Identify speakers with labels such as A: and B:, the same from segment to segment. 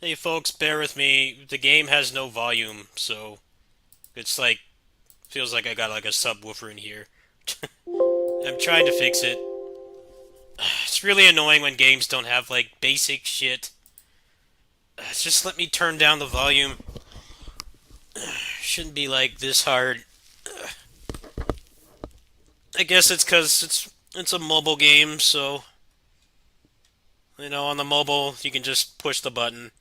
A: Hey folks, bear with me. The game has no volume, so it's like feels like I got like a subwoofer in here. I'm trying to fix it. It's really annoying when games don't have like basic shit. Just let me turn down the volume. Shouldn't be like this hard. I guess it's 'cause it's a mobile game, so on the mobile you can just push the button.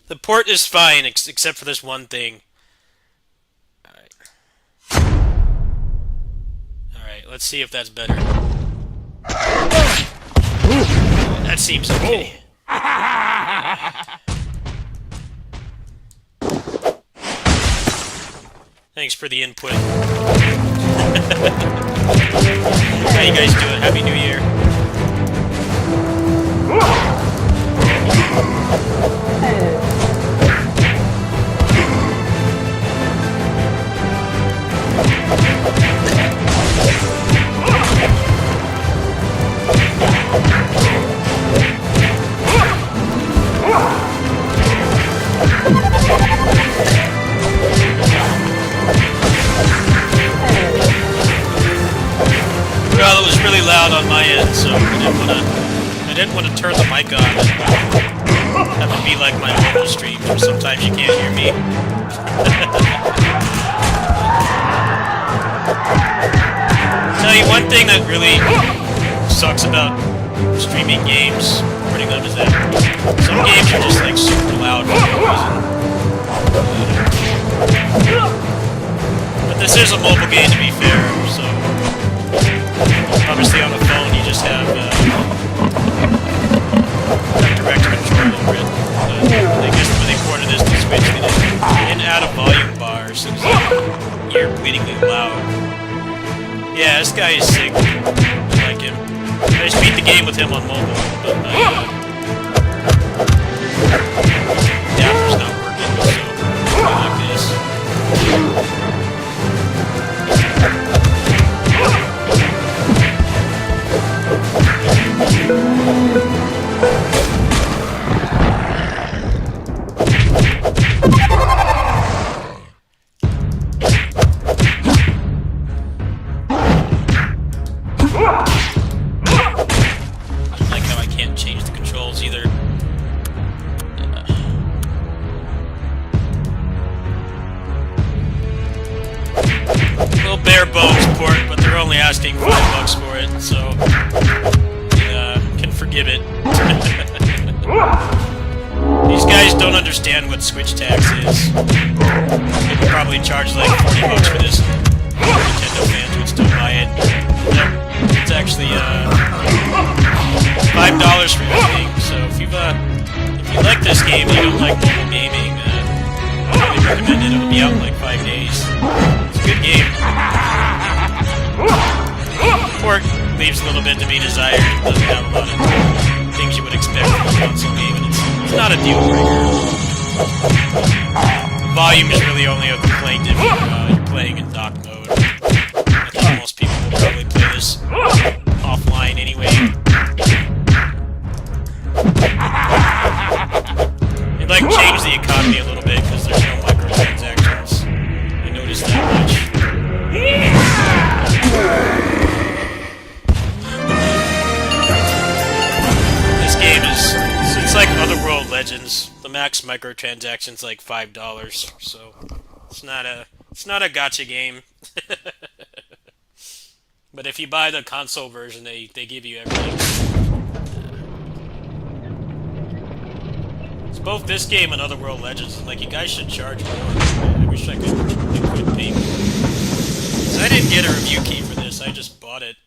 A: The port is fine except for this one thing. Alright, let's see if that's better. That seems okay. Thanks for the input. How you guys doing? Happy New Year. Well, it was really loud on my end, so I didn't want to turn the mic on and have it be like my mobile stream, where sometimes you can't hear me. Tell you one thing that really sucks about streaming games, recording them, is that some games are just like super loud for no reason. But this is a mobile game, to be fair, so obviously on the phone you just have direct control over it. I guess when they ported this to Switch, they didn't add a volume bar, so it's like ear-bleedingly loud. Yeah, this guy is sick. I like him. I just beat the game with him on mobile, but adapter's not working, so I like this. Asking $5 for it, so can forgive it. These guys don't understand what Switch tax is. They could probably charge like $40 for this. Nintendo fans would still buy it. It's actually $5 for everything. So if you like this game and you don't like mobile gaming, I highly recommend it. It'll be out in like 5 days. It's a good game. Port leaves a little bit to be desired. It doesn't have a lot of things you would expect from a console game, and it's not a deal breaker. Volume is really only a complaint if you're playing in dock mode. I think most people will probably play this offline anyway. They'd like change the economy a little bit because there's no microtransactions. I noticed that much. It's like Otherworld Legends. The max microtransaction's like $5, so it's not a gacha game. But if you buy the console version, they give you everything. It's both this game and Otherworld Legends. Like, you guys should charge more. I wish I could pay more. 'Cause I didn't get a review key for this. I just bought it.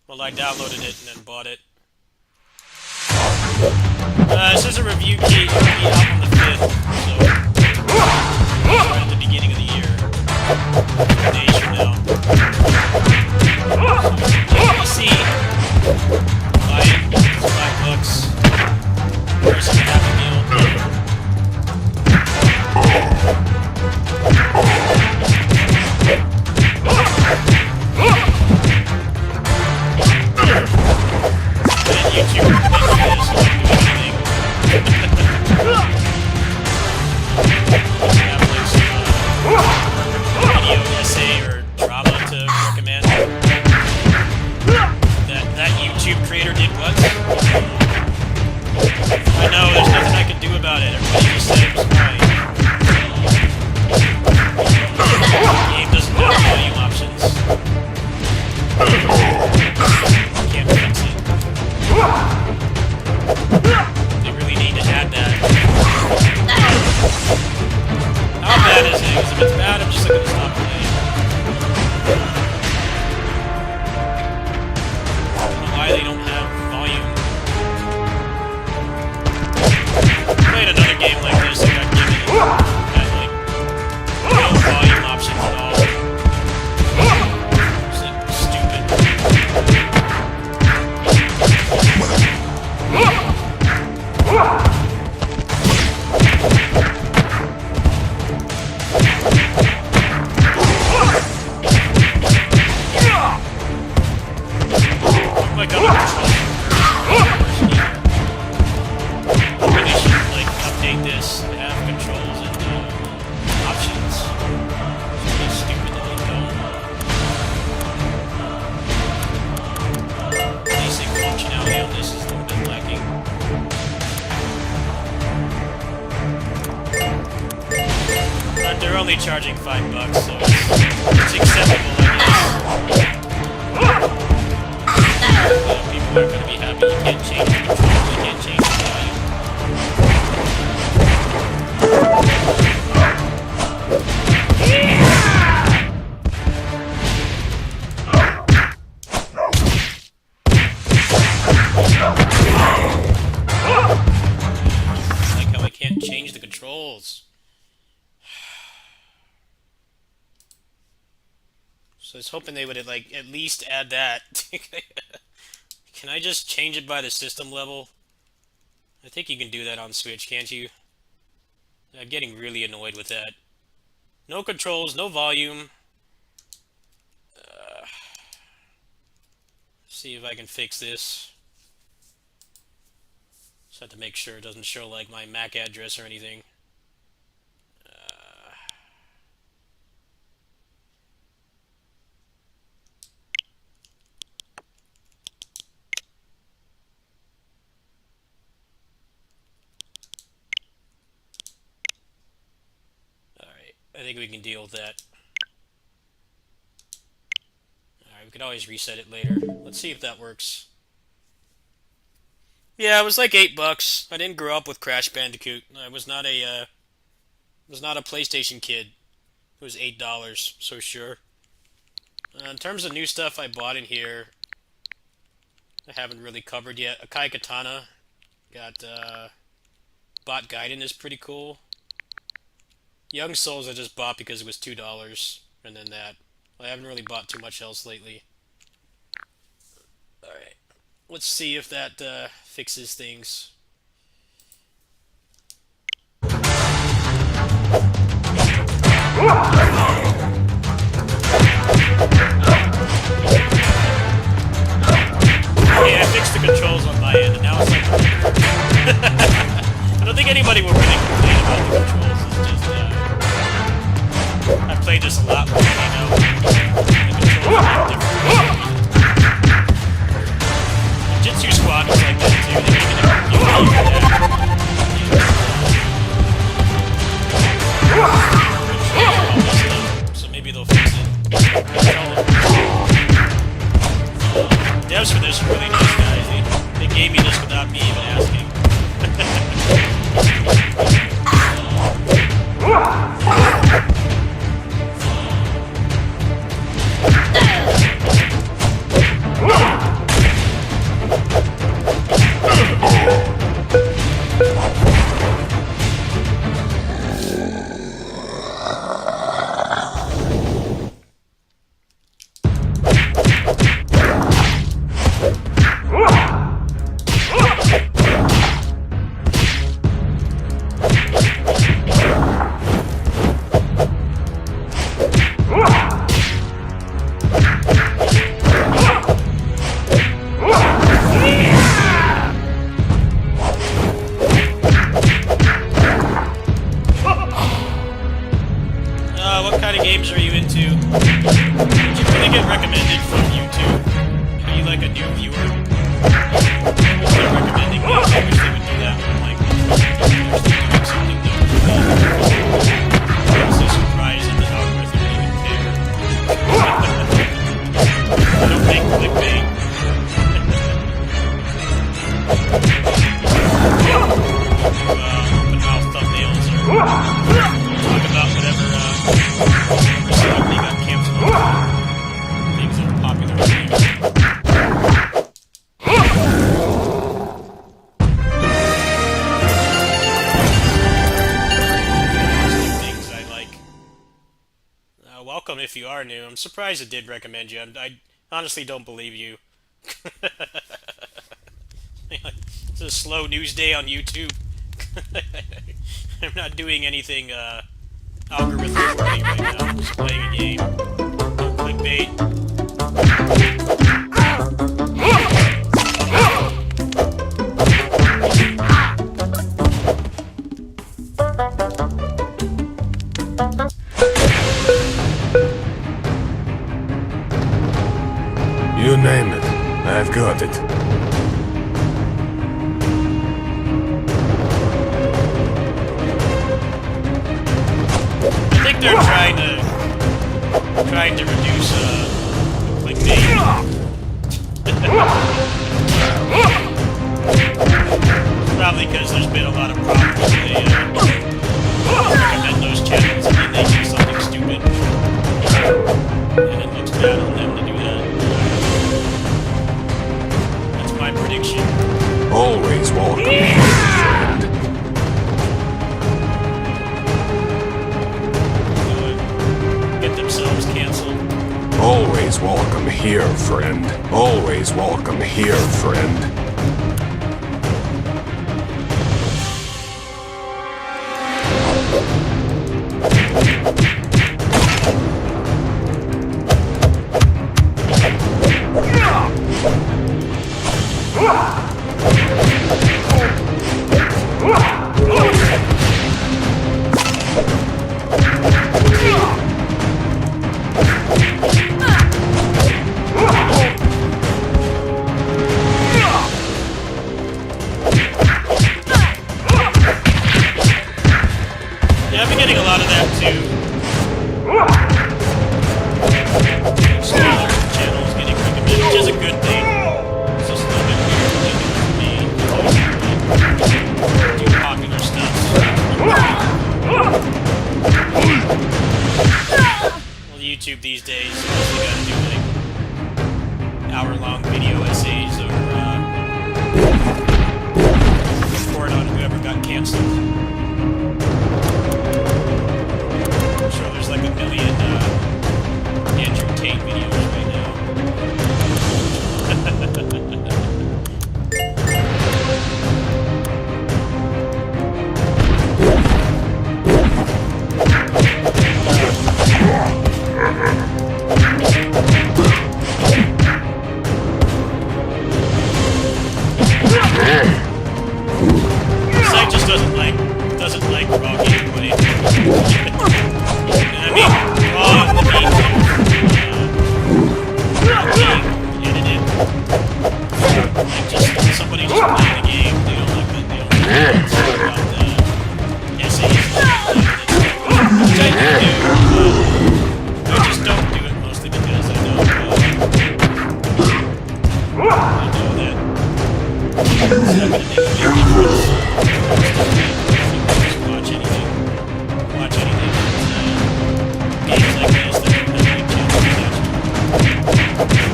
A: Well, I downloaded it and then bought it. This is a review key. It'll be out on the 5th, so at the beginning of the year. 2 days from now. So, PC. Buy it. It's $5. Versus a Happy Meal. And YouTube. $8, so it's acceptable, I guess. People aren't going to be happy. You can't change the control, you can't change the value. I like how I can't change the controls. So I was hoping they would like at least add that. Can I just change it by the system level? I think you can do that on Switch, can't you? I'm getting really annoyed with that. No controls, no volume. See if I can fix this. Just have to make sure it doesn't show like my MAC address or anything. Alright, I think we can deal with that. Alright, we could always reset it later. Let's see if that works. Yeah, it was like $8. I didn't grow up with Crash Bandicoot. I was not a PlayStation kid. It was $8, so sure. In terms of new stuff I bought in here, I haven't really covered yet. Akai Katana. Got, Bot Gaiden is pretty cool. Young Souls I just bought because it was $2, and then that. I haven't really bought too much else lately. Alright. Let's see if that, fixes things. Yeah, I fixed the controls on my end, and now it's like... I don't think anybody will really complain about the controls. It's just, I've played this a lot more, you know. The controls are different. Jitsu Squad was like that too. They even improved that. So maybe they'll fix it. Devs for this are really nice guys. They gave me this without me even asking. What kind of games are you into? Did you really get recommended from YouTube? Are you like a new viewer? They're recommending games. I wish they would do that, but I'm like, they're still doing something dumb for me. I'm so surprised that the algorithm didn't even care. I don't make clickbait. Open mouth thumbnails or talk about whatever celebrity got canceled. Things that are popular games. Things I like. Welcome if you are new. I'm surprised it did recommend you. I honestly don't believe you. It's a slow news day on YouTube. I'm not doing anything algorithmic right now. I'm just playing a game. No clickbait.
B: You name it, I've got it.
A: I think they're trying to trying to reduce clickbait. Probably because there's been a lot of problems with they recommend those channels and then they do something stupid. And it looks bad on them to do that. That's my prediction.
B: Always welcome.
A: Get themselves canceled.
B: Always welcome here, friend. Always welcome here, friend.
A: Yeah, I've been getting a lot of that too. Smaller channels getting recommended, which is a good thing. It's just a little bit weird for me to do popular stuff. Well, YouTube these days, you gotta do like hour-long video essays or report on whoever got canceled. I'm sure there's like a million Andrew Tate videos right now. The site just doesn't like raw gameplay. I mean, raw in the means of edited. Like just somebody just playing the game, they don't like it, they don't care about the essays. Which I do, I just don't do it mostly because I know that it's not going to make a big difference. Just watch anything games like this that don't have big channels.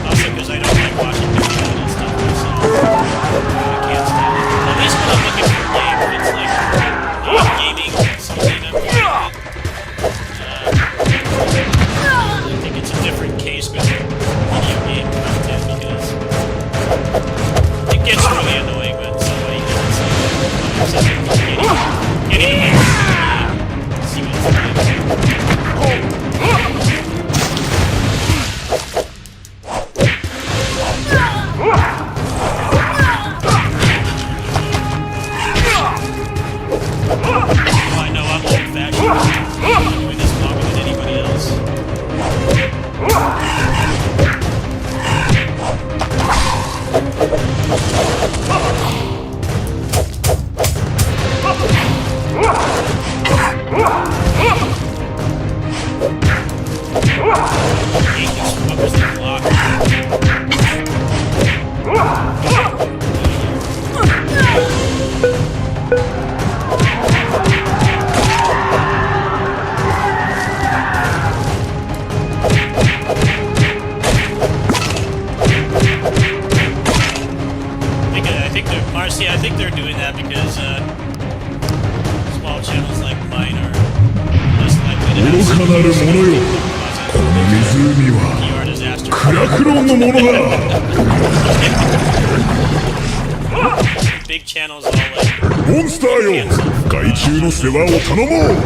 A: Also because I don't like watching video and stuff myself. I can't stand it. At least when I'm looking for a game, if it's like gaming, something I'm playing. I think it's a different case with video game content because it gets really annoying when somebody does something getting away from the game. See what it's like. Well, I know I'm old-fashioned. I've been doing this longer than anybody else. What was the block? I think they're doing that because small channels like mine are less likely to have PR disaster. Big channels all like
C: モンスターよ害虫の世話を頼もう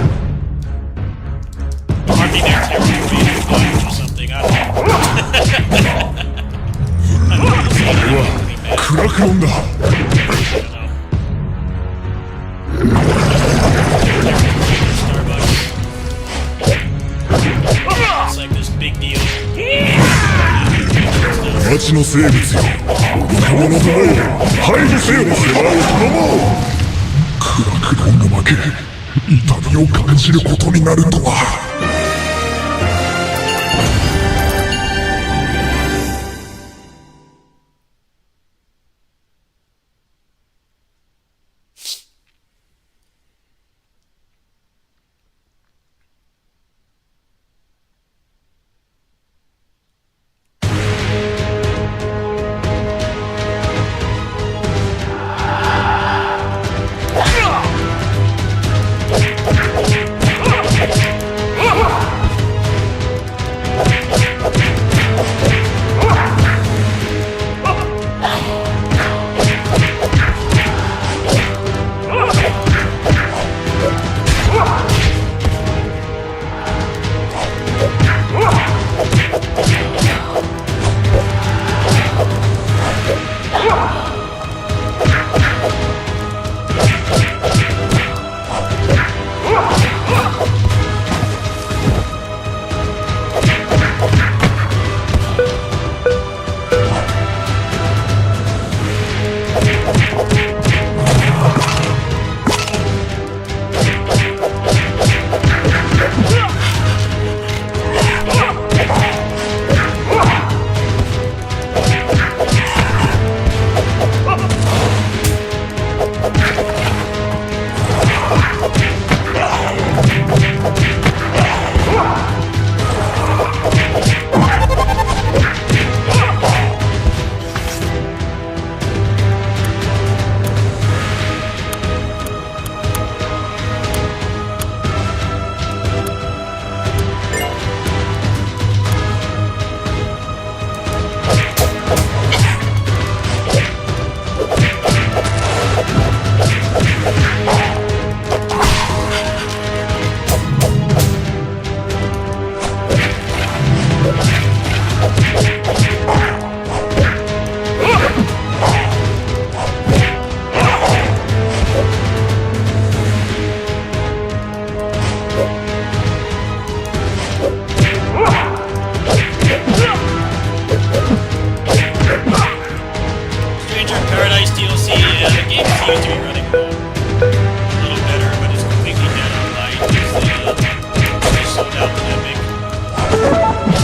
A: marking their territory bugs or something. I don't know.
C: クラクロンだ
A: It's like this big deal.
C: 町の生物よ若者どもを排除せよ世話を頼もうクラクロンが負け痛みを感じることになるとは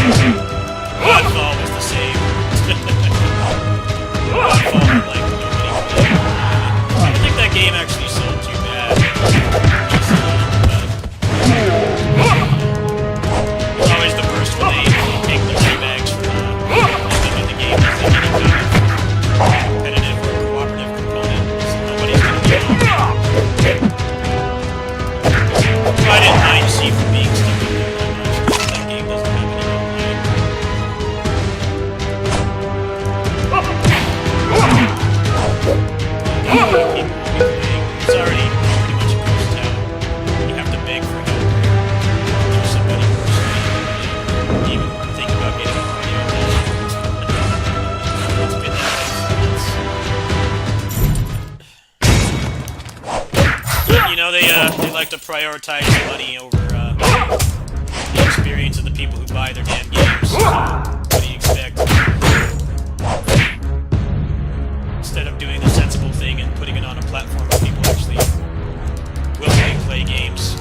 A: Godfall was the same. Godfall, like, nobody played. I don't think that game actually sold too bad. It's always the first when they take the rebags from the game doesn't get any kind of competitive or cooperative component. So nobody's gonna be on. So I didn't mind Sifu being stupid that much because that game doesn't have any online. People will be playing. It's already pretty much a ghost town. You have to beg for help to somebody personally. Even think about getting a party on this. It's been that way for months. You know, they like to prioritize money over the experience of the people who buy their damn games. So, what do you expect? Instead of doing the sensible thing and putting it on a platform where people actually willingly play games.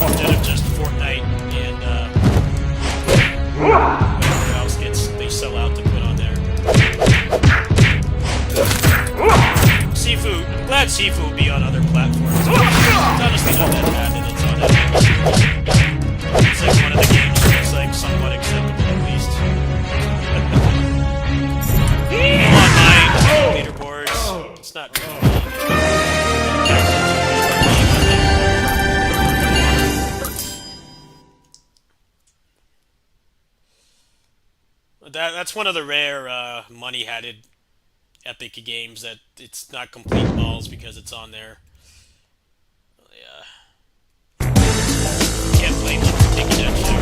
A: Instead of just Fortnite and whatever else they sell out to put on there. Sifu, I'm glad Sifu will be on other platforms. It's honestly not that bad that it's on that. It's like one of the games that's like somewhat acceptable at least. Online leaderboards, it's not really. That's one of the rare money-hatted Epic games that it's not complete balls because it's on there. Yeah. Can't blame them for taking that shit.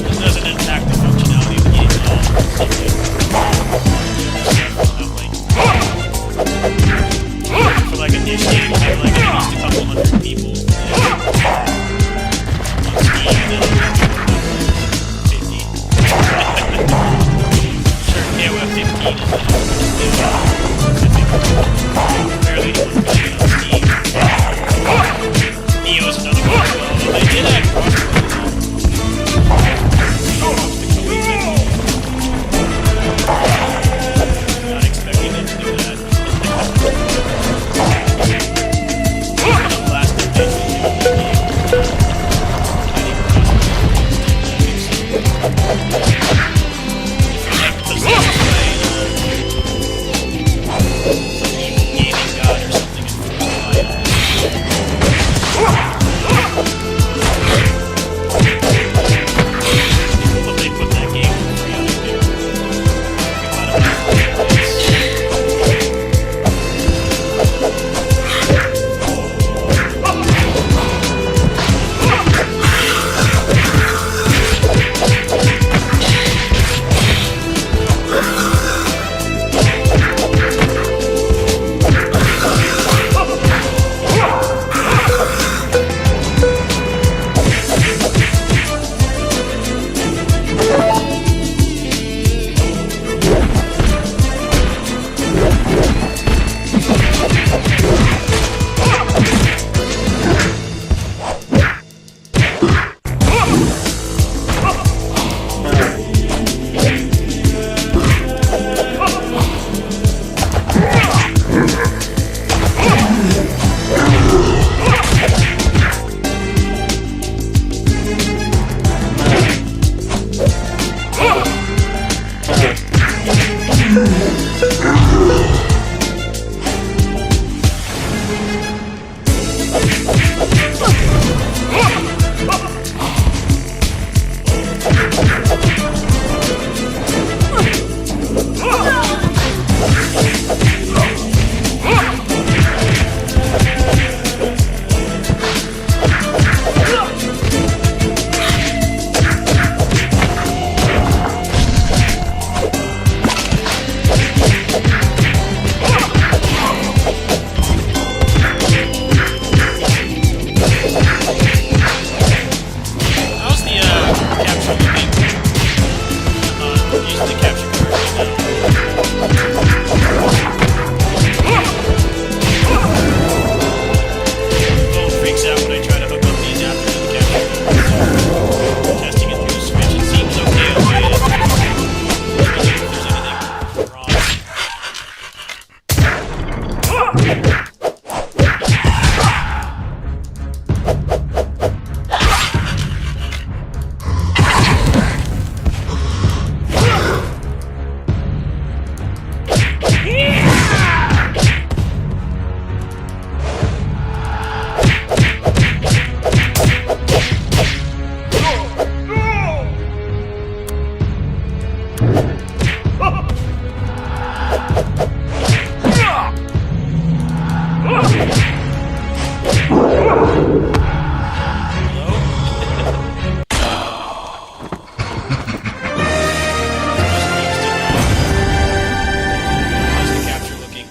A: It doesn't impact the functionality of the game at all. For like a niche game, you have like at least a couple hundred people. On Steam, and then 50. Sure, KOF 15 is barely on Steam. How's the capture looking?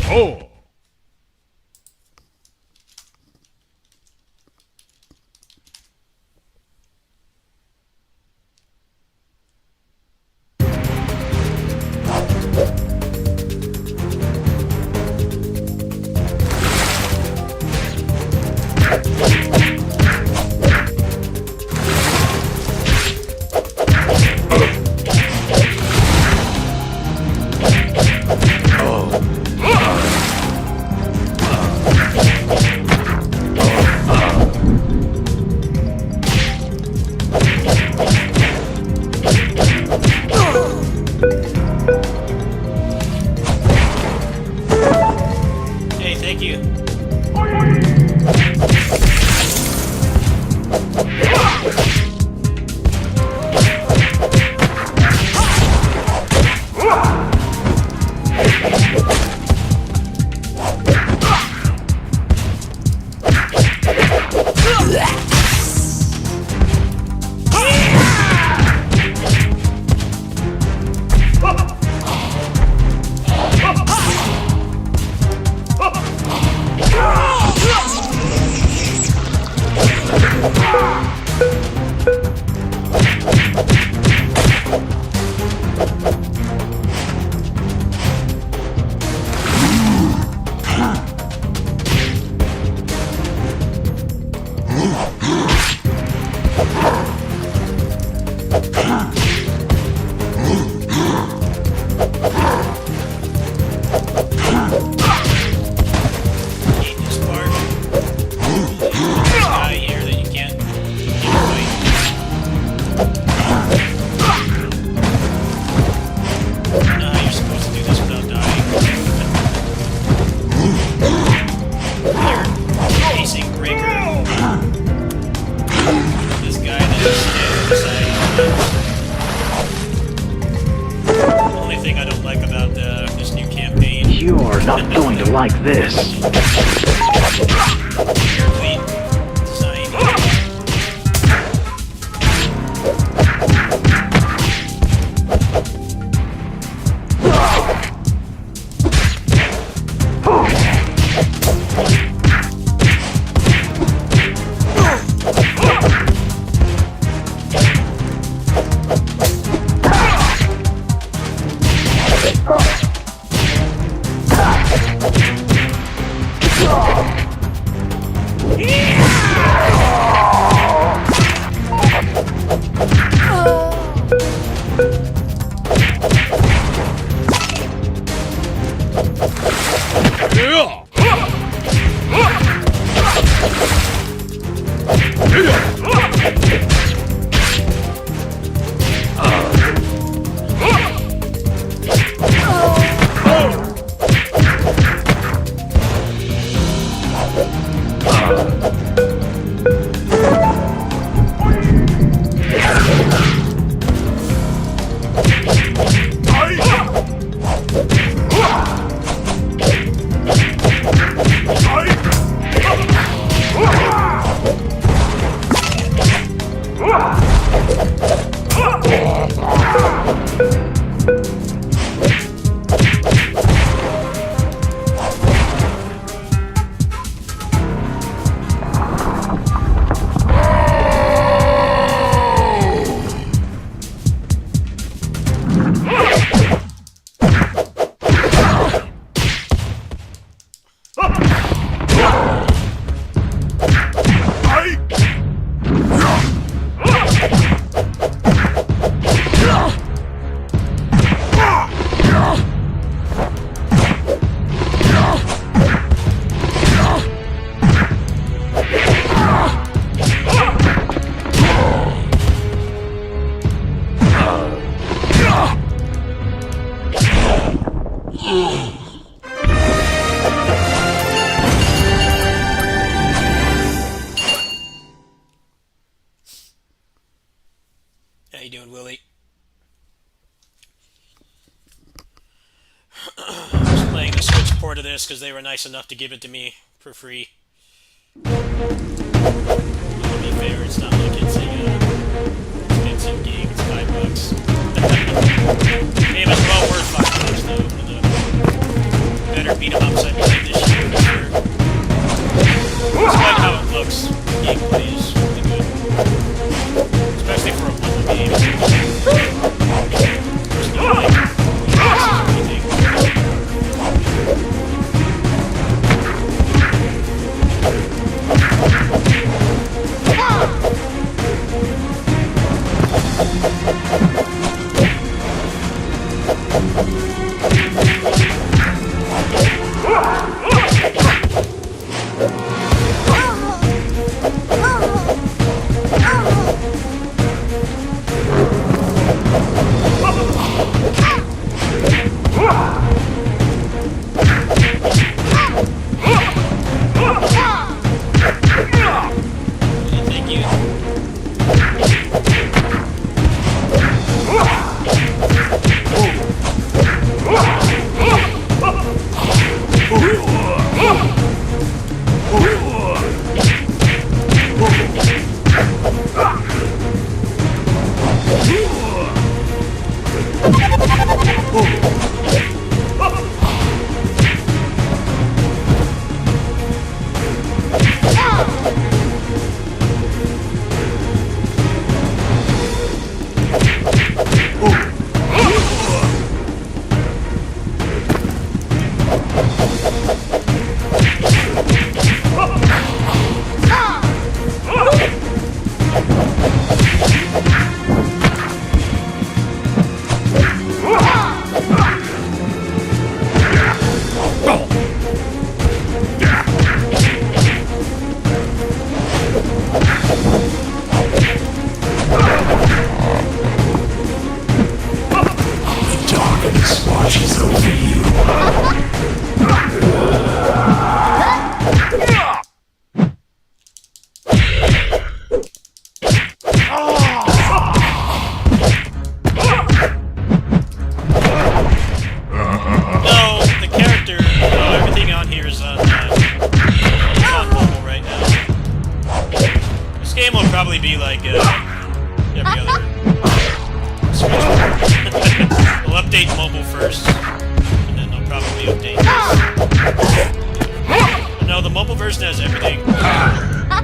C: Oh!
A: Hey, thank you. Hate this part. There's a guy here that you can't fight. I don't know how you're supposed to do this without dying. Here, pacing breaker. This guy that is standing beside you. Only thing I don't like about this new campaign.
D: You're not going to like this.
A: Weirdly designed.
C: I
A: you doing, Willie? Just playing the Switch port of this because they were nice enough to give it to me for free. To be fair, it's not like it's a expensive game. It's $5. Game is well worth $5 though. One of the better beat 'em ups I've played this year for sure. Despite how it looks, the gameplay is really good, especially for a mobile game. There's no like anything. Thank you. Probably be like every other Switch. We'll update mobile first, and then they'll probably update this. But no, the mobile version has everything.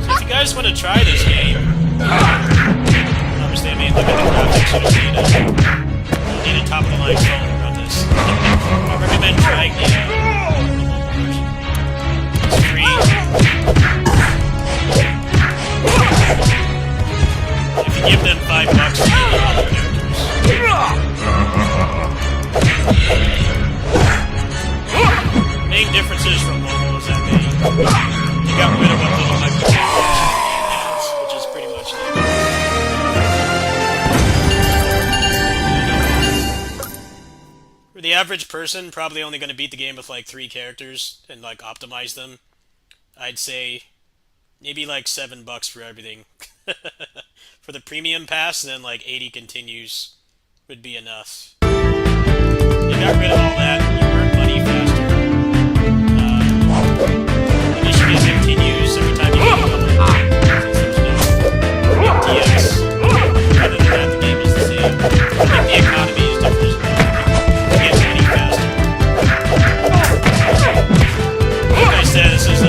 A: So if you guys want to try this game, obviously, I mean, look at the graphics. You don't need a top-of-the-line phone to run this. I recommend trying the mobile version. It's free. If you give them $5 to get all the characters. Main differences from mobile is that they got rid of what little microtransactions has, which is pretty much it. For the average person, probably only going to beat the game with like 3 characters and like optimize them. I'd say maybe like $7 for everything. For the premium pass, and then like 80 continues would be enough. They got rid of all that. You earn money faster. Initiative continues every time you get a level. Since there's no MTX. Other than that, the game is the same. I think the economy is different as well. You get money faster. Like I said, this is a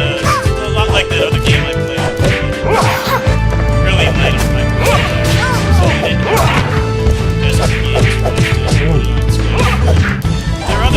A: lot like that other game I played. Really light on microtransactions. So you didn't have to mess up the games. There are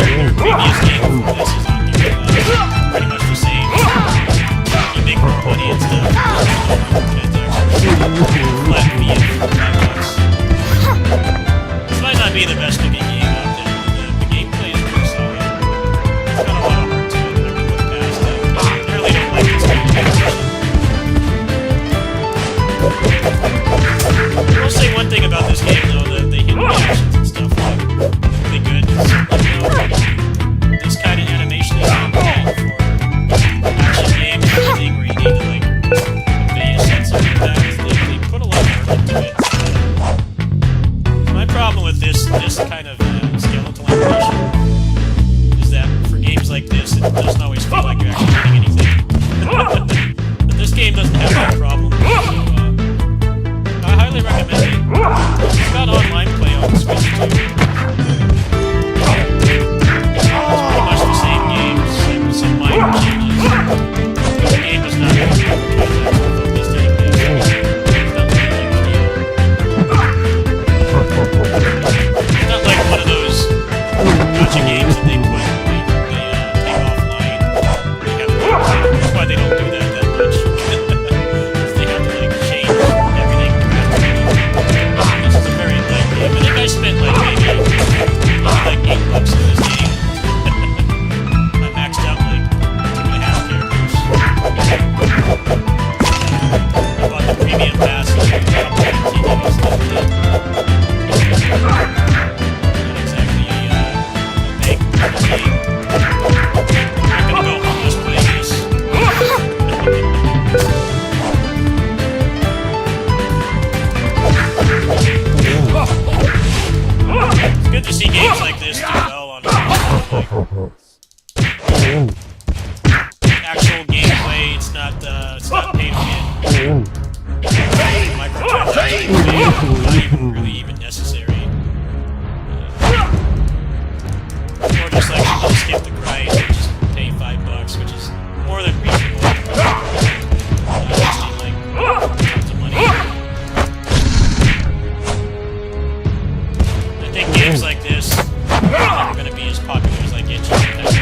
A: premium pass. Not exactly a bank game. I'm gonna go homeless playing this. It's good to see games like this do well on actual gameplay. It's not pay to win. Microtransactions not even really even necessary. Or just like you just skip the grind and just pay $5, which is more than reasonable. Wasting like tons of money. I think games like this are never going to be as popular as like Genshin Impact.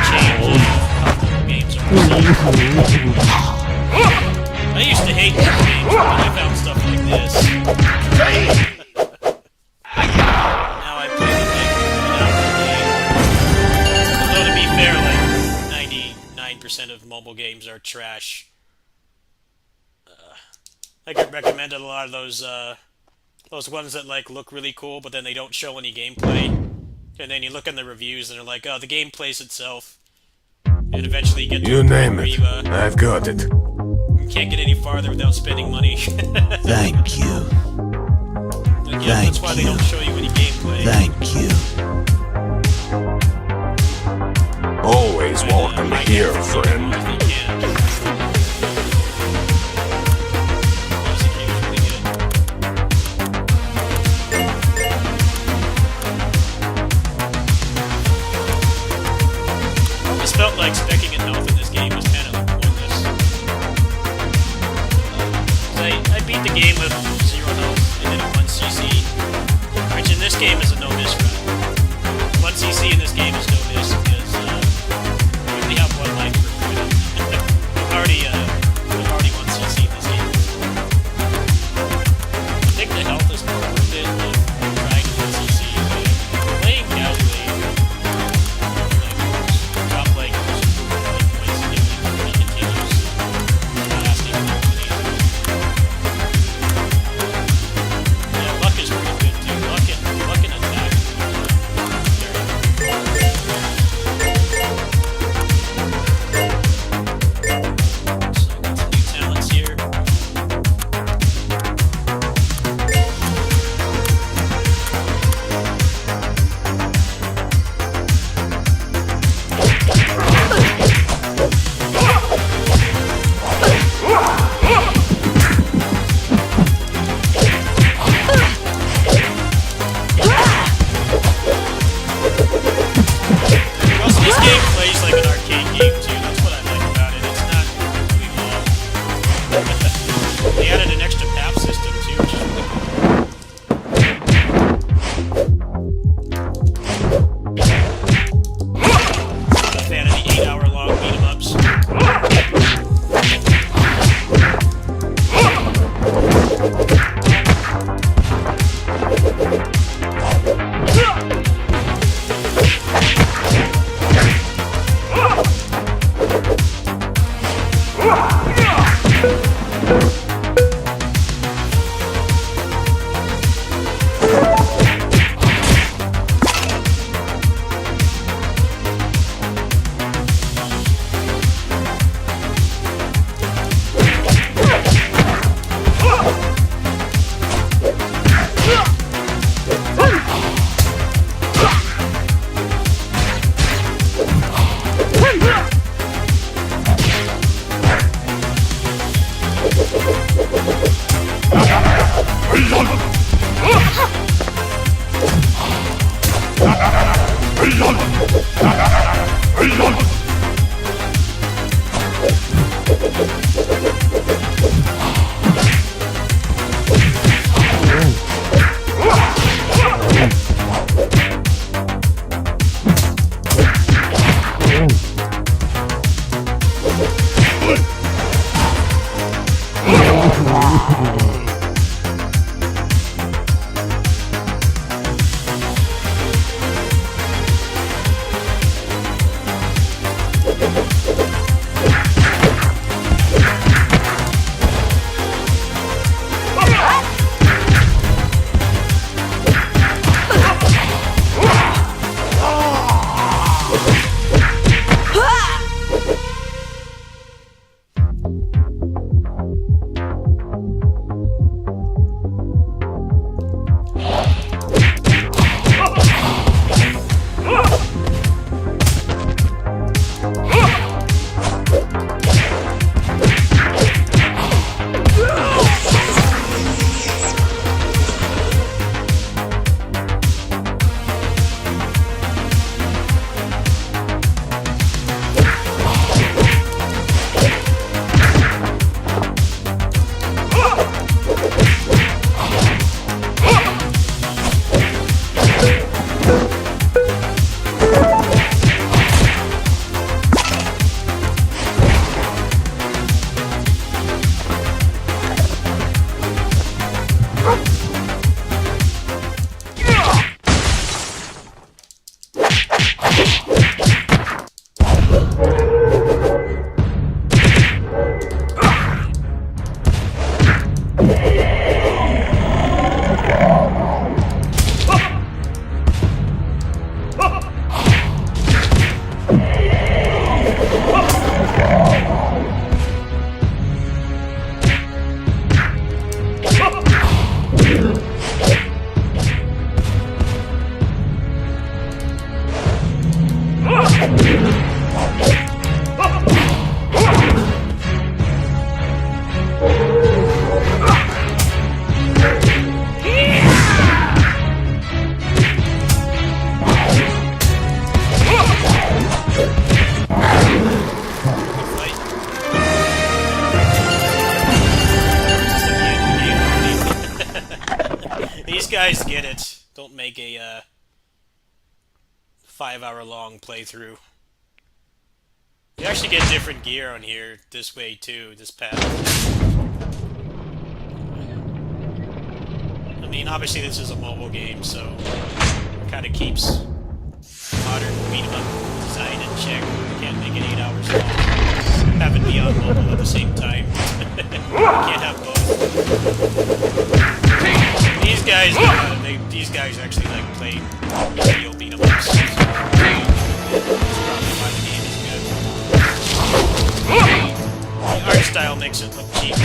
A: Change how games are perceived. I used to hate these games, but then I found stuff like this. Now I play them like without the game. Although to be fair, like 99% of mobile games are trash. I could recommend a lot of those ones that like look really cool, but then they don't show any gameplay. And then you look in the reviews and they're like, oh, the game plays itself. And eventually you get to
B: You
A: a
B: name
A: point
B: it.
A: where
B: I've got it.
A: you can't get any farther without spending money.
E: Thank you.
A: Yeah, that's why they don't show you any gameplay.
E: Thank you.
B: Always welcome
A: I
B: here,
A: can't
B: friend.
A: Music here is really good. This felt like specking in health in this game was kind of pointless. I beat the game with 0 health and then a 1 CC, which in this game is a no-miss run. 1 CC in this game is no-miss because you only have 1 life per point. I'm already 1 CC in this game. I think the health is more worth it than trying to 1 CC, but playing casually, drop like points to get pretty continuous. Not asking for money. Yeah, luck is pretty good too. Luck and attack. So got some new talents here. Also, this game plays like an arcade game too. That's what I like about it. It's not really long. They added an extra path system too, which is really cool. Not a fan of the 8-hour-long beat 'em ups. guys get it, don't make a 5-hour long playthrough. You actually get different gear on here this way too, this path. I mean, obviously this is a mobile game, so it kind of keeps modern beat-em-up design in check. Can't make it 8 hours long. Have it be on mobile at the same time. Can't have both. These guys, these guys actually like play real beat-em-ups. So that's probably why the game is good. The art style makes it look cheap.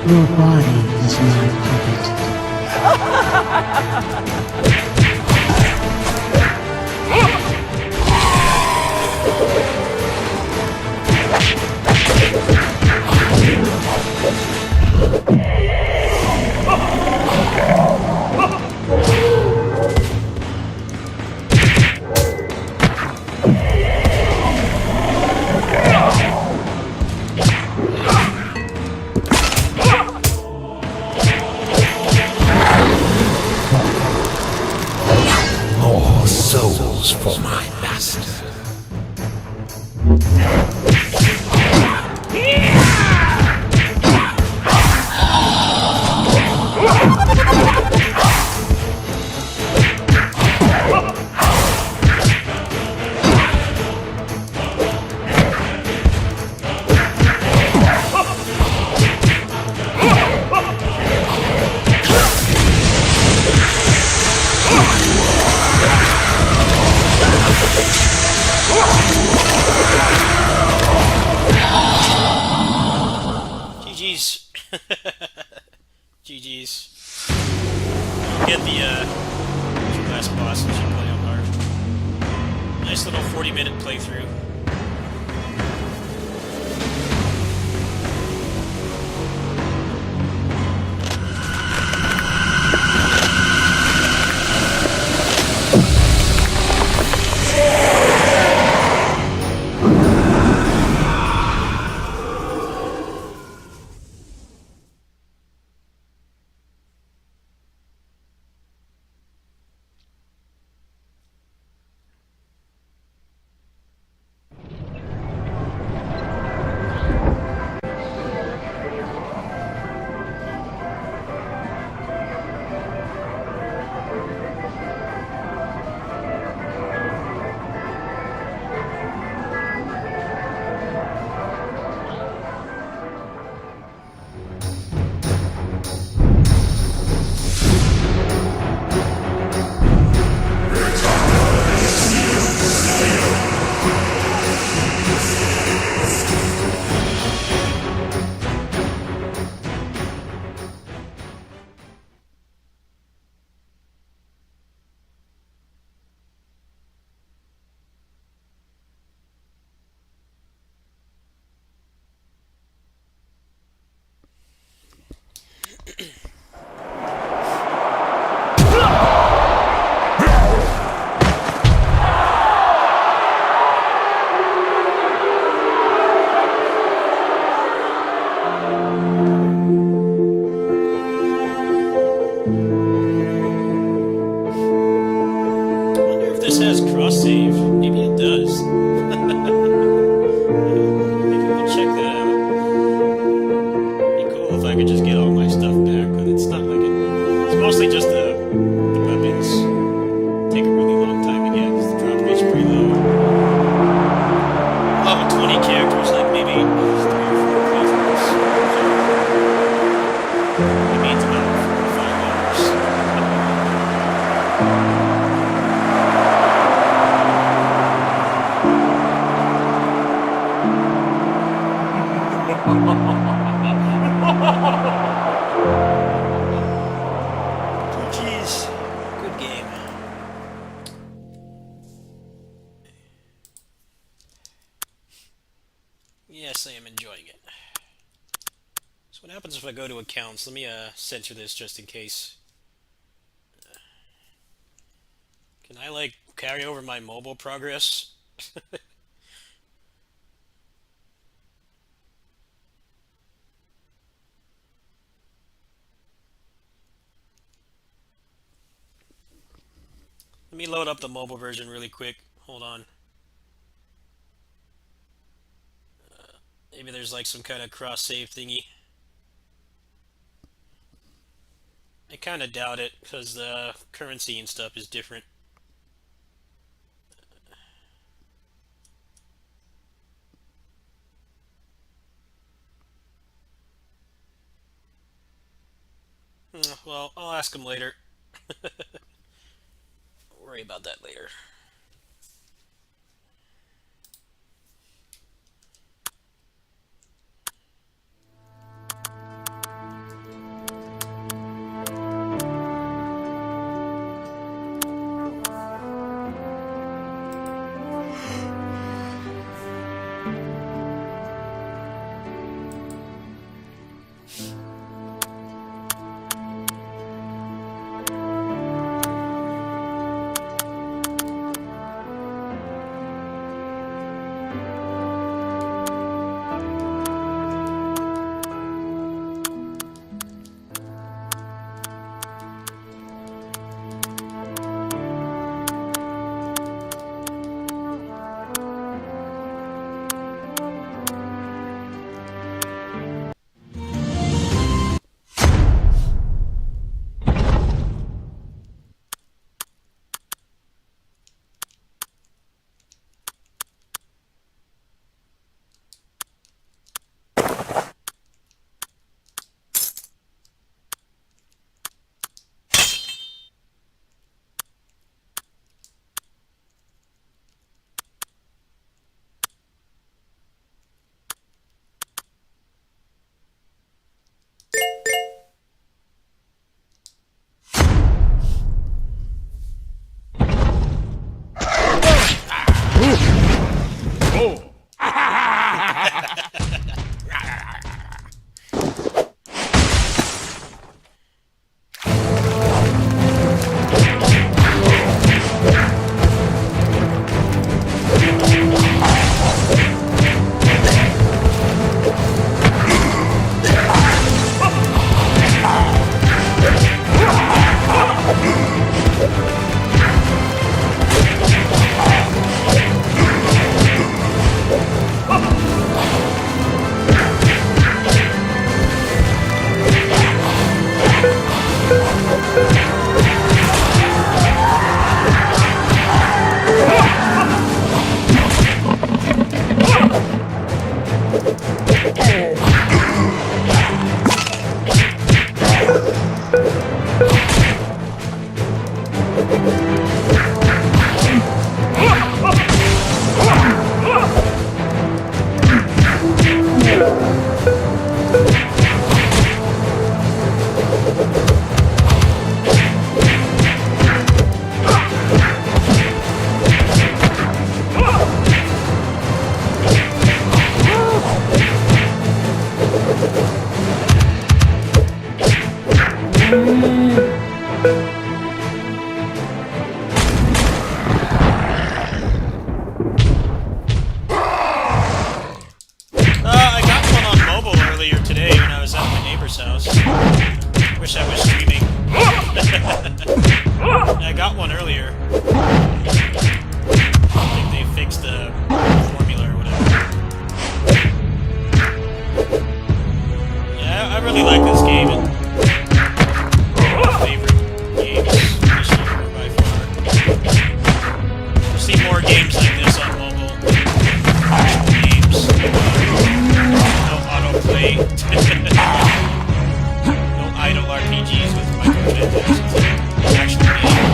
E: Your body is my puppet.
C: More souls for my master.
A: GG's. GG's. Get the last boss that you play on hard. Nice little 40-minute playthrough. Jeez. Good game. Yes, I am enjoying it. So what happens if I go to accounts? Let me censor this just in case. Can I like carry over my mobile progress? Let me load up the mobile version really quick. Hold on. Maybe there's like some kind of cross-save thingy. I kind of doubt it because the currency and stuff is different. Well, I'll ask him later. Worry about that later. I got one on mobile earlier today when I was at my neighbor's house. Wish I was streaming. I got one earlier. I think they fixed the formula or whatever. Yeah, I really like this game. It's one of my favorite games this year by far. You'll see more games like this on mobile. Actual games. No autoplay. No idle RPGs with microtransactions. Actual game.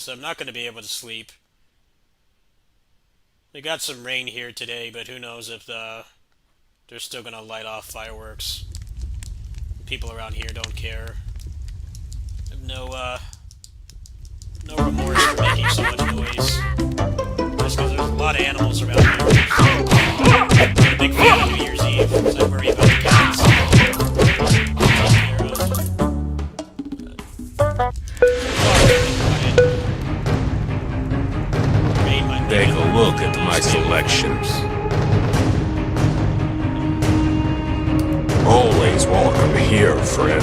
A: because I'm not going to be able to sleep. We got some rain here today, but who knows if they're still going to light off fireworks. People around here don't care. I have no remorse for making so much noise. Just because there's a lot of animals around here. I'm a big fan of New Year's Eve, so I worry about the cats.
B: Take a look at my selections. Always welcome here, friend.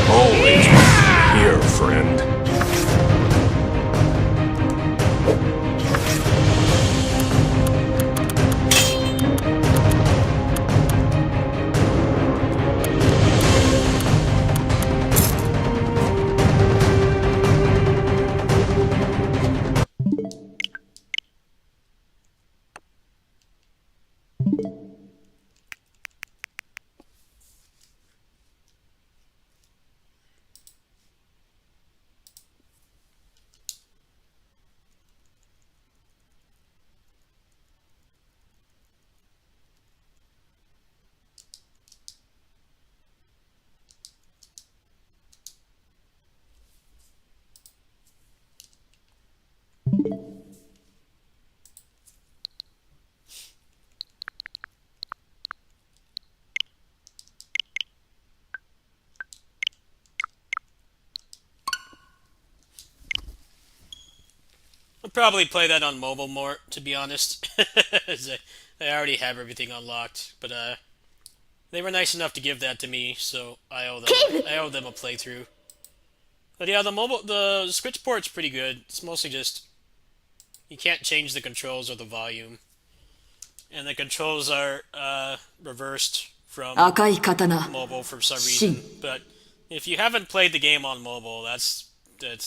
B: Always welcome here, friend.
A: I'll probably play that on mobile more, to be honest. I already have everything unlocked, but they were nice enough to give that to me, so I owe them a playthrough. But yeah, the Switch port's pretty good. It's mostly just you can't change the controls or the volume, and the controls are reversed from mobile for some reason. But if you haven't played the game on mobile, that's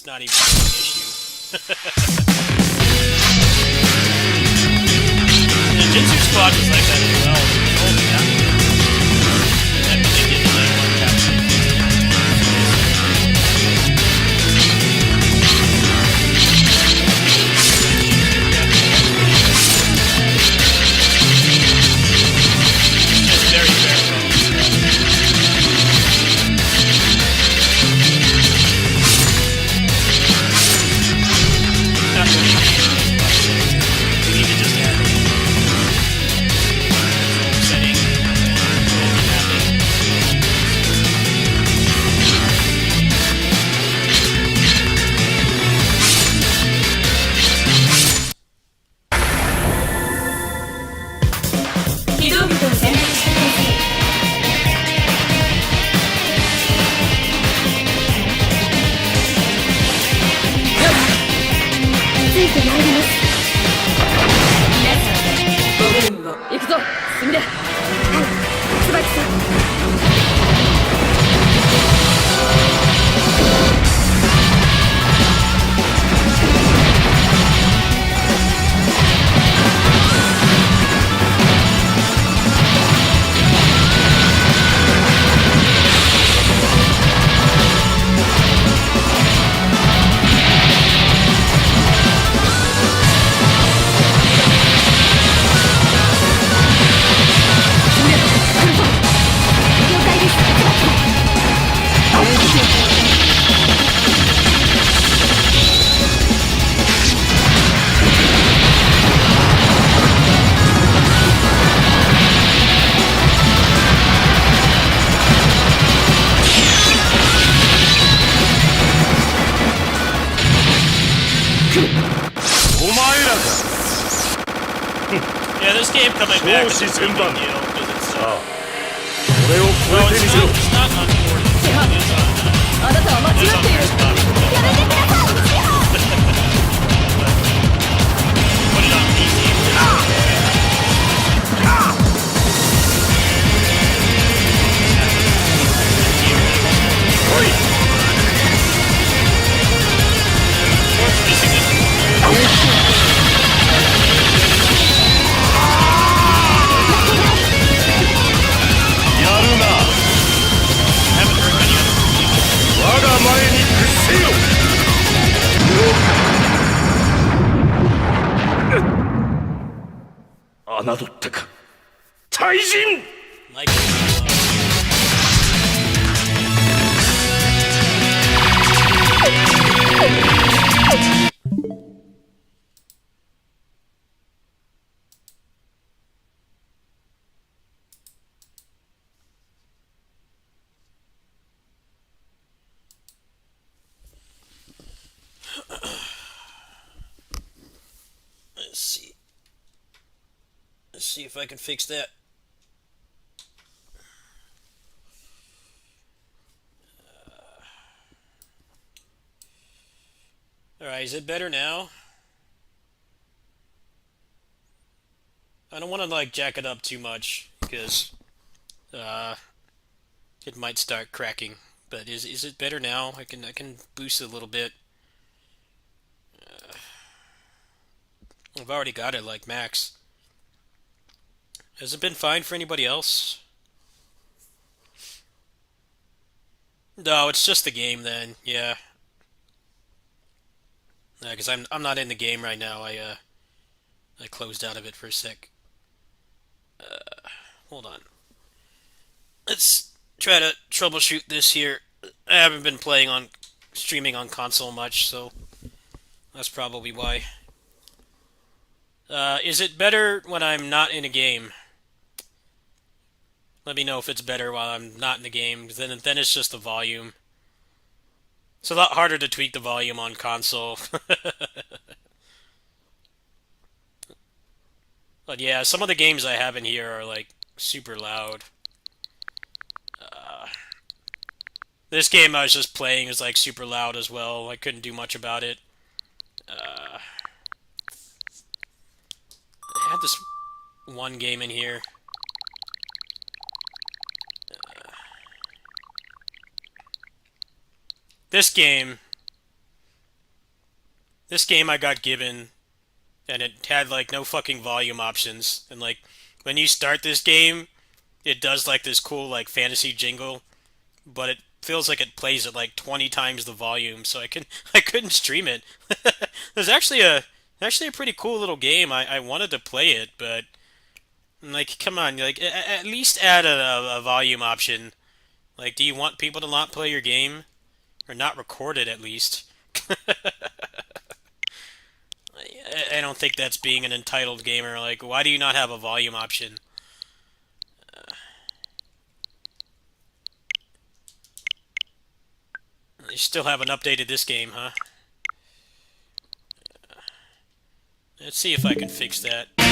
A: not even an issue. The Jinsu Squad was like that as well. And they did the game on capture. It's very fair. Not really. We need to just add setting, mapping. Yeah, this game coming back is a pretty big deal because it's well, it's not unimportant. It is on first platform. Put it on PC.
D: 侮ったか大人
A: Like let's see. Let's see if I can fix that. Alright, is it better now? I don't want to like jack it up too much because it might start cracking. But is it better now? I can boost it a little bit. I've already got it like max. Has it been fine for anybody else? No, it's just the game then. Yeah. Because I'm not in the game right now. I closed out of it for a sec. Hold on. Let's try to troubleshoot this here. I haven't been playing on streaming on console much, so that's probably why. Is it better when I'm not in a game? Let me know if it's better while I'm not in the game, because then it's just the volume. It's a lot harder to tweak the volume on console. But yeah, some of the games I have in here are like super loud. This game I was just playing is like super loud as well. I couldn't do much about it. I had this one game in here. This game I got given, and it had like no fucking volume options. And like when you start this game, it does like this cool like fantasy jingle, but it feels like it plays at like 20 times the volume, so I couldn't stream it. It was actually a pretty cool little game. I wanted to play it, but like come on, like at least add a volume option. Like, do you want people to not play your game? Or not record it, at least. I don't think that's being an entitled gamer. Like, why do you not have a volume option? You still haven't updated this game, huh? Let's see if I can fix that. Let's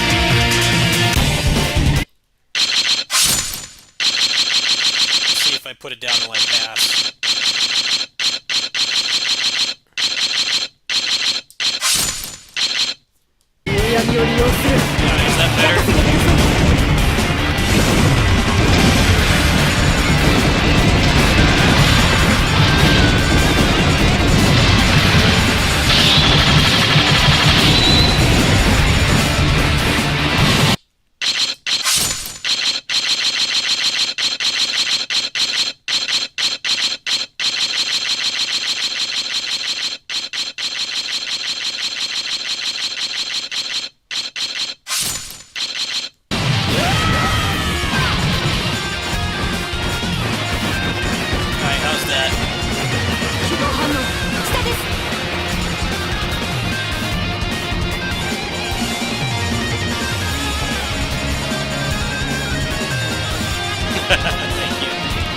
A: see if I put it down to, like, pass. Is that better? Alright, how's that?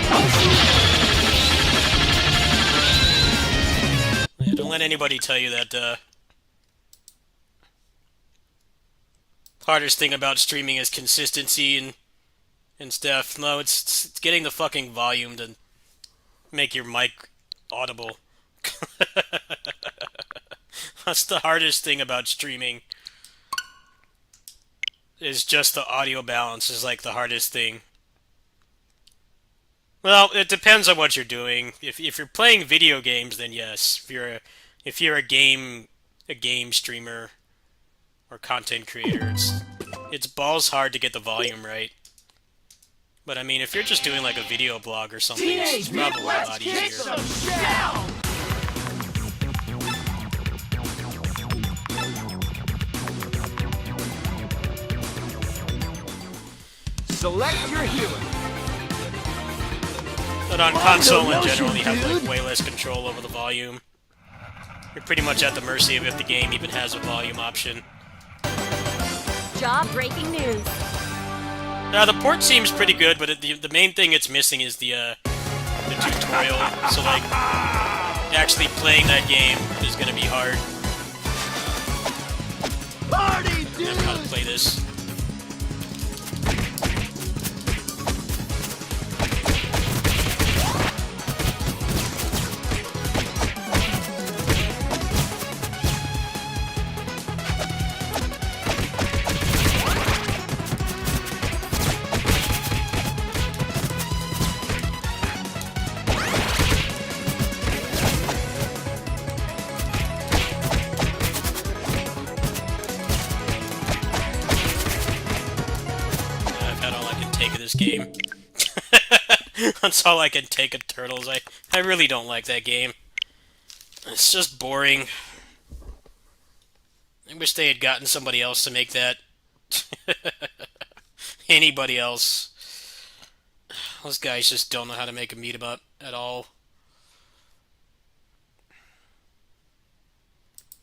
A: Thank you. Yeah, don't let anybody tell you that hardest thing about streaming is consistency and stuff. No, it's getting the fucking volume to make your mic audible. That's the hardest thing about streaming. Is just the audio balance is like the hardest thing. Well, it depends on what you're doing. If you're playing video games, then yes. If you're a game streamer or content creator, it's balls hard to get the volume right. But I mean, if you're just doing like a video blog or something, it's probably a lot easier.
F: Select your healer.
A: But on console in general, you have like way less control over the volume. You're pretty much at the mercy of if the game even has a volume option.
G: Job breaking news.
A: Now the port seems pretty good, but the main thing it's missing is the tutorial. So like, actually playing that game is gonna be hard.
F: Party,
A: I don't know how to play this. Game. That's all I can take of Turtles. I really don't like that game. It's just boring. I wish they had gotten somebody else to make that. Anybody else. Those guys just don't know how to make a meat 'em up at all.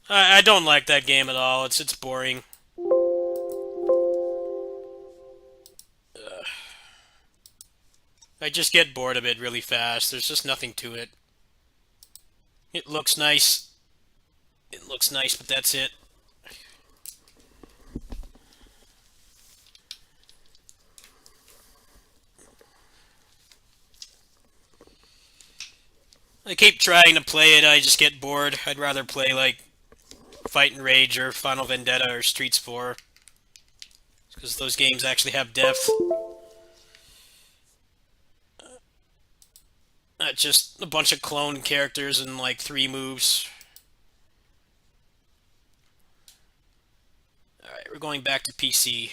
A: I don't like that game at all. It's boring. I just get bored of it really fast. There's just nothing to it. It looks nice. It looks nice, but that's it. I keep trying to play it, I just get bored. I'd rather play like Fight and Rage or Final Vendetta or Streets 4. Because those games actually have depth. Not just a bunch of clone characters and like 3 moves. Alright, we're going back to PC.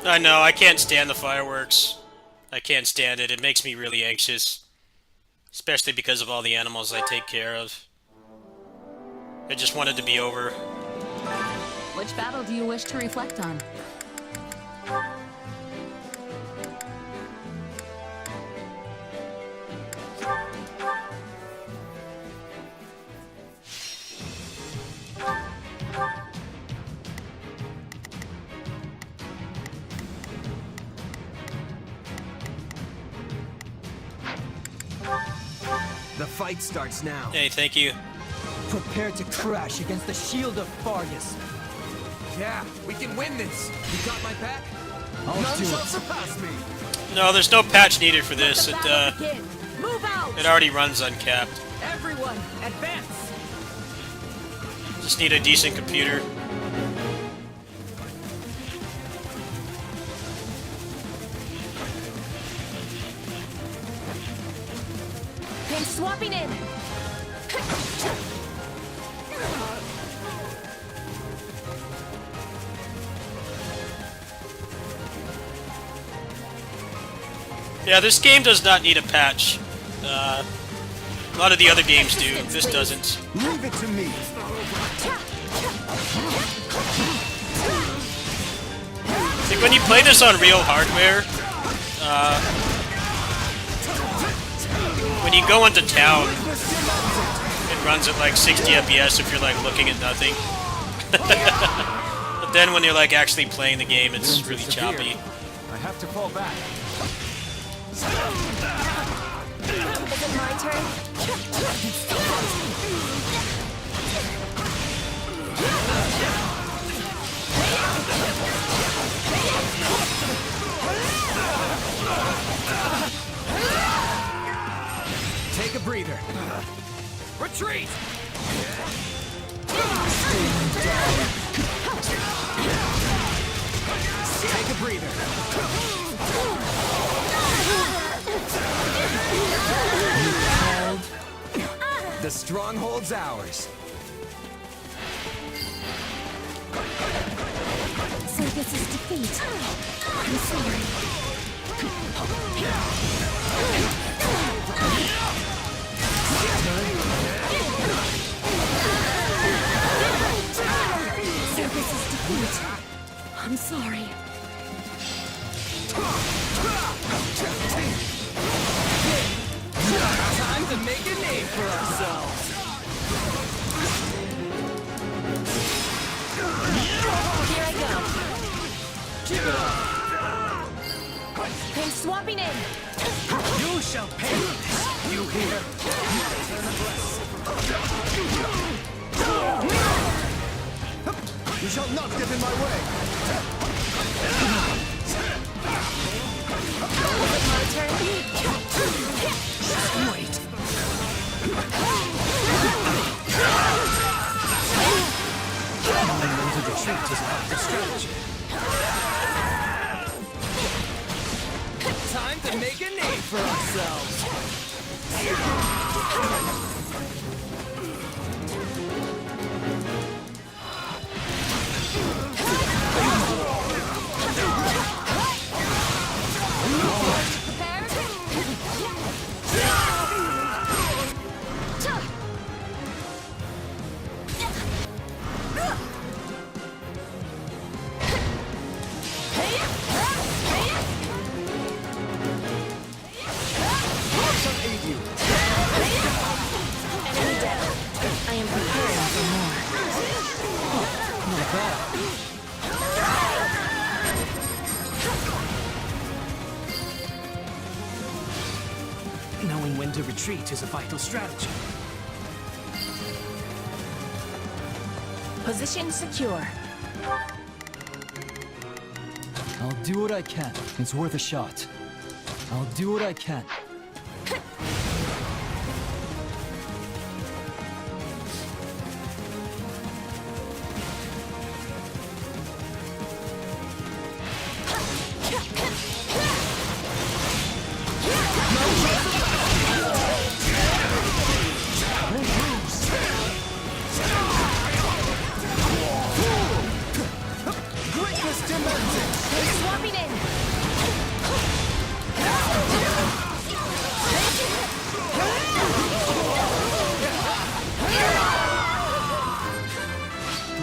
A: I know, I can't stand the fireworks. I can't stand it. It makes me really anxious. Especially because of all the animals I take care of. I just want it to be over.
G: Which battle do you wish to reflect on?
F: The fight starts now.
A: Hey, thank you.
F: Prepare to crash against the shield of Fargus. Yeah, we can win this. You got my back? None shall surpass me.
A: No, there's no patch needed for this.
G: Move out!
A: It already runs uncapped.
G: Everyone, advance!
A: Just need a decent computer.
G: Okay, swapping in!
A: Yeah, this game does not need a patch. A lot of the other games do. This doesn't.
F: Leave it to me.
A: Like when you play this on real hardware, when you go into town, it runs at like 60 FPS if you're like looking at nothing. But then when you're like actually playing the game, it's really choppy.
F: I have to fall back.
H: Is it my turn?
F: Take a breather. Retreat! Take a breather. The stronghold's ours.
H: So this is defeat. I'm sorry. So this is defeat. I'm sorry.
F: Time to make a name for ourselves.
H: Here I go.
F: Keep it up.
H: I'm swapping in.
F: You shall pay for this. You hear? You shall not get in my way.
H: My turn.
F: Wait. Knowing when to retreat is not the strategy. Time to make a name for ourselves.
H: Enemy down. I am preparing for more.
F: Not bad. Knowing when to retreat is a vital strategy.
H: Position secure.
F: I'll do what I can. It's worth a shot. I'll do what I can. Greatness demands it!
H: I'm swapping in.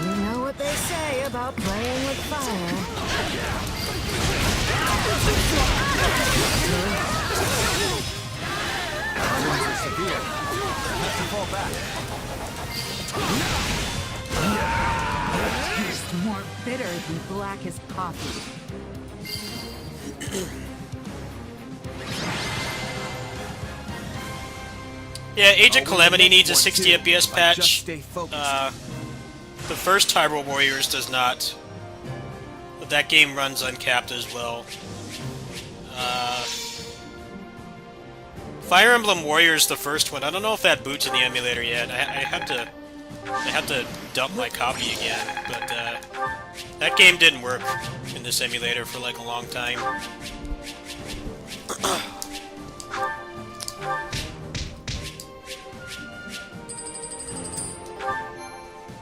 H: You know what they say about playing with fire.
F: Severe. Have to fall back.
E: It's more bitter than black as coffee.
A: Yeah, Age of Calamity needs a
F: One,
A: 60
F: two.
A: FPS
F: Just
A: patch.
F: stay focused.
A: The first Hyrule Warriors does not. But that game runs uncapped as well. Fire Emblem Warriors, the first one. I don't know if that boots in the emulator yet. I have to dump my copy again. But that game didn't work in this emulator for like a long time.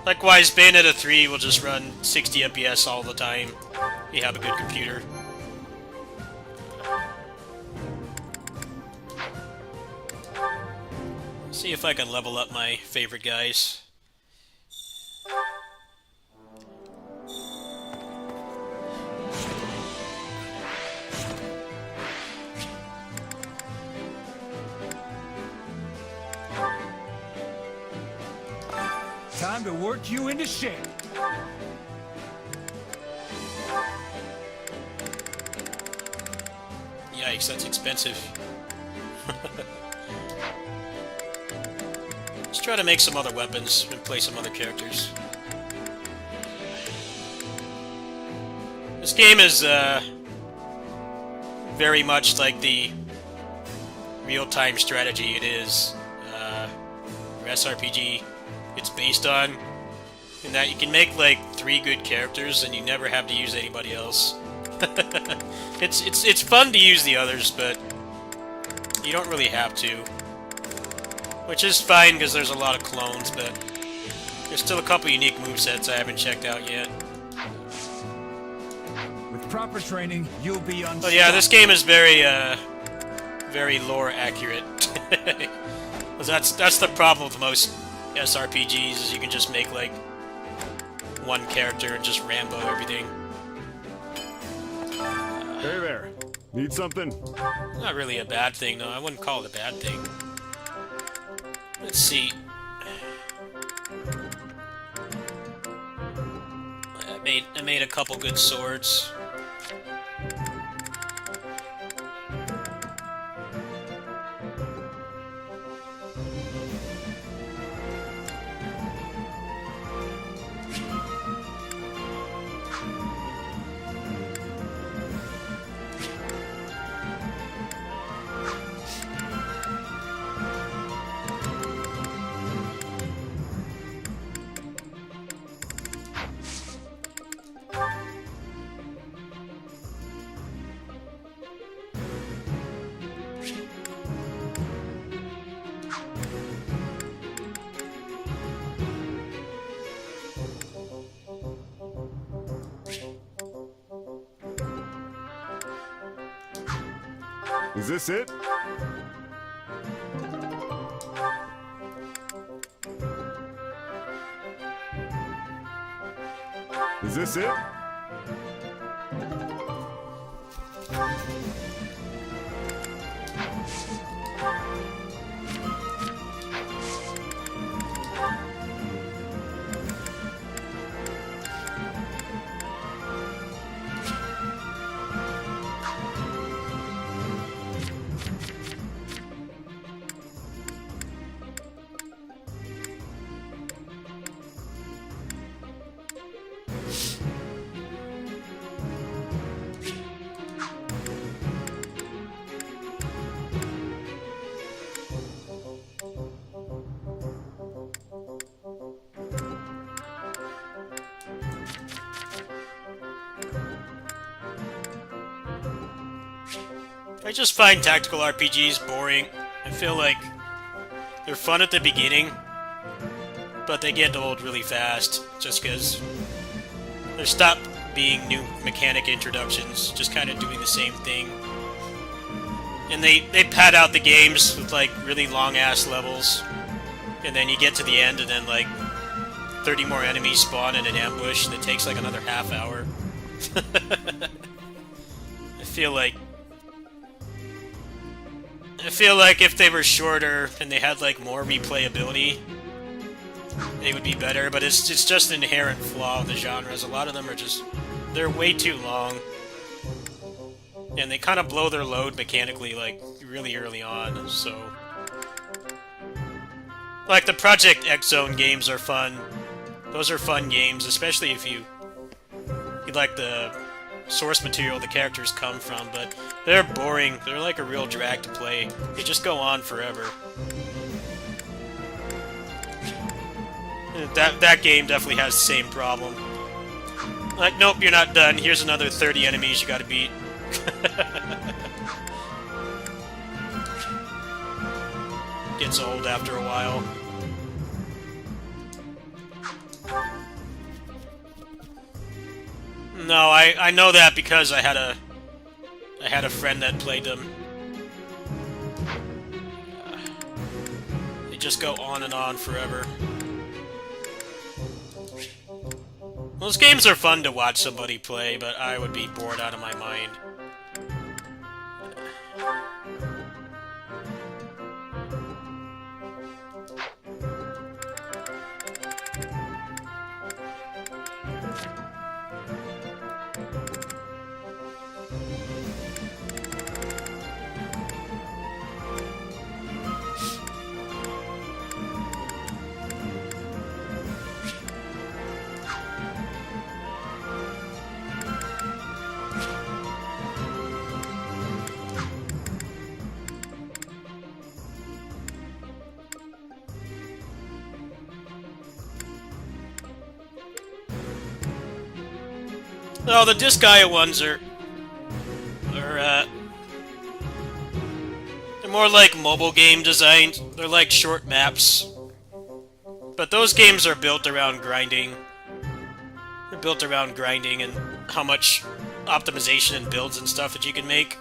A: Likewise, Bayonetta 3 will just run 60 FPS all the time. You have a good computer. See if I can level up my favorite guys.
F: Time to work you into shape.
A: Yikes, that's expensive. Let's try to make some other weapons and play some other characters. This game is very much like the real-time strategy it is, or SRPG it's based on, in that you can make like 3 good characters and you never have to use anybody else. It's fun to use the others, but you don't really have to. Which is fine because there's a lot of clones, but there's still a couple unique movesets I haven't checked out yet.
F: With proper training, you'll be unstoppable.
A: But yeah, this game is very very lore accurate. That's the problem with most SRPGs, is you can just make like one character and just Rambo everything.
C: Hey there. Need something?
A: Not really a bad thing, though. I wouldn't call it a bad thing. Let's see. I made a couple good swords.
C: Is this it? Is this it?
A: I just find tactical RPGs boring. I feel like they're fun at the beginning, but they get old really fast, just because they stop being new mechanic introductions, just kind of doing the same thing. And they pad out the games with like really long-ass levels, and then you get to the end and then like 30 more enemies spawn in an ambush that takes like another half hour. I feel like if they were shorter and they had like more replayability, they would be better, but it's just an inherent flaw of the genres. A lot of them are just, they're way too long. And they kind of blow their load mechanically like really early on, so... Like the Project X Zone games are fun. Those are fun games, especially if you like the source material the characters come from, but they're boring. They're like a real drag to play. They just go on forever. That game definitely has the same problem. Like, nope, you're not done. Here's another 30 enemies you gotta beat. Gets old after a while. No, I know that because I had a friend that played them. They just go on and on forever. Those games are fun to watch somebody play, but I would be bored out of my mind. No, the Disgaea ones are they're more like mobile game designed. They're like short maps. But those games are built around grinding. They're built around grinding and how much optimization and builds and stuff that you can make.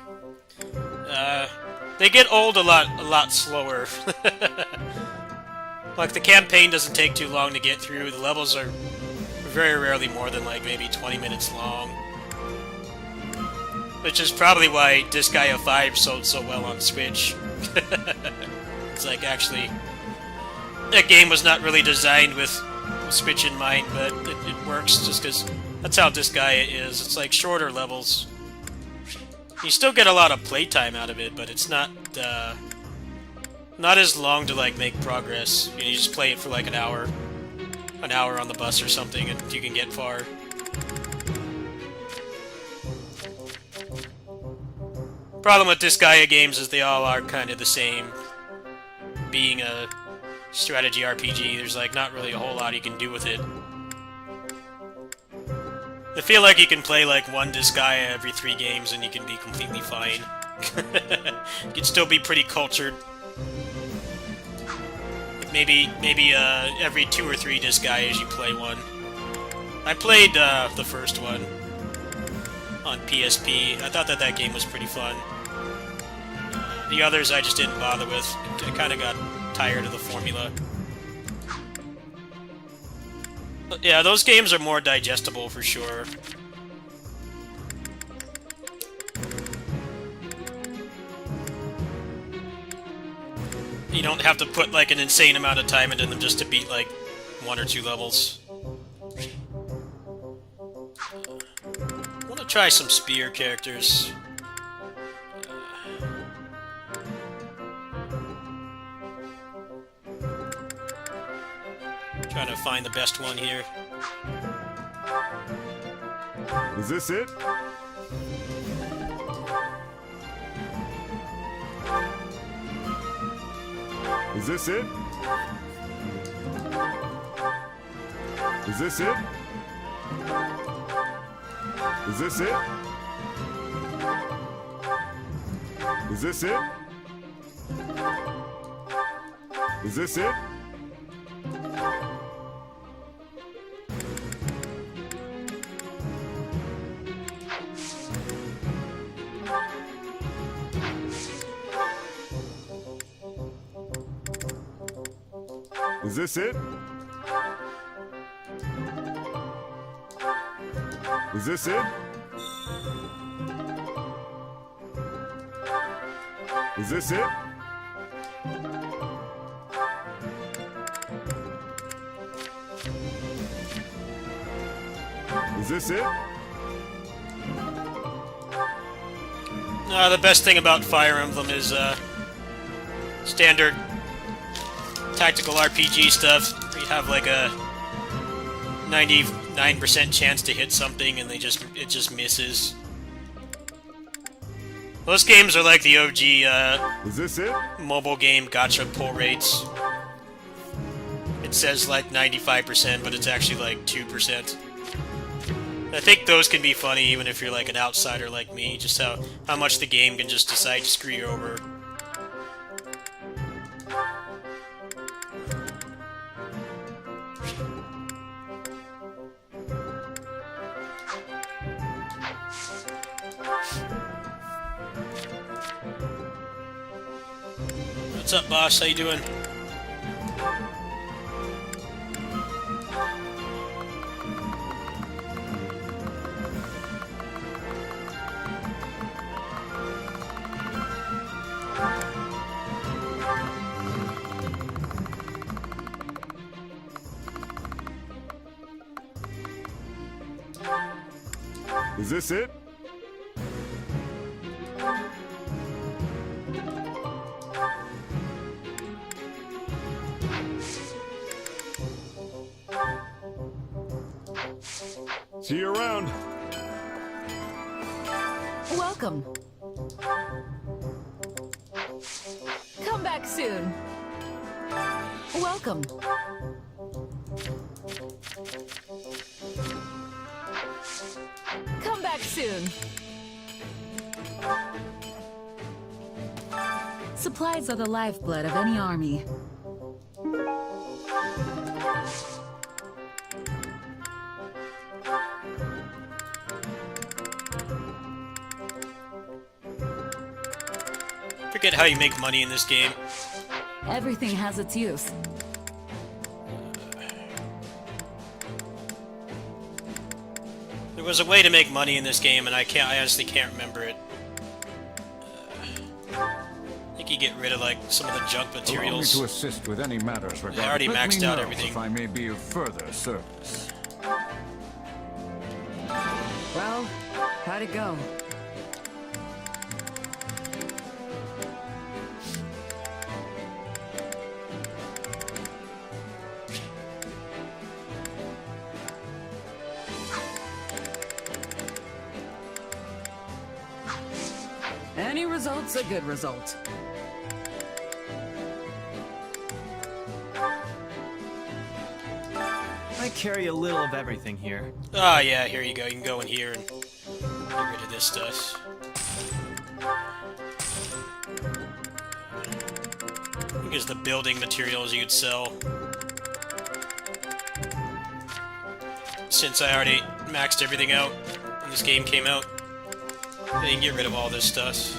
A: They get old a lot slower. Like, the campaign doesn't take too long to get through. The levels are very rarely more than, like, maybe 20 minutes long. Which is probably why Disgaea 5 sold so well on Switch. It's like, actually, that game was not really designed with Switch in mind, but it works just because that's how Disgaea is. It's like shorter levels. You still get a lot of playtime out of it, but it's not as long to like make progress. You just play it for like an hour on the bus or something, and you can get far. Problem with Disgaea games is they all are kind of the same. Being a strategy RPG, there's like not really a whole lot you can do with it. I feel like you can play like one Disgaea every 3 games and you can be completely fine. You can still be pretty cultured. Maybe every 2 or 3 Disgaeas you play one. I played the first one on PSP. I thought that game was pretty fun. The others I just didn't bother with. I kind of got tired of the formula. But yeah, those games are more digestible for sure. You don't have to put like an insane amount of time into them just to beat like 1 or 2 levels. I want to try some spear characters. Trying to find the best one here.
C: Is this it? Is this it? Is this it? Is this it? Is this it? Is this it? Is this it? Is this it? Is this it? Is this it?
A: The best thing about Fire Emblem is standard tactical RPG stuff. You have like a 99% chance to hit something, and it just misses. Those games are like the OG
C: Is this it?
A: mobile game gacha pull rates. It says like 95%, but it's actually like 2%. I think those can be funny even if you're like an outsider like me, just how much the game can just decide to screw you over. What's up, boss? How you doing?
C: Is this it? See you around.
G: Welcome. Come back soon. Welcome. soon. Supplies are the lifeblood of any army.
A: Forget how you make money in this game.
G: Everything has its use.
A: There was a way to make money in this game, and I honestly can't remember it. I think you get rid of like some of the junk
I: Allow me
A: materials.
I: to assist with any matters regarding.
A: already
I: Let
A: maxed
I: me
A: out
I: know
A: everything.
I: If I may be of further service.
J: Well, how'd it go? Any result's a good result.
F: I carry a little of everything here.
A: Ah, yeah, here you go. You can go in here and get rid of this stuff. Here's the building materials you could sell. Since I already maxed everything out when this game came out, you can get rid of all this stuff.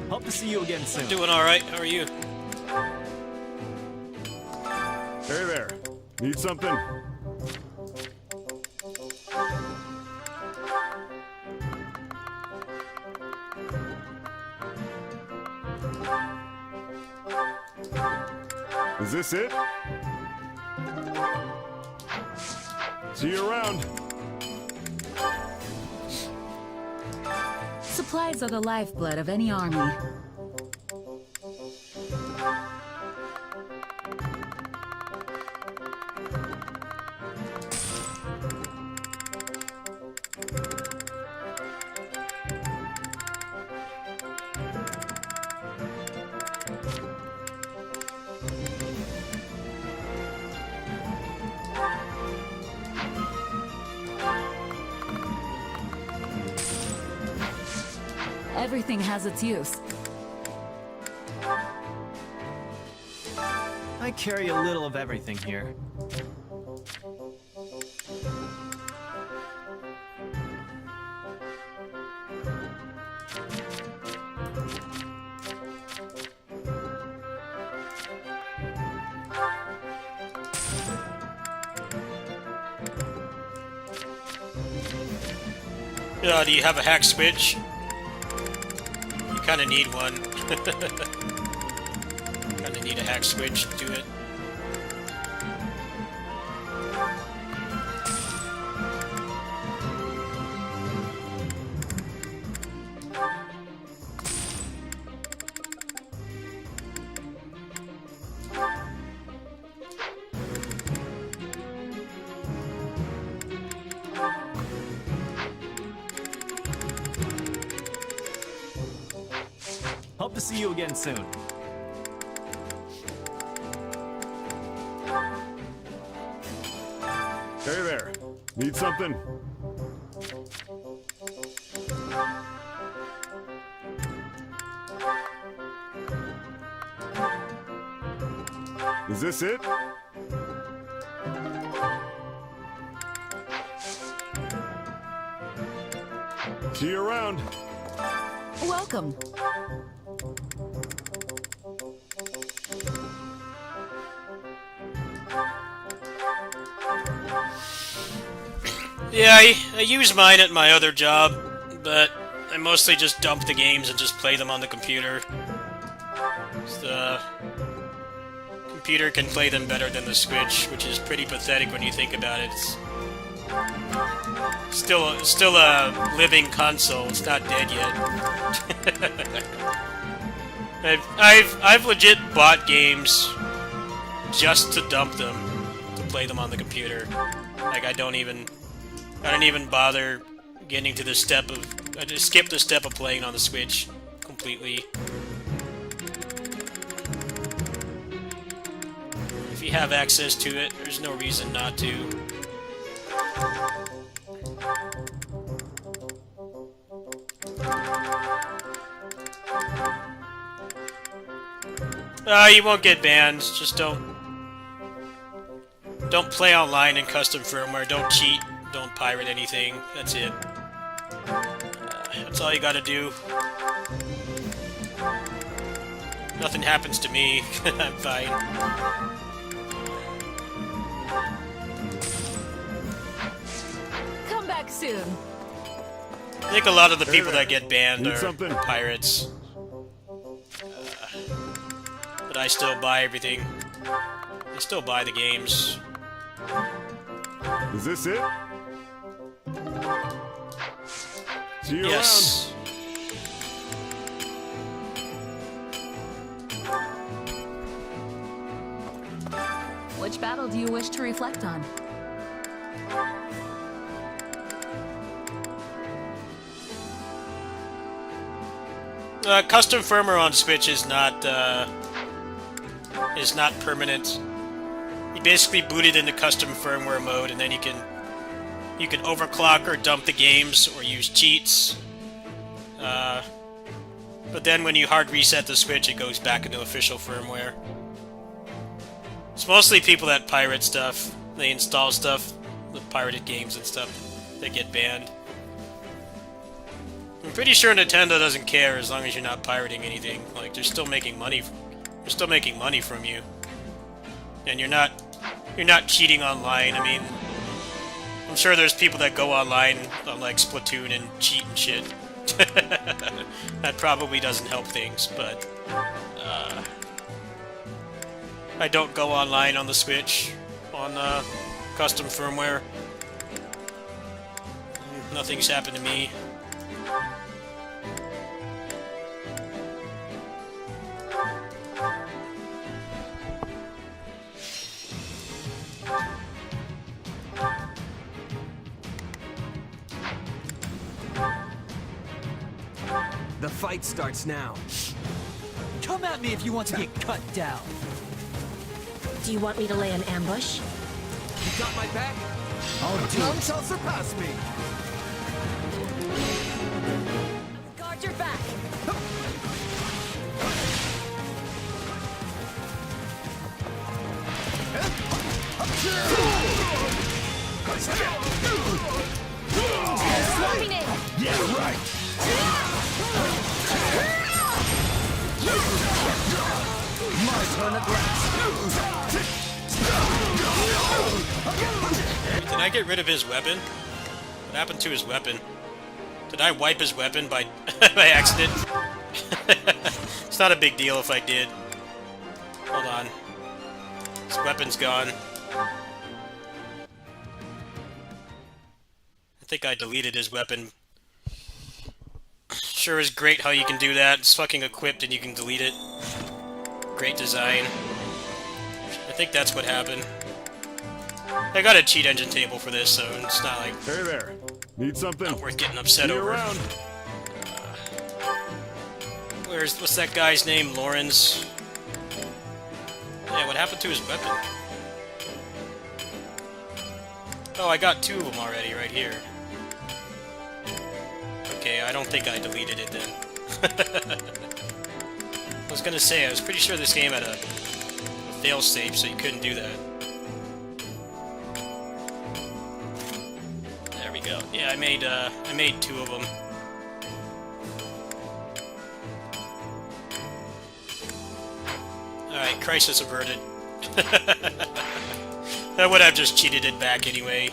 F: Hope to see you again soon.
A: Doing alright, how are you?
C: Hey there. Need something? Is this it? See you around.
G: Supplies are the lifeblood of any army. Everything has its use.
F: I carry a little of everything here.
A: Do you have a hack switch? You kind of need one. Kind of need a hack switch to do it.
F: Hope to see you again soon.
C: Hey there. Need something? Is this it? See you around.
G: Welcome.
A: Yeah, I use mine at my other job, but I mostly just dump the games and just play them on the computer. The computer can play them better than the Switch, which is pretty pathetic when you think about it. It's still a living console. It's not dead yet. I've legit bought games just to dump them, to play them on the computer. Like I don't even bother getting to the step of I just skip the step of playing on the Switch completely. If you have access to it, there's no reason not to. You won't get banned. Just don't play online in custom firmware. Don't cheat. Don't pirate anything. That's it. That's all you gotta do. Nothing happens to me. I'm fine.
G: Come back soon.
A: I think a lot of the people that get banned are pirates. But I still buy everything. I still buy the games.
C: Is this it? See you
A: Yes.
G: Which battle do you wish to reflect on?
A: Custom firmware on Switch is not permanent. You basically boot it into custom firmware mode, and then you can overclock or dump the games or use cheats. But then when you hard reset the Switch, it goes back into official firmware. It's mostly people that pirate stuff. They install stuff, the pirated games and stuff, that get banned. I'm pretty sure Nintendo doesn't care as long as you're not pirating anything. Like, they're still making money. They're still making money from you, and you're not cheating online. I mean, I'm sure there's people that go online on like Splatoon and cheat and shit. That probably doesn't help things, but I don't go online on the Switch on custom firmware. Nothing's happened to me.
F: The fight starts now. Come at me if you want to get cut down.
H: Do you want me to lay an ambush?
F: You got my back? None shall surpass me.
H: Guard your back. Swarming in.
C: Yeah, right.
F: My turn at last.
A: Did I get rid of his weapon? What happened to his weapon? Did I wipe his weapon by by accident? It's not a big deal if I did. Hold on. His weapon's gone. I think I deleted his weapon. Sure is great how you can do that. It's fucking equipped and you can delete it. Great design. I think that's what happened. I got a cheat engine table for this, so it's not like
C: Hey there. Need something?
A: not worth getting upset
C: See you
A: over.
C: around.
A: What's that guy's name? Lawrence? Yeah, what happened to his weapon? Oh, I got two of them already right here. Okay, I don't think I deleted it then. I was gonna say, I was pretty sure this game had a failsafe, so you couldn't do that. There we go. Yeah, I made two of them. Alright, crisis averted. I would have just cheated it back anyway.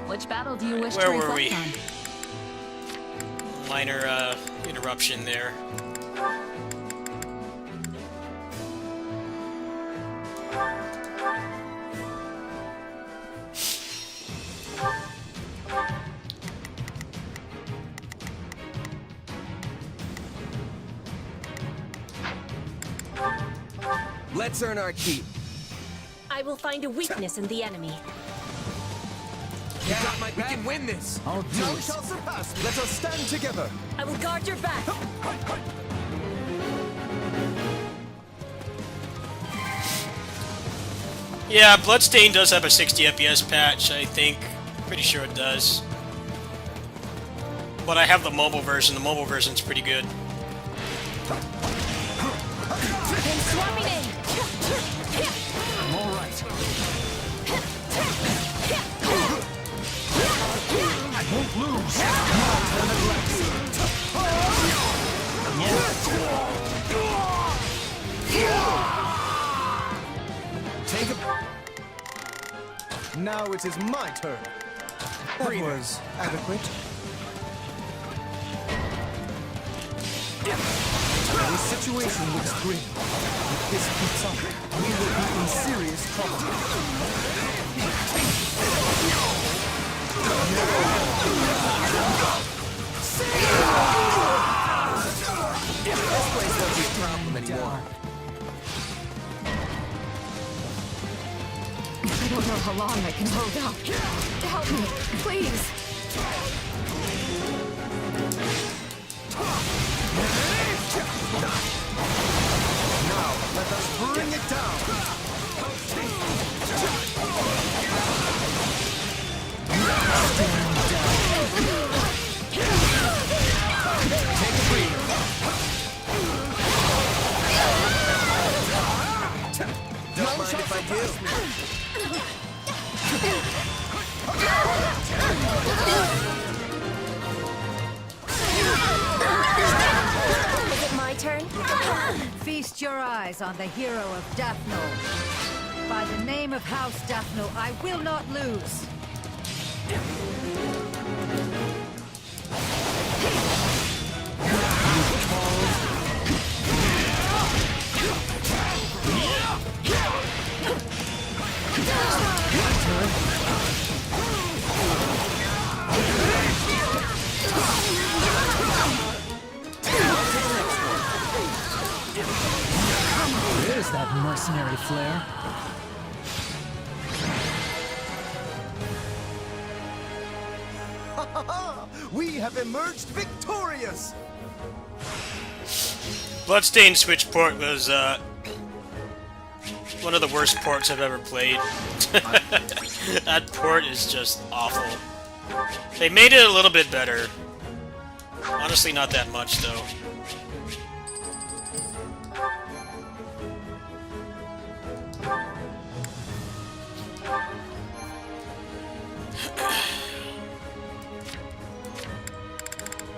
G: Which battle do you wish
A: Where
G: to
A: were
G: reflect
A: we?
G: on?
A: Minor interruption there.
F: Let's earn our keep.
H: I will find a weakness in the enemy.
F: You got my back. We can win this.
K: I'll do
F: None
K: it.
F: shall surpass me. Let us stand together.
H: I will guard your back.
A: Yeah, Bloodstain does have a 60 FPS patch, I think. Pretty sure it does. But I have the mobile version. The mobile version's pretty good.
H: And swapping in.
K: I'm all right. I won't lose.
F: Take a... Now it is my turn. That was adequate. The situation looks grim. If this keeps up, we will be in serious trouble. This place won't be a problem anymore.
J: I don't know how long I can hold out. Help me, please.
F: Now, let us bring it down. Take a breather. Don't mind if I do.
H: Is it my turn?
L: Feast your eyes on the hero of Daphno. By the name of House Daphno, I will not lose.
K: There's that mercenary flair.
F: We have emerged victorious!
A: Bloodstained Switch port was, one of the worst ports I've ever played. That port is just awful. They made it a little bit better. Honestly, not that much, though.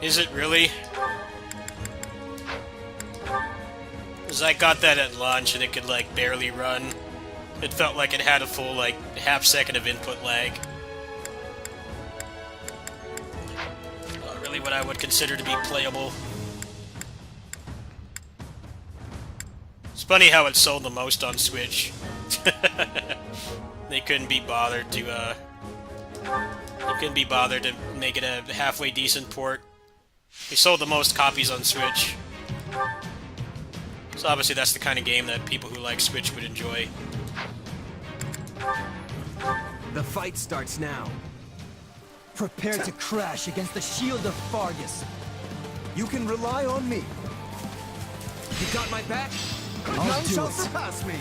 A: Is it really? Because I got that at launch and it could, like, barely run. It felt like it had a full, like, half second of input lag. Not really what I would consider to be playable. It's funny how it sold the most on Switch. They couldn't be bothered to, make it a halfway decent port. They sold the most copies on Switch. So obviously that's the kind of game that people who like Switch would enjoy.
F: The fight starts now. Prepare to crash against the shield of Fargus. You can rely on me. You got my back? None shall surpass me.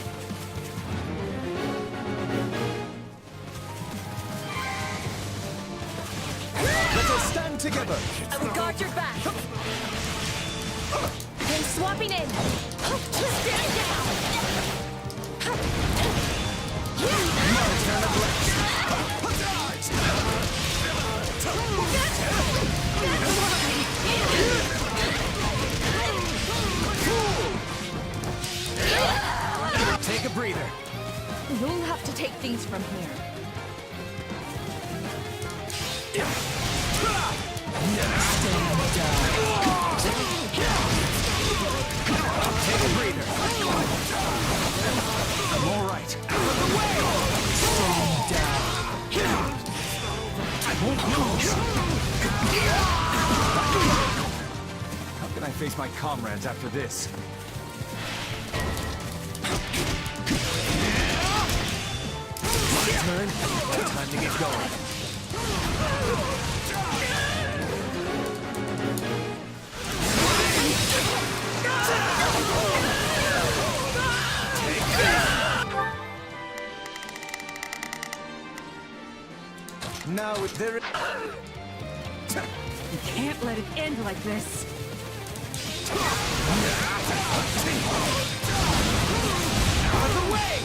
F: Let us stand together.
H: I will guard your back. And swapping in. Stand down.
F: Take a breather.
G: You'll have to take things from here.
F: Take a breather. I'm all right. Out of the way! Stand down. I won't lose.
I: How can I face my comrades after this?
F: turn. Time to get going. Now there.
J: You can't let it end like this.
F: Out of the way!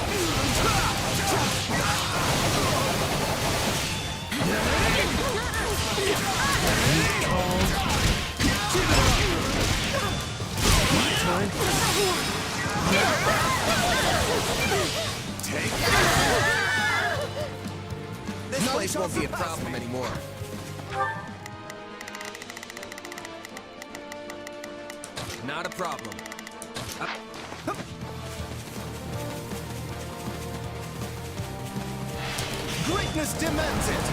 F: This place won't be a problem anymore. Not a problem. Greatness demands it!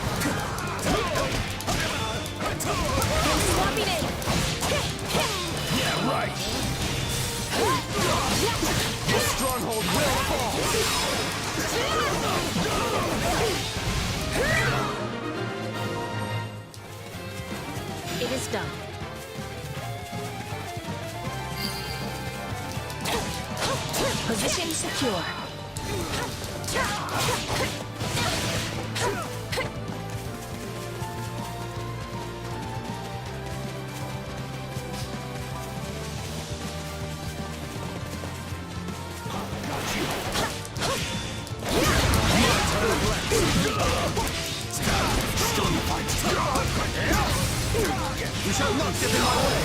J: Swapping in.
F: Yeah, right! The stronghold will fall!
J: It is done. Position secure.
F: We shall not get in our way!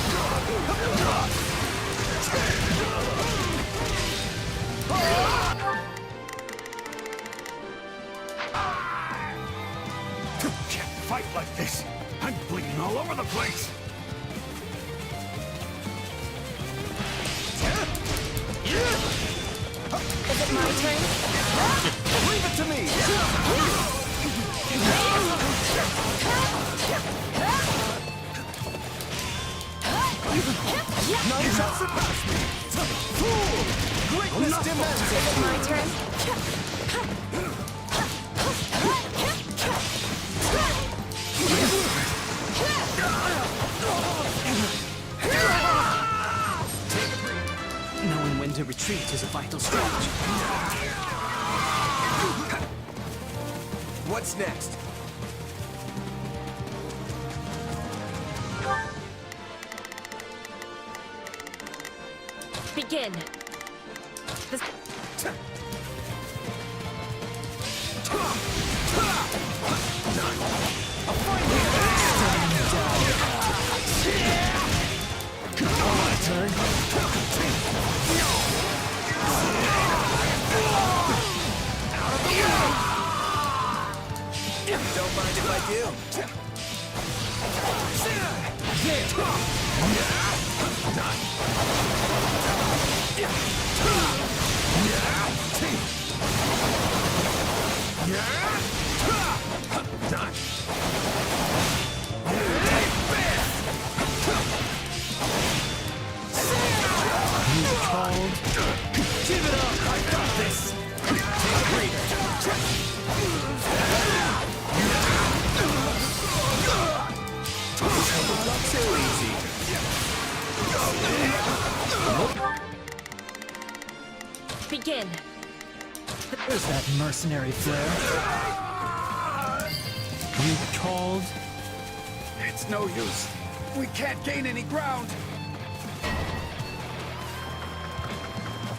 C: Can't fight like this. I'm bleeding all over the place.
J: Is it my turn?
F: Leave it to me! None shall surpass me! Fool! Greatness demands it!
J: Is it my turn?
K: Knowing when to retreat is a vital strategy.
F: What's next?
J: Begin. The
F: Don't mind if I do. Give it up! I got this! Take breather! Not so easy.
J: begin.
K: There's that mercenary flare. You called?
C: It's no use. We can't gain any ground.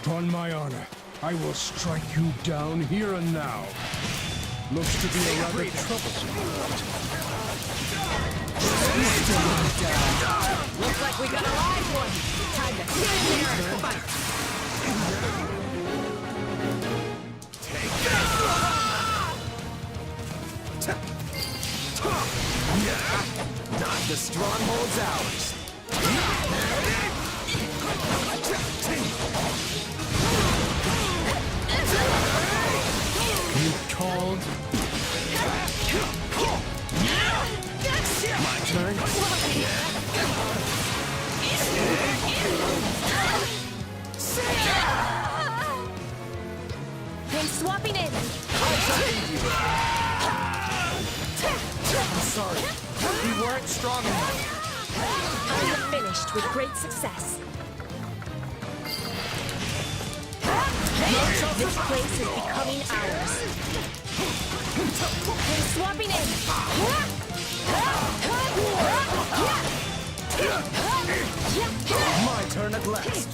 M: Upon my honor, I will strike you down here and now. Looks to be a rather troublesome one.
L: Looks like we got a live one. Time to get in there and fight.
F: The stronghold's ours.
K: You called?
F: My turn.
J: I'm swapping in.
F: I'll save you. strong enough.
J: I have finished with great success. This place is becoming ours. I'm swapping in.
F: My turn at last.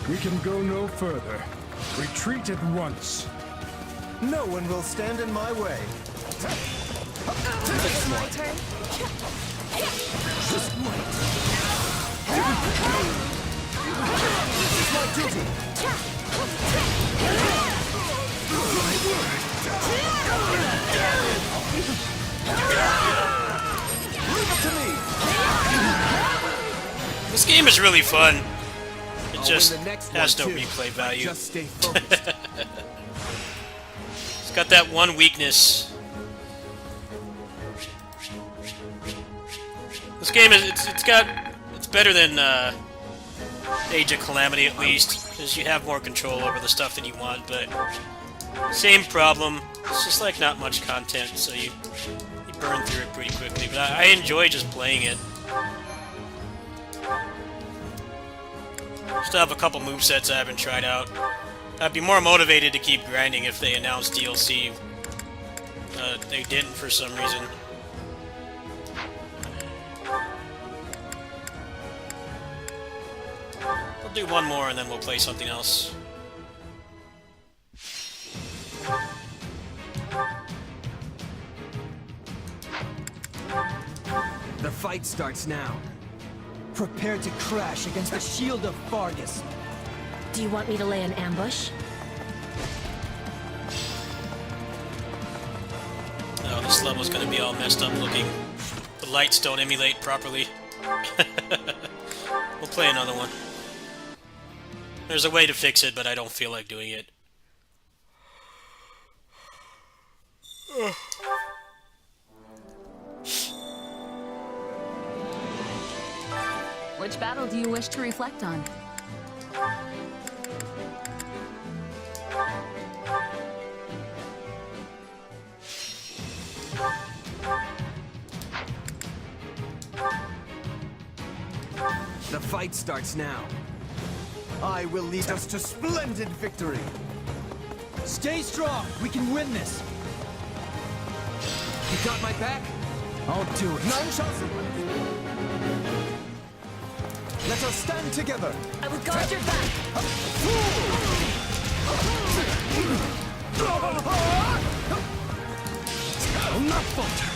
M: We can go no further. Retreat at once.
F: No one will stand in my way.
J: It's my turn.
F: Just wait. This is my duty. Leave it to me.
A: This game is really fun. It
F: I'll
A: just
F: win the next
A: has no
F: one, too.
A: replay value.
F: Just stay focused.
A: It's got that one weakness. This game is it's better than Age of Calamity at least, because you have more control over the stuff that you want, but same problem. It's just like not much content, so you burn through it pretty quickly. But I enjoy just playing it. Still have a couple movesets I haven't tried out. I'd be more motivated to keep grinding if they announced DLC. They didn't for some reason. We'll do one more and then we'll play something else.
F: The fight starts now. Prepare to crash against the shield of Fargus.
J: Do you want me to lay an ambush?
A: Oh, this level's gonna be all messed up looking. The lights don't emulate properly. We'll play another one. There's a way to fix it, but I don't feel like doing it.
G: Which battle do you wish to reflect on?
F: The fight starts now. I will lead us to splendid victory. Stay strong. We can win this. You got my back? I'll do it. None shall survive. Let us stand together.
J: I will guard your back.
F: I'll not falter.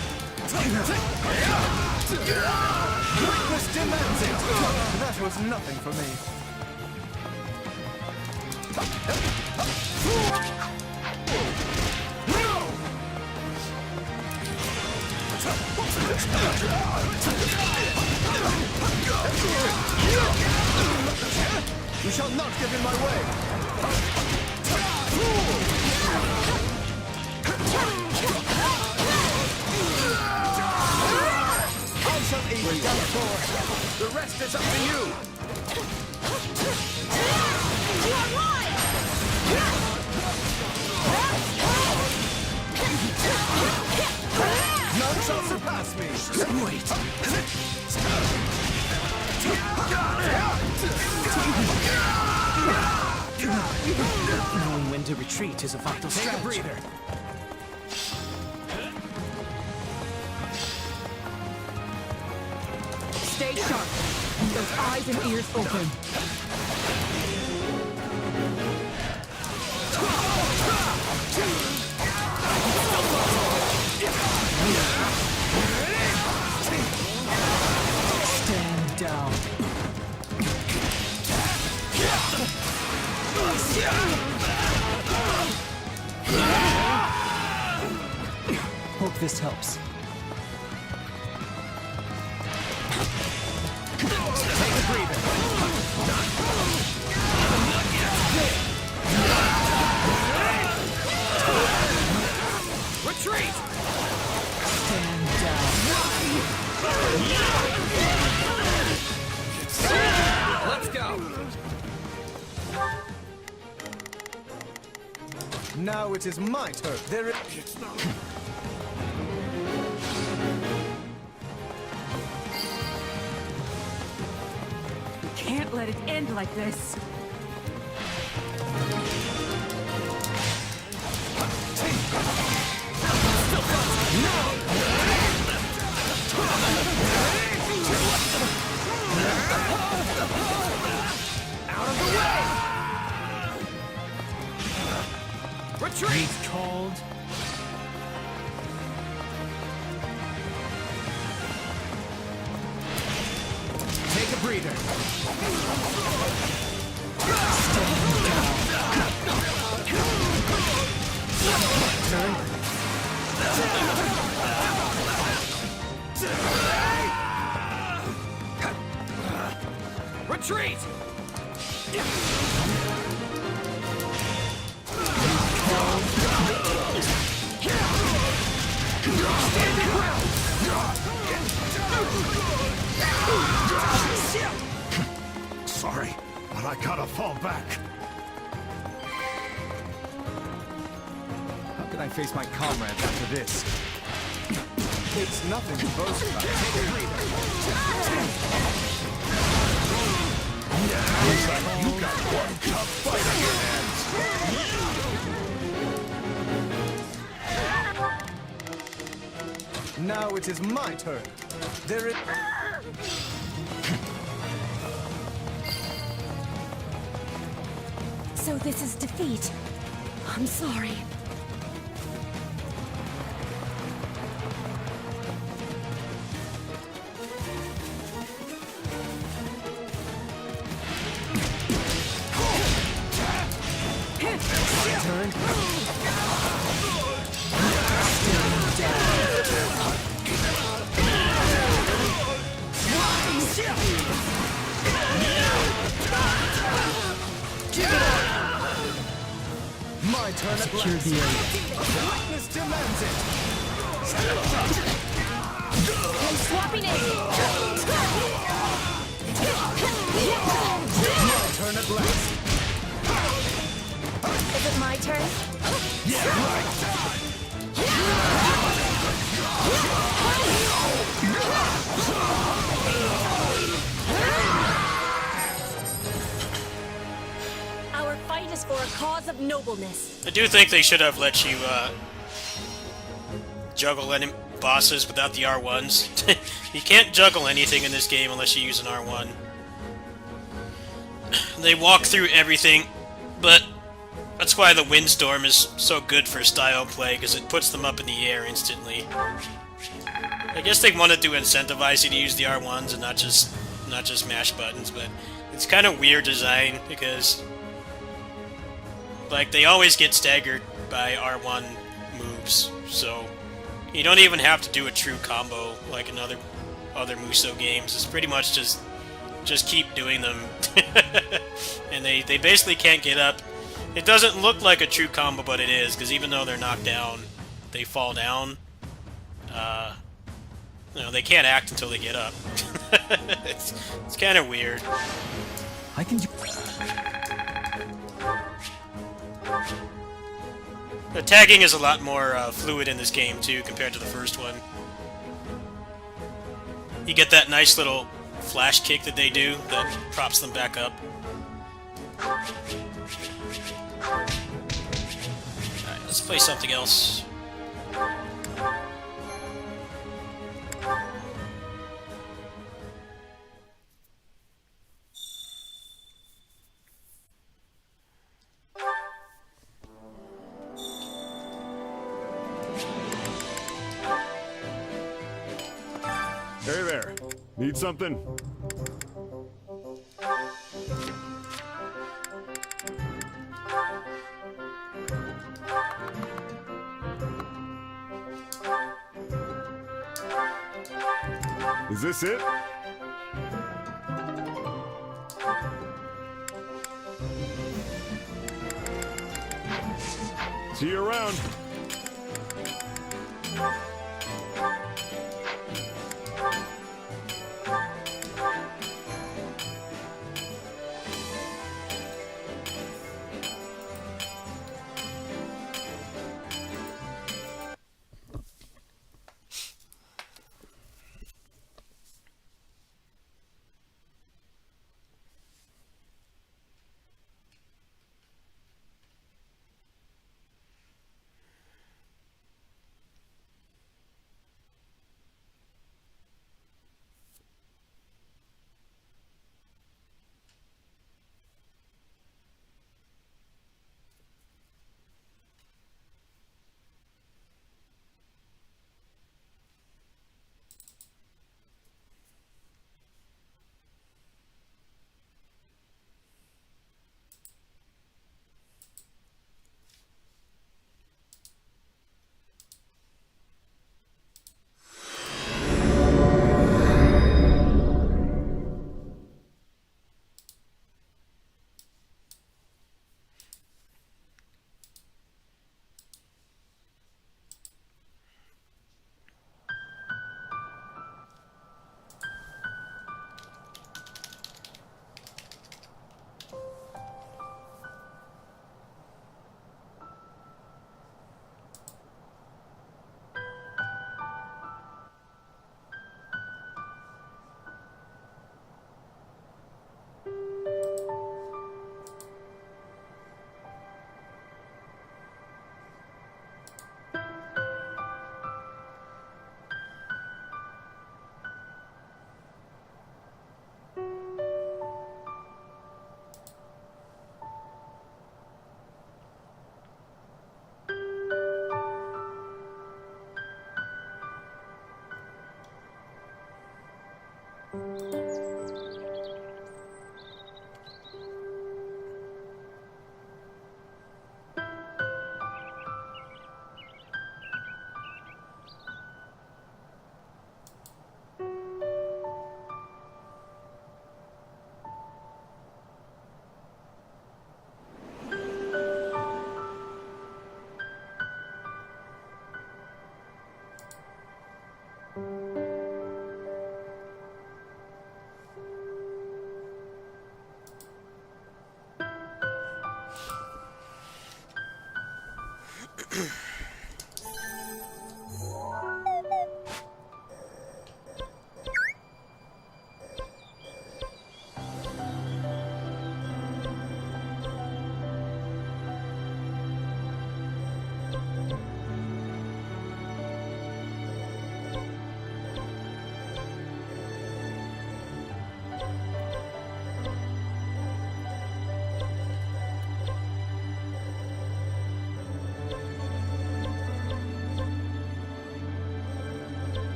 F: Greatness demands it. That was nothing for me. You shall not get in my way. I shall aid you. The rest is up to you.
J: You are mine!
F: None shall surpass me. Wait.
K: Knowing when to retreat is a vital
F: Take a
K: strategy.
F: breather.
J: Stay sharp. Those eyes and ears open.
K: Stand down.
F: Hope this helps. Take a breather. Retreat!
K: Stand down.
F: Let's go. Now it is my turn. There it's not.
J: We can't let it end like this.
F: Out of the way! Retreat!
K: Called.
F: Take a breather. Turn. Retreat! Stand your ground!
C: Sorry, but I gotta fall back.
F: How can I face my comrades after this? It's nothing to boast about. Take a breather.
C: Looks like you got one tough fight on your hands.
F: Now it is my turn. There is...
J: So this is defeat. I'm sorry.
F: Turn. My turn at last. Witness demands it.
J: I'm swapping it.
F: My turn at last.
J: Is it my turn?
C: Yeah, right.
J: Our fight is for a cause of nobleness.
A: I do think they should have let you juggle any bosses without the R1s. You can't juggle anything in this game unless you use an R1. They walk through everything, but that's why the Windstorm is so good for style play, because it puts them up in the air instantly. I guess they wanted to incentivize you to use the R1s and not just mash buttons, but it's kind of weird design because like they always get staggered by R1 moves, so you don't even have to do a true combo like in other Musou games. It's pretty much just keep doing them, and they basically can't get up. It doesn't look like a true combo, but it is, because even though they're knocked down, they fall down. You know, they can't act until they get up. It's kind of weird.
F: I can do...
A: The tagging is a lot more fluid in this game, too, compared to the first one. You get that nice little flash kick that they do that props them back up. Alright, let's play something else.
C: Hey there. Need something? Is this it? See you around.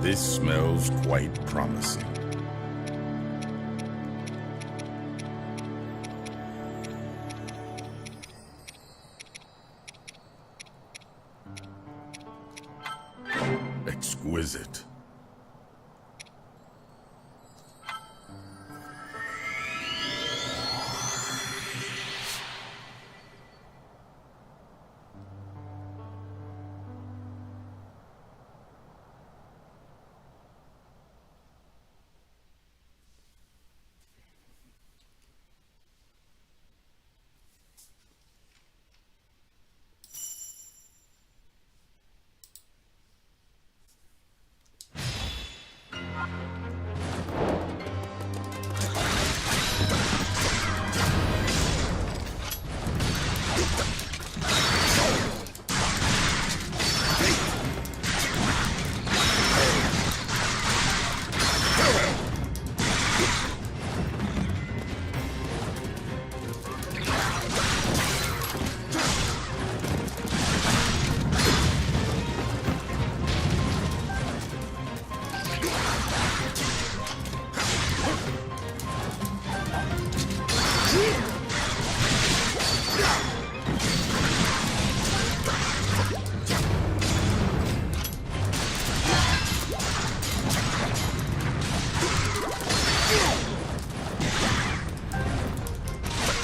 C: This smells quite promising. Exquisite.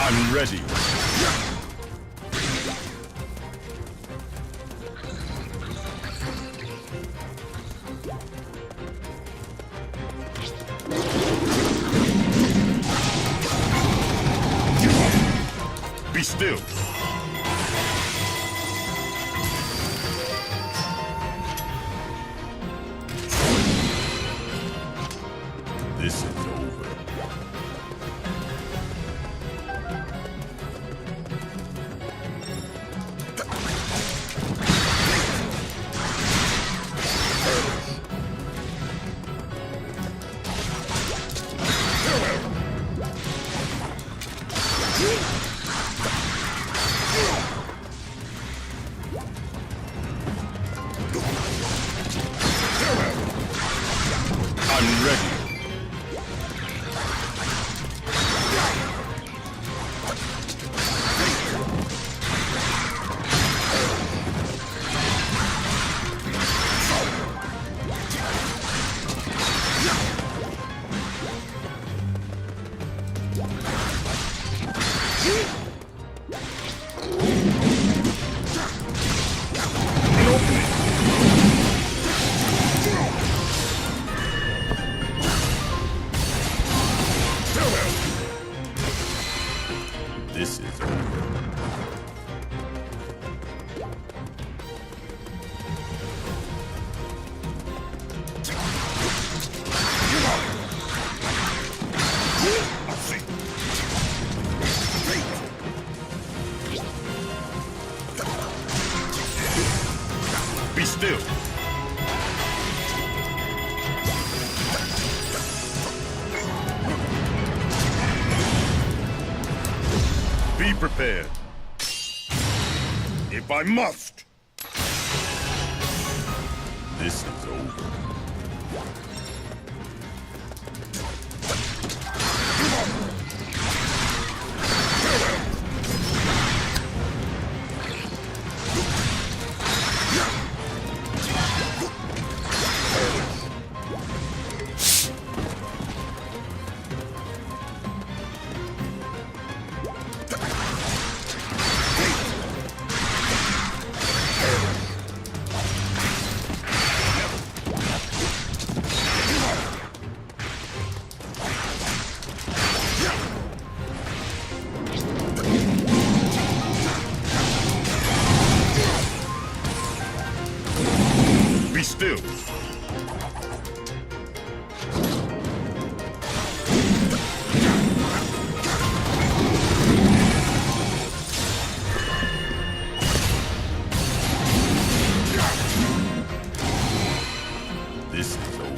C: I'm ready. Be still. This is over. I'm ready. This is over. Be still. Be prepared. If I must.
B: This is over.
C: Be still.
B: This is over.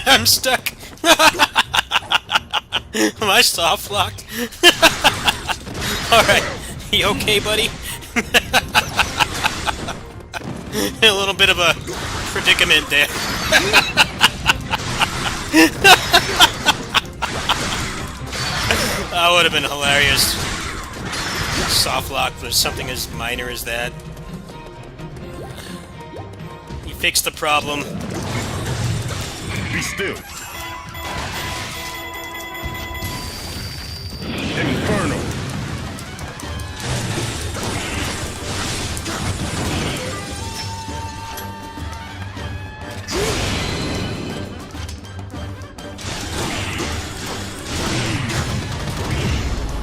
A: I'm stuck. Am I soft locked? Alright. You okay, buddy? A little bit of a predicament there. That would have been hilarious. Soft lock for something as minor as that. You fixed the problem.
C: Be still. Inferno.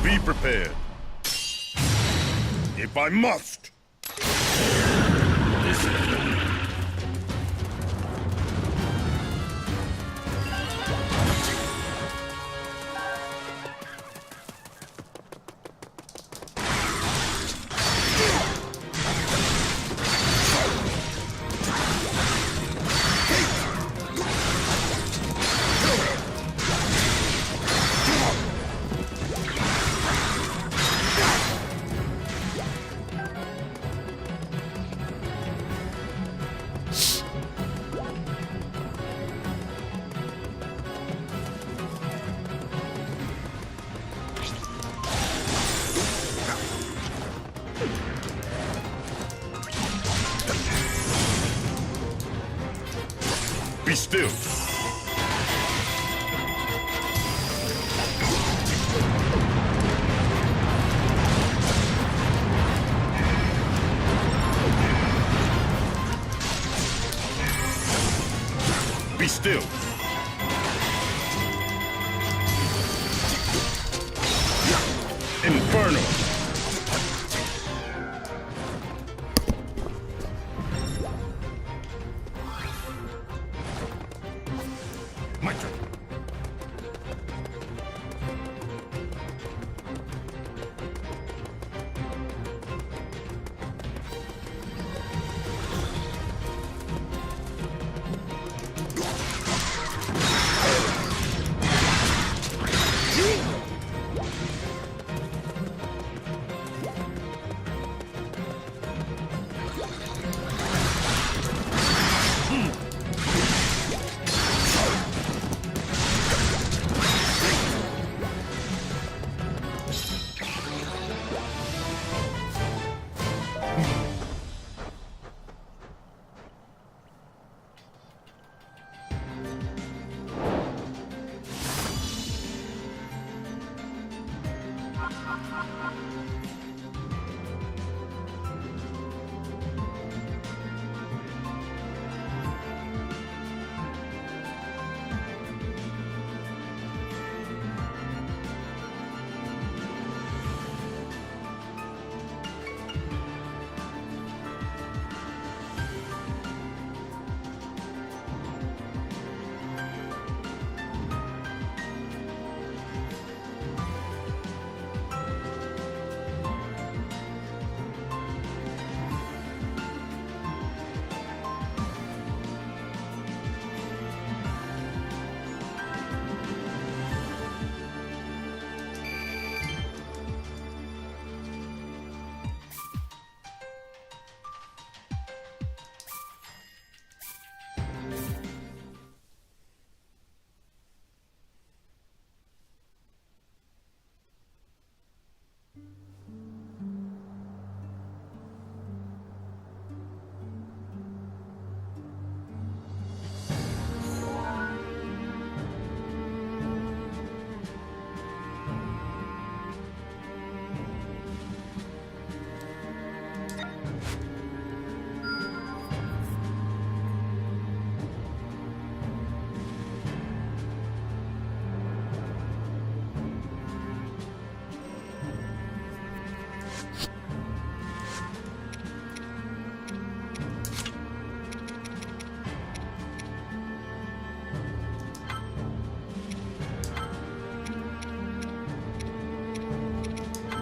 C: Be prepared. If I must.
B: This is over.
C: Be still. Be still. Inferno. My turn.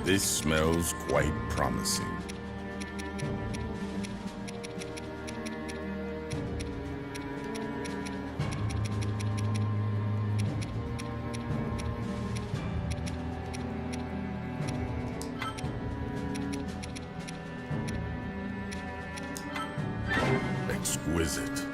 C: This smells quite promising. Exquisite.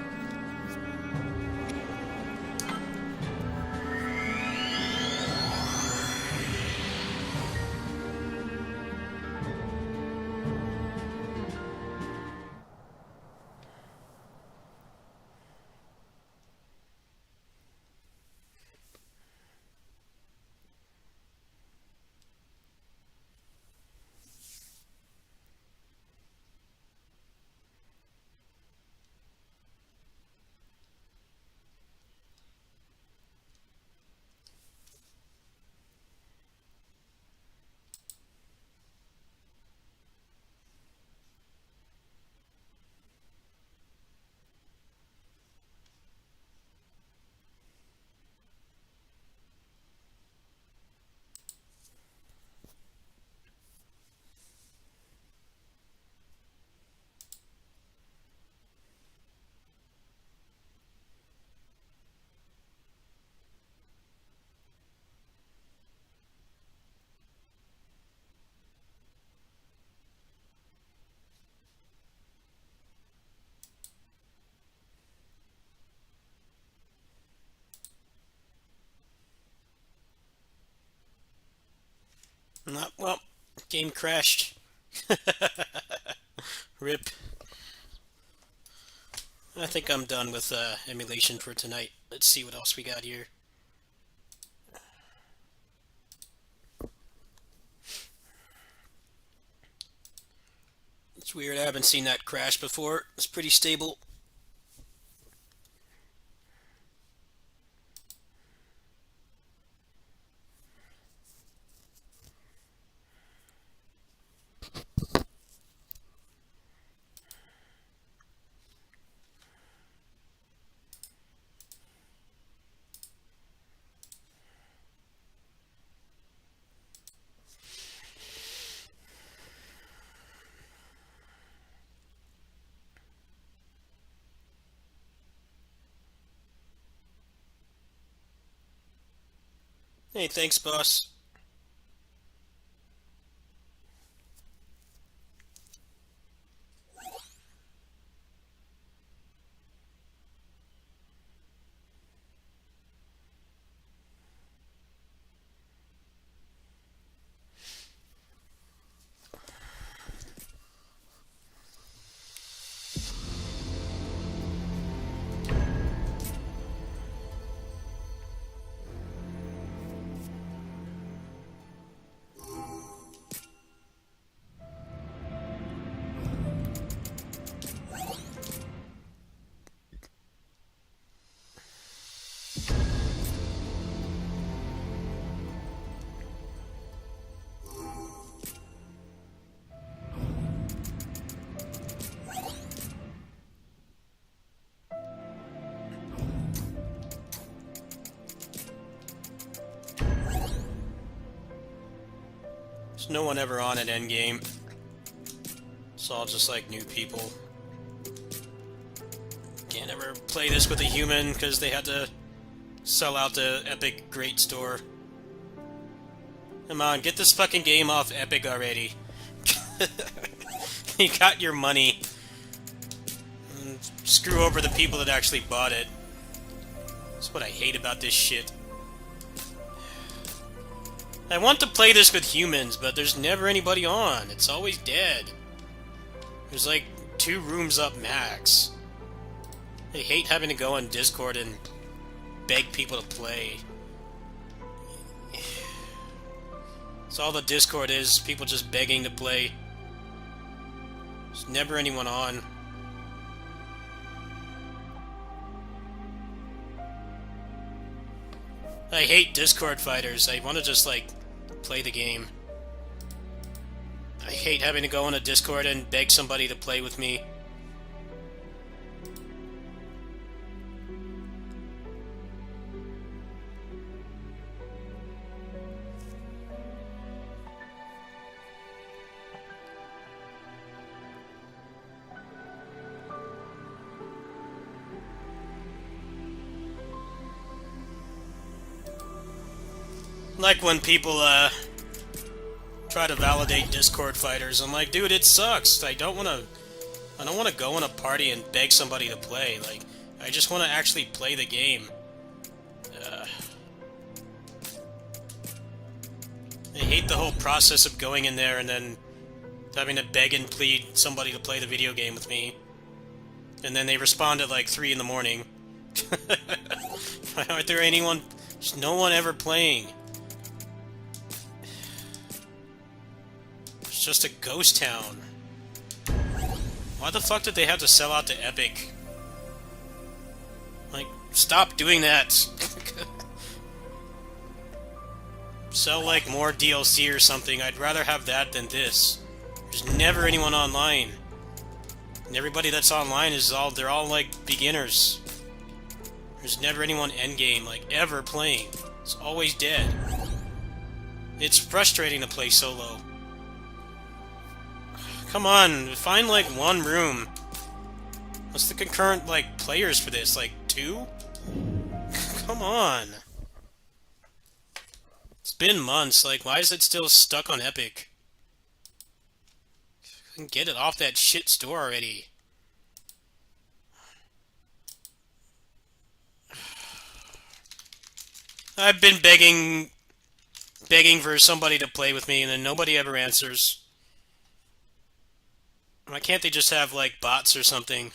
A: Not well. Game crashed. Rip. I think I'm done with emulation for tonight. Let's see what else we got here. It's weird. I haven't seen that crash before. It's pretty stable. Hey, thanks, boss. There's no one ever on at endgame. It's all just like new people. Can't ever play this with a human because they had to sell out the Epic Great Store. Come on, get this fucking game off Epic already. You got your money. And screw over the people that actually bought it. That's what I hate about this shit. I want to play this with humans, but there's never anybody on. It's always dead. There's like 2 rooms up max. I hate having to go on Discord and beg people to play. That's all the Discord is, people just begging to play. There's never anyone on. I hate Discord fighters. I want to just, like, play the game. I hate having to go on a Discord and beg somebody to play with me. Like when people, try to validate Discord fighters. I'm like, dude, it sucks. I don't want to go in a party and beg somebody to play. Like, I just want to actually play the game. I hate the whole process of going in there and then having to beg and plead somebody to play the video game with me. And then they respond at like 3 in the morning. Why aren't there anyone... There's no one ever playing. It's just a ghost town. Why the fuck did they have to sell out to Epic? Like, stop doing that. Sell, like, more DLC or something. I'd rather have that than this. There's never anyone online. And everybody that's online is they're all, like, beginners. There's never anyone endgame, like, ever playing. It's always dead. It's frustrating to play solo. Come on, find, like, one room. What's the concurrent, like, players for this? Like, 2? Come on. It's been months, like, why is it still stuck on Epic? Get it off that shit store already. I've been begging for somebody to play with me, and then nobody ever answers. Why can't they just have, like, bots or something?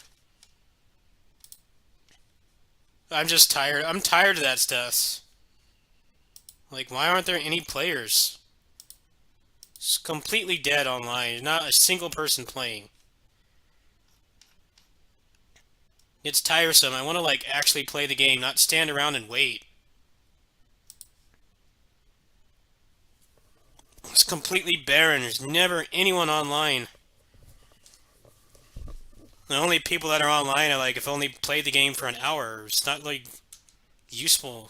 A: I'm just tired. I'm tired of that stuff. Like, why aren't there any players? It's completely dead online. Not a single person playing. It's tiresome. I want to, like, actually play the game, not stand around and wait. It's completely barren. There's never anyone online. The only people that are online are, like, if only played the game for an hour. It's not, like, useful.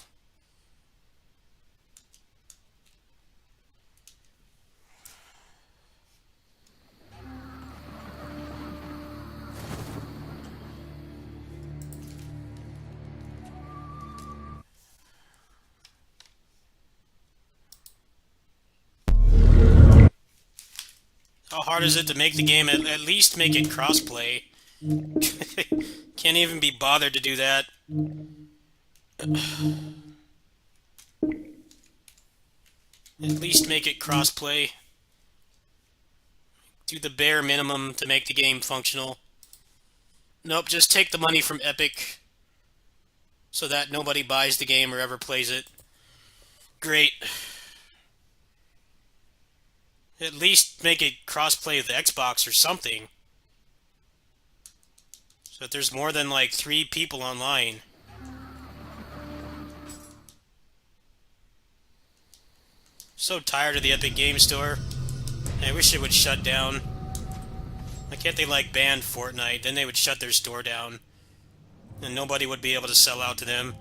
A: How hard is it to make the game? At least make it crossplay. Can't even be bothered to do that. At least make it crossplay. Do the bare minimum to make the game functional. Nope, just take the money from Epic so that nobody buys the game or ever plays it. Great. At least make it crossplay with Xbox or something. So that there's more than like 3 people online. So tired of the Epic Game Store. I wish it would shut down. Why can't they like ban Fortnite? Then they would shut their store down. And nobody would be able to sell out to them.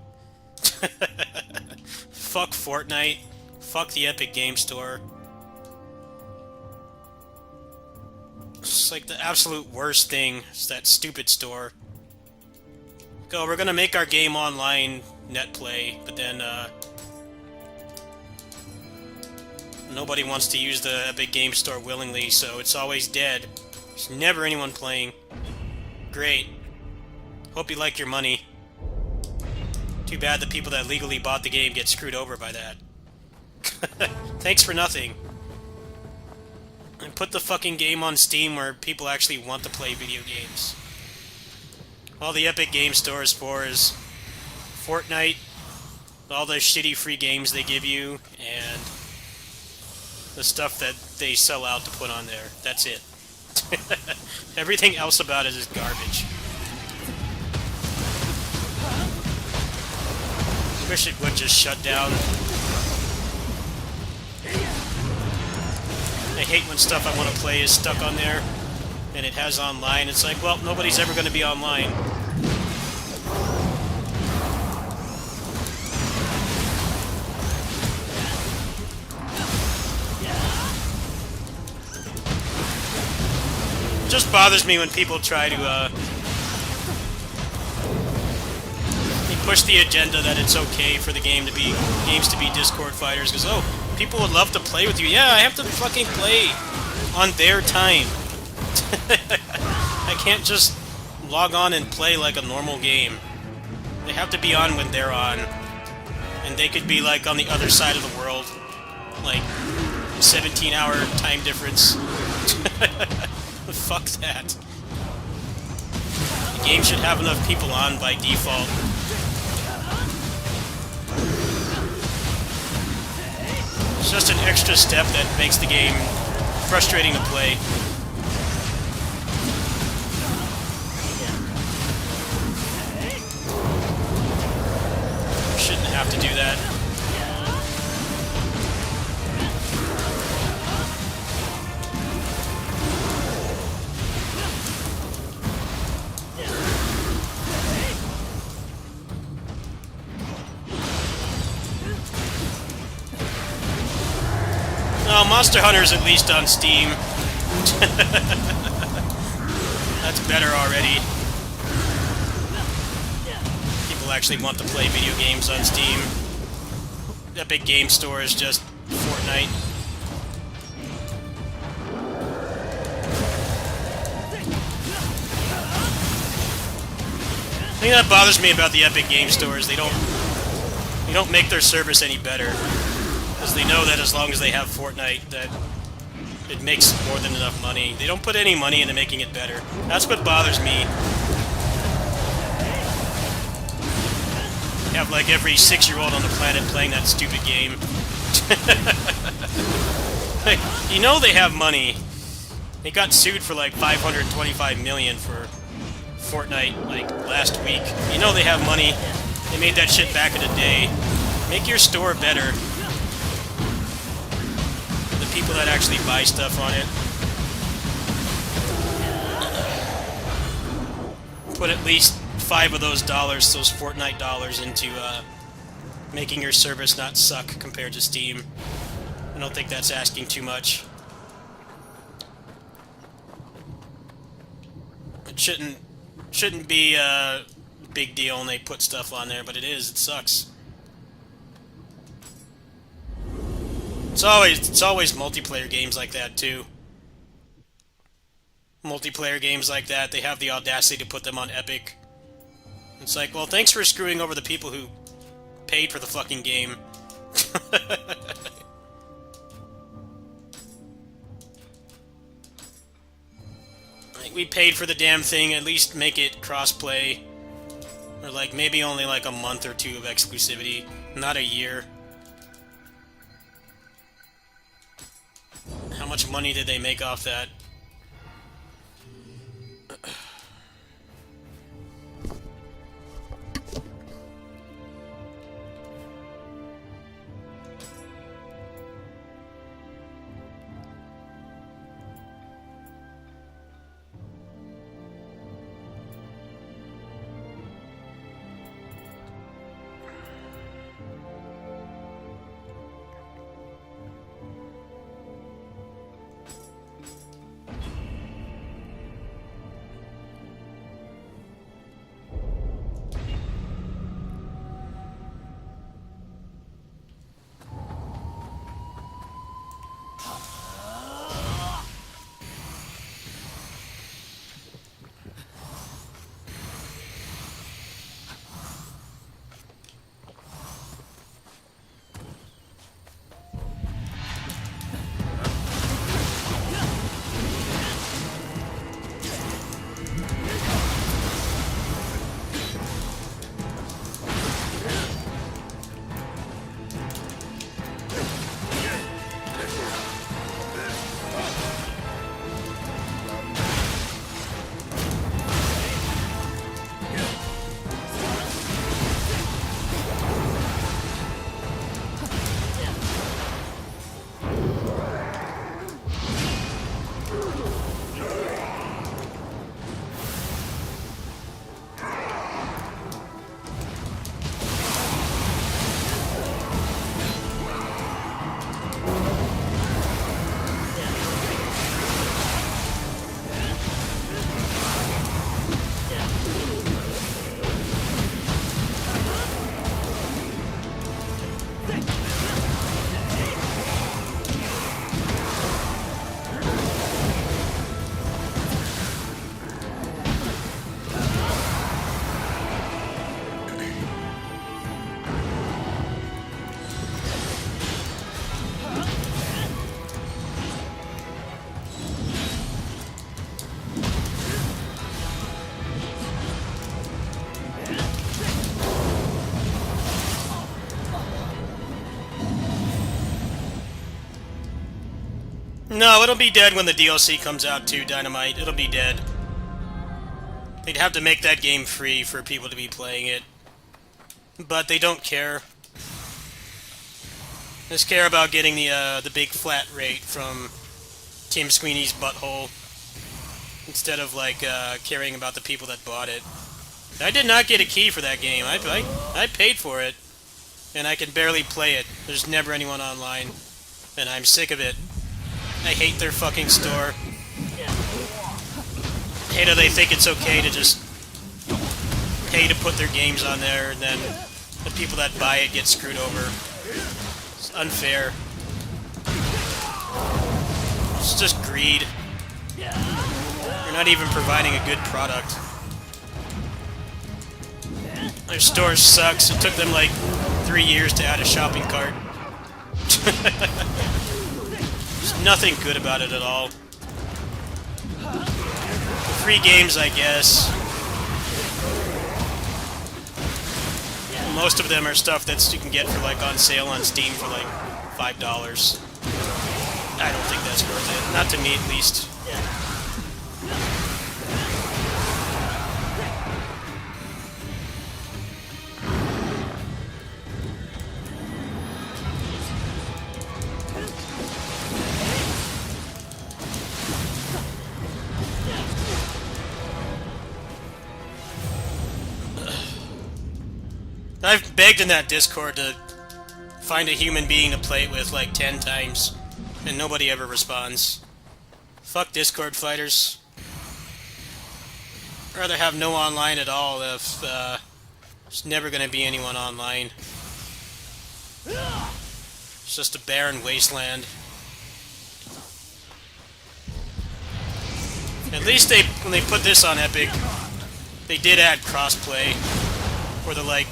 A: Fuck Fortnite. Fuck the Epic Game Store. It's like the absolute worst thing. It's that stupid store. Go, we're gonna make our game online net play, but then nobody wants to use the Epic Game Store willingly, so it's always dead. There's never anyone playing. Great. Hope you like your money. Too bad the people that legally bought the game get screwed over by that. Thanks for nothing. And put the fucking game on Steam where people actually want to play video games. All the Epic Game Store is for is Fortnite, all the shitty free games they give you, and the stuff that they sell out to put on there. That's it. Everything else about it is garbage. Wish it would just shut down. I hate when stuff I want to play is stuck on there, and it has online. It's like, well, nobody's ever going to be online. It just bothers me when people try to, they push the agenda that it's okay for the games to be Discord fighters, because, oh, people would love to play with you. Yeah, I have to fucking play on their time. I can't just log on and play like a normal game. They have to be on when they're on. And they could be like on the other side of the world. Like 17-hour time difference. Fuck that. The game should have enough people on by default. It's just an extra step that makes the game frustrating to play. Shouldn't have to do that. No, Monster Hunter's at least on Steam. That's better already. People actually want to play video games on Steam. Epic Game Store is just Fortnite. The thing that bothers me about the Epic Game Store is they don't make their service any better. Because they know that as long as they have Fortnite, that it makes more than enough money. They don't put any money into making it better. That's what bothers me. You have like every 6-year-old on the planet playing that stupid game. Like, you know they have money. They got sued for like $525 million for Fortnite like last week. You know they have money. They made that shit back in the day. Make your store better. People that actually buy stuff on it. Put at least 5 of those dollars, those Fortnite dollars, into making your service not suck compared to Steam. I don't think that's asking too much. It shouldn't be a big deal when they put stuff on there, but it is. It sucks. It's always multiplayer games like that, too. Multiplayer games like that, they have the audacity to put them on Epic. It's like, well, thanks for screwing over the people who paid for the fucking game. Like, we paid for the damn thing, at least make it cross-play. Or, like, maybe only like a month or 2 of exclusivity, not a year. How much money did they make off that? No, it'll be dead when the DLC comes out too, Dynamite. It'll be dead. They'd have to make that game free for people to be playing it. But they don't care. They just care about getting the big flat rate from Tim Sweeney's butthole. Instead of, like, caring about the people that bought it. I did not get a key for that game. I paid for it. And I can barely play it. There's never anyone online. And I'm sick of it. I hate their fucking store. I hate how they think it's okay to just pay to put their games on there, and then the people that buy it get screwed over. It's unfair. It's just greed. You're not even providing a good product. Their store sucks. It took them like 3 years to add a shopping cart. There's nothing good about it at all. Free games, I guess. Most of them are stuff that you can get for like on sale on Steam for like $5. I don't think that's worth it. Not to me, at least. I've begged in that Discord to find a human being to play it with like 10 times, and nobody ever responds. Fuck Discord fighters. I'd rather have no online at all if there's never gonna be anyone online. It's just a barren wasteland. At least when they put this on Epic, they did add crossplay for the like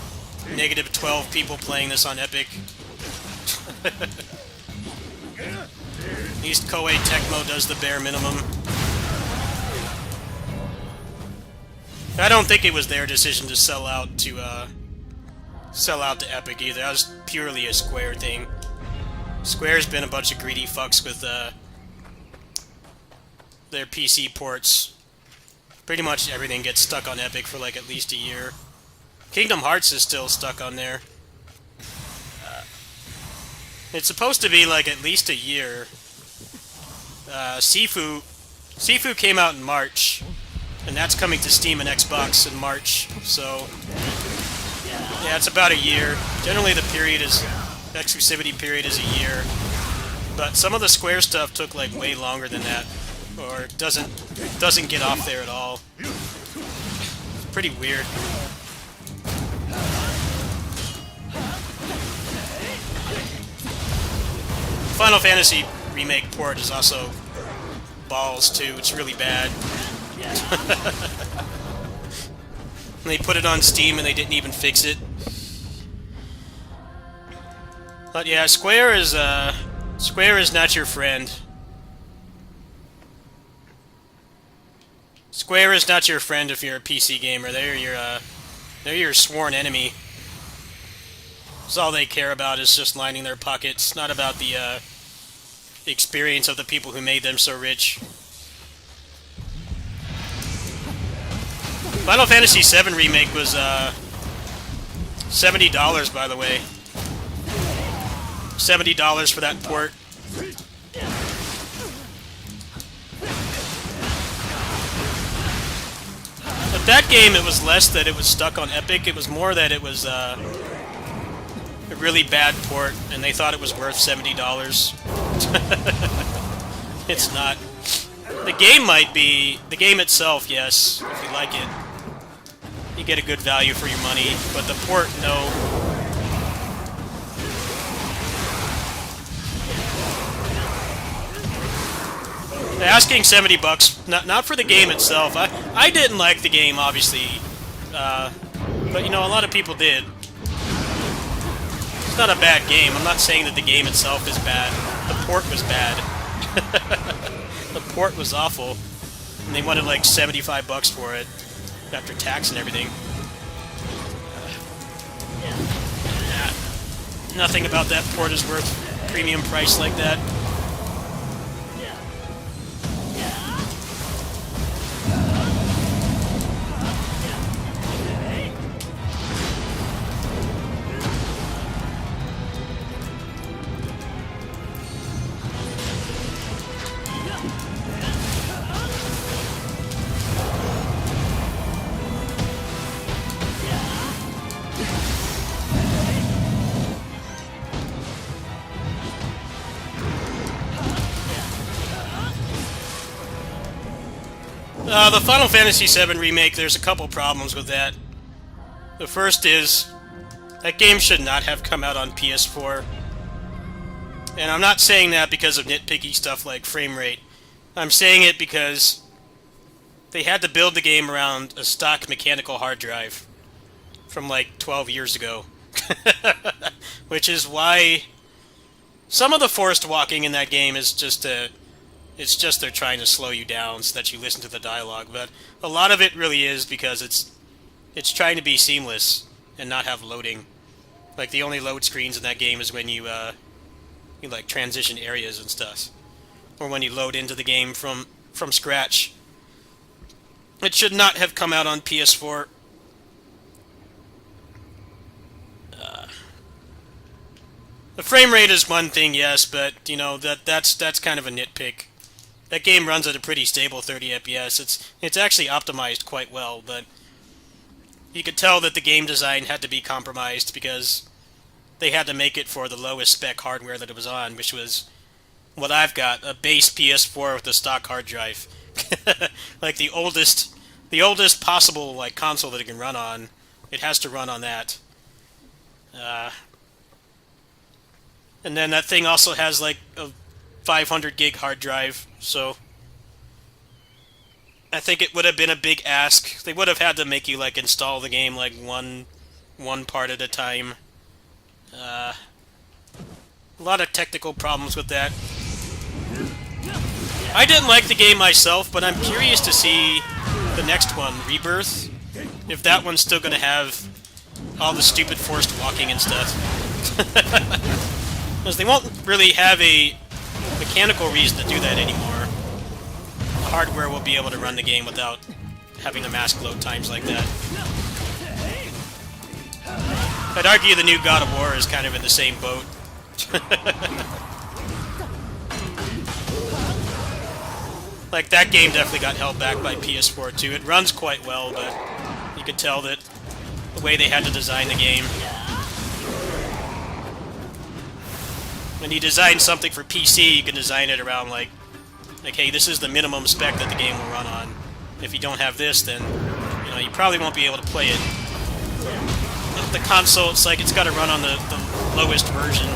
A: negative 12 people playing this on Epic. At least Koei Tecmo does the bare minimum. I don't think it was their decision to sell out to Epic either. That was purely a Square thing. Square's been a bunch of greedy fucks with their PC ports. Pretty much everything gets stuck on Epic for like at least a year. Kingdom Hearts is still stuck on there. It's supposed to be like at least a year. Sifu came out in March, and that's coming to Steam and Xbox in March. So yeah, it's about a year. Generally, the exclusivity period is a year. But some of the Square stuff took like way longer than that, or doesn't get off there at all. It's pretty weird. Final Fantasy Remake port is also balls too. It's really bad. And they put it on Steam and they didn't even fix it. But yeah, Square is not your friend. Square is not your friend if you're a PC gamer. They're your sworn enemy. So all they care about is just lining their pockets, not about the experience of the people who made them so rich. Final Fantasy VII Remake was $70, by the way. $70 for that port. But that game, it was less that it was stuck on Epic, it was more that it was a really bad port, and they thought it was worth $70. It's not. The game might be. The game itself, yes, if you like it. You get a good value for your money, but the port, no. Asking $70, not for the game itself. I didn't like the game, obviously, but you know, a lot of people did. It's not a bad game. I'm not saying that the game itself is bad. The port was bad. The port was awful, and they wanted like $75 for it after tax and everything. Nothing about that port is worth premium price like that. The Final Fantasy VII Remake, there's a couple problems with that. The first is, that game should not have come out on PS4. And I'm not saying that because of nitpicky stuff like frame rate. I'm saying it because they had to build the game around a stock mechanical hard drive from like 12 years ago. Which is why some of the forced walking in that game is just it's just they're trying to slow you down so that you listen to the dialogue, but a lot of it really is because it's trying to be seamless and not have loading. Like the only load screens in that game is when you like transition areas and stuff, or when you load into the game from scratch. It should not have come out on PS4. The frame rate is one thing, yes, but you know that's kind of a nitpick. That game runs at a pretty stable 30 FPS. It's actually optimized quite well, but you could tell that the game design had to be compromised because they had to make it for the lowest spec hardware that it was on, which was what I've got, a base PS4 with a stock hard drive. Like the oldest possible like console that it can run on. It has to run on that. And then that thing also has like a 500 gig hard drive, so I think it would have been a big ask. They would have had to make you like install the game like one part at a time. A lot of technical problems with that. I didn't like the game myself, but I'm curious to see the next one, Rebirth, if that one's still going to have all the stupid forced walking and stuff. Because they won't really have a mechanical reason to do that anymore. The hardware will be able to run the game without having to mask load times like that. I'd argue the new God of War is kind of in the same boat. Like, that game definitely got held back by PS4 too. It runs quite well, but you could tell that the way they had to design the game. When you design something for PC, you can design it around like, hey, this is the minimum spec that the game will run on. If you don't have this, then you probably won't be able to play it. The console, it's like it's got to run on the lowest version.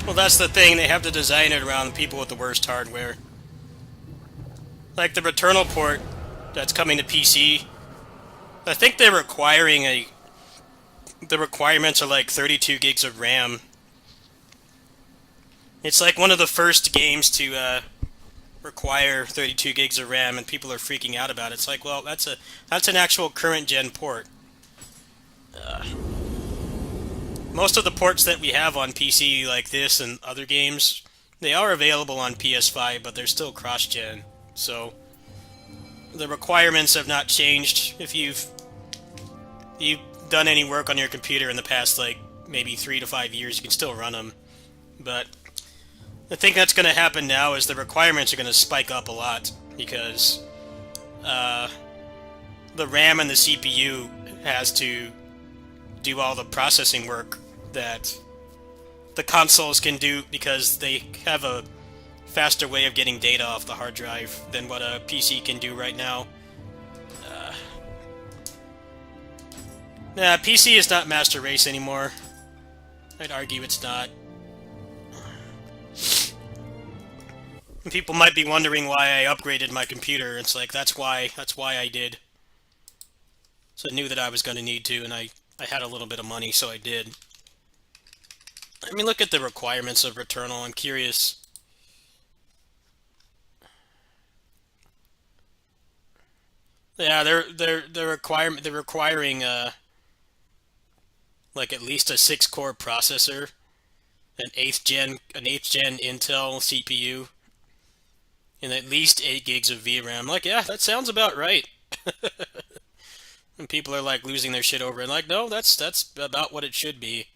A: Well, that's the thing, they have to design it around people with the worst hardware. Like the Returnal port that's coming to PC, I think they're requiring the requirements are like 32 gigs of RAM. It's like one of the first games to require 32 gigs of RAM, and people are freaking out about it. It's like, well, that's an actual current gen port. Most of the ports that we have on PC, like this and other games, they are available on PS5, but they're still cross-gen. So the requirements have not changed. If you've done any work on your computer in the past, like maybe 3 to 5 years, you can still run them. But the thing that's going to happen now is the requirements are going to spike up a lot because the RAM and the CPU has to do all the processing work that the consoles can do because they have a faster way of getting data off the hard drive than what a PC can do right now. PC is not Master Race anymore. I'd argue it's not. People might be wondering why I upgraded my computer. It's like that's why I did. So I knew that I was going to need to, and I had a little bit of money, so I did. Let me look at the requirements of Returnal. I'm curious. Yeah, they're requiring like at least a 6-core processor, an eighth gen Intel CPU, and at least 8 gigs of VRAM. Like, yeah, that sounds about right. And people are like losing their shit over it. Like, no, that's about what it should be.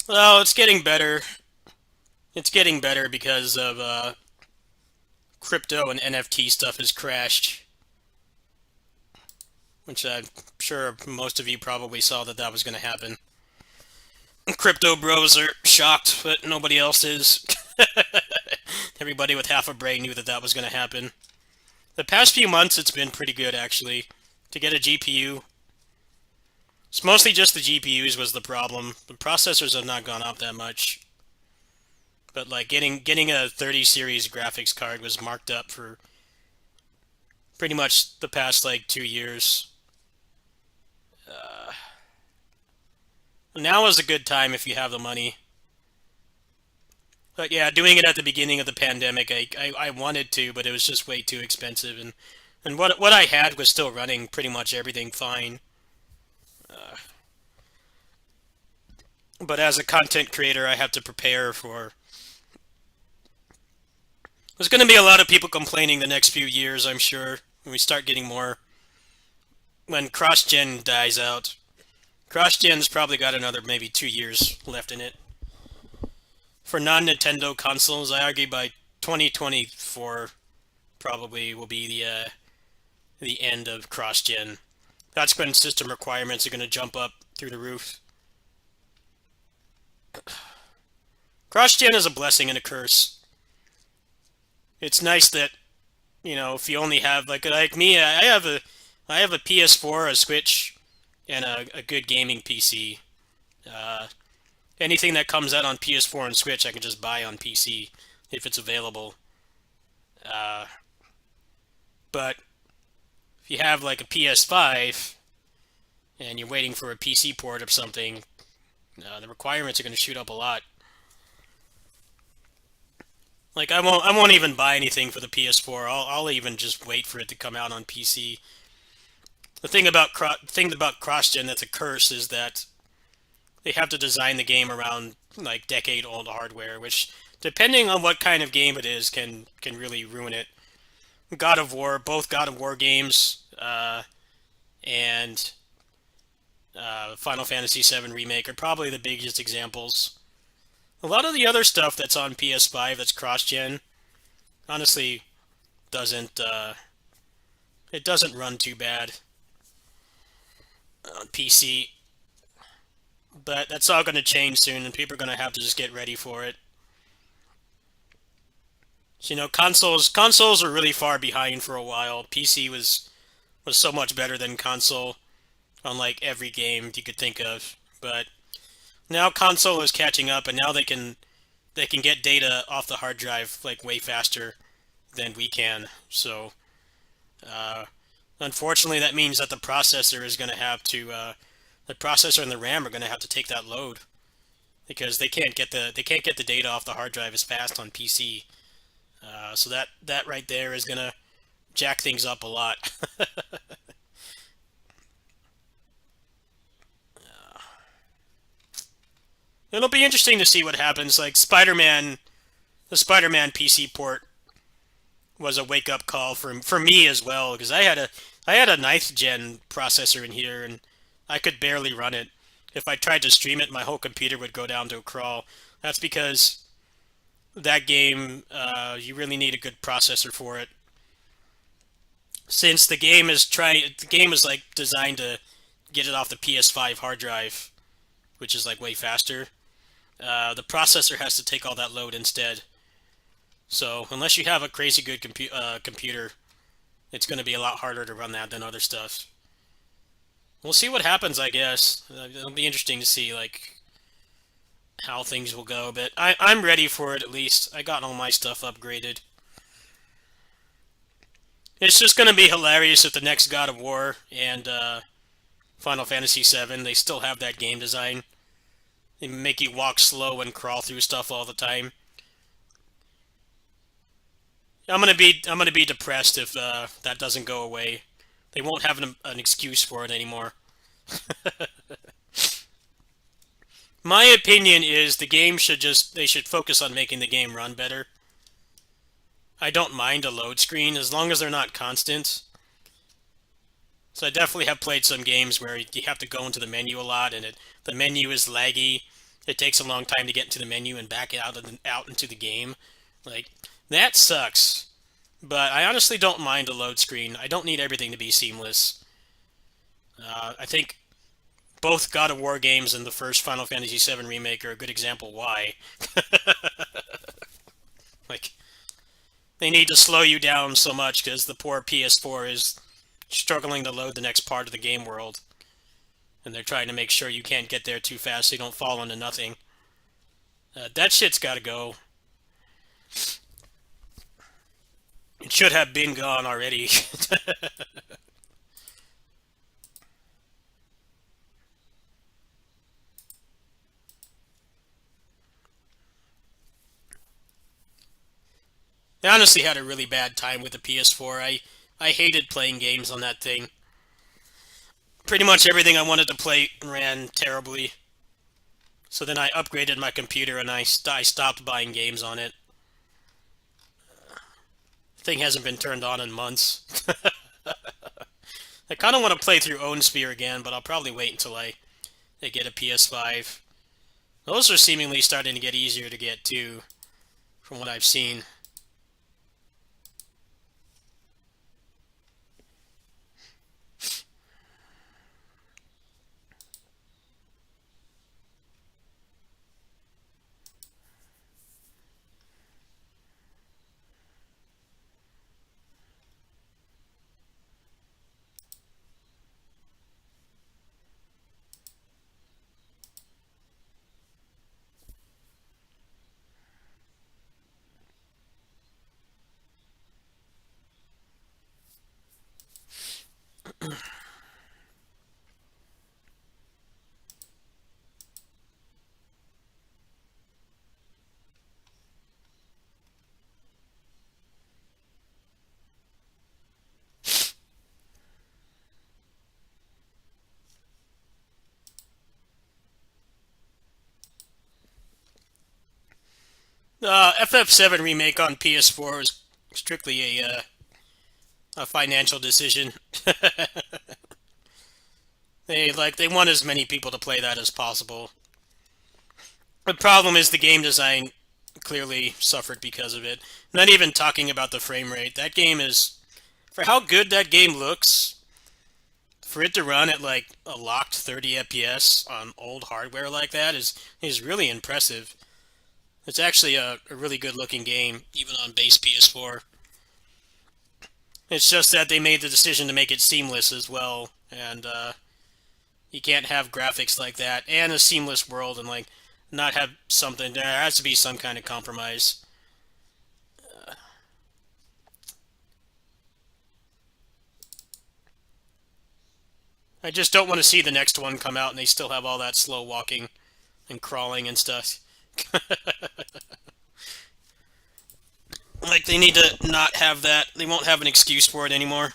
A: Well, it's getting better. It's getting better because of crypto and NFT stuff has crashed, which I'm sure most of you probably saw that was going to happen. Crypto bros are shocked, but nobody else is. Everybody with half a brain knew that was going to happen. The past few months, it's been pretty good, actually. To get a GPU, it's mostly just the GPUs was the problem. The processors have not gone up that much. But like getting a 30 series graphics card was marked up for pretty much the past like 2 years. Now is a good time if you have the money. But yeah, doing it at the beginning of the pandemic, I wanted to, but it was just way too expensive, and what I had was still running pretty much everything fine. But as a content creator, I have to prepare for. There's going to be a lot of people complaining the next few years, I'm sure, when we start getting more. When cross-gen dies out. Cross-gen's probably got another maybe 2 years left in it. For non-Nintendo consoles, I argue by 2024 probably will be the end of cross-gen. That's when system requirements are going to jump up through the roof. Cross-gen is a blessing and a curse. It's nice that, you know, if you only have like me, I have a PS4, a Switch, and a good gaming PC. Anything that comes out on PS4 and Switch, I can just buy on PC if it's available. But if you have like a PS5 and you're waiting for a PC port of something, the requirements are going to shoot up a lot. Like I won't even buy anything for the PS4. I'll even just wait for it to come out on PC. The thing about cross-gen that's a curse is that they have to design the game around like decade-old hardware, which, depending on what kind of game it is, can really ruin it. Both God of War games, and Final Fantasy VII Remake are probably the biggest examples. A lot of the other stuff that's on PS5 that's cross-gen, honestly, doesn't run too bad on PC. But that's all going to change soon, and people are going to have to just get ready for it. So, you know, consoles are really far behind for a while. PC was so much better than console on like every game you could think of. But now console is catching up, and now they can get data off the hard drive like way faster than we can. So, unfortunately, that means that the processor is going to have to. The processor and the RAM are going to have to take that load because they can't get the data off the hard drive as fast on PC. So that right there is going to jack things up a lot. It'll be interesting to see what happens. Like Spider-Man, the Spider-Man PC port was a wake-up call for me as well, because I had a ninth gen processor in here and I could barely run it. If I tried to stream it, my whole computer would go down to a crawl. That's because that game, you really need a good processor for it. Since the game is like designed to get it off the PS5 hard drive, which is like way faster. The processor has to take all that load instead. So unless you have a crazy good computer, it's going to be a lot harder to run that than other stuff. We'll see what happens, I guess. It'll be interesting to see like how things will go, but I'm ready for it at least. I got all my stuff upgraded. It's just going to be hilarious if the next God of War and Final Fantasy VII, they still have that game design. They make you walk slow and crawl through stuff all the time. I'm gonna be depressed if that doesn't go away. They won't have an excuse for it anymore. My opinion is they should focus on making the game run better. I don't mind a load screen as long as they're not constant. So I definitely have played some games where you have to go into the menu a lot and the menu is laggy. It takes a long time to get into the menu and back out into the game. Like, that sucks. But I honestly don't mind a load screen. I don't need everything to be seamless. I think both God of War games and the first Final Fantasy VII Remake are a good example why. Like, they need to slow you down so much because the poor PS4 is struggling to load the next part of the game world. And they're trying to make sure you can't get there too fast so you don't fall into nothing. That shit's gotta go. It should have been gone already. I honestly had a really bad time with the PS4. I hated playing games on that thing. Pretty much everything I wanted to play ran terribly. So then I upgraded my computer and I stopped buying games on it. The thing hasn't been turned on in months. I kind of want to play through Own Sphere again, but I'll probably wait until I get a PS5. Those are seemingly starting to get easier to get too, from what I've seen. FF7 remake on PS4 was strictly a financial decision. They want as many people to play that as possible. The problem is the game design clearly suffered because of it. Not even talking about the frame rate. That game is, for how good that game looks, for it to run at like a locked 30 FPS on old hardware like that is really impressive. It's actually a really good looking game, even on base PS4. It's just that they made the decision to make it seamless as well, and you can't have graphics like that and a seamless world and like not have something. There has to be some kind of compromise. I just don't want to see the next one come out and they still have all that slow walking and crawling and stuff. Like, they need to not have that. They won't have an excuse for it anymore.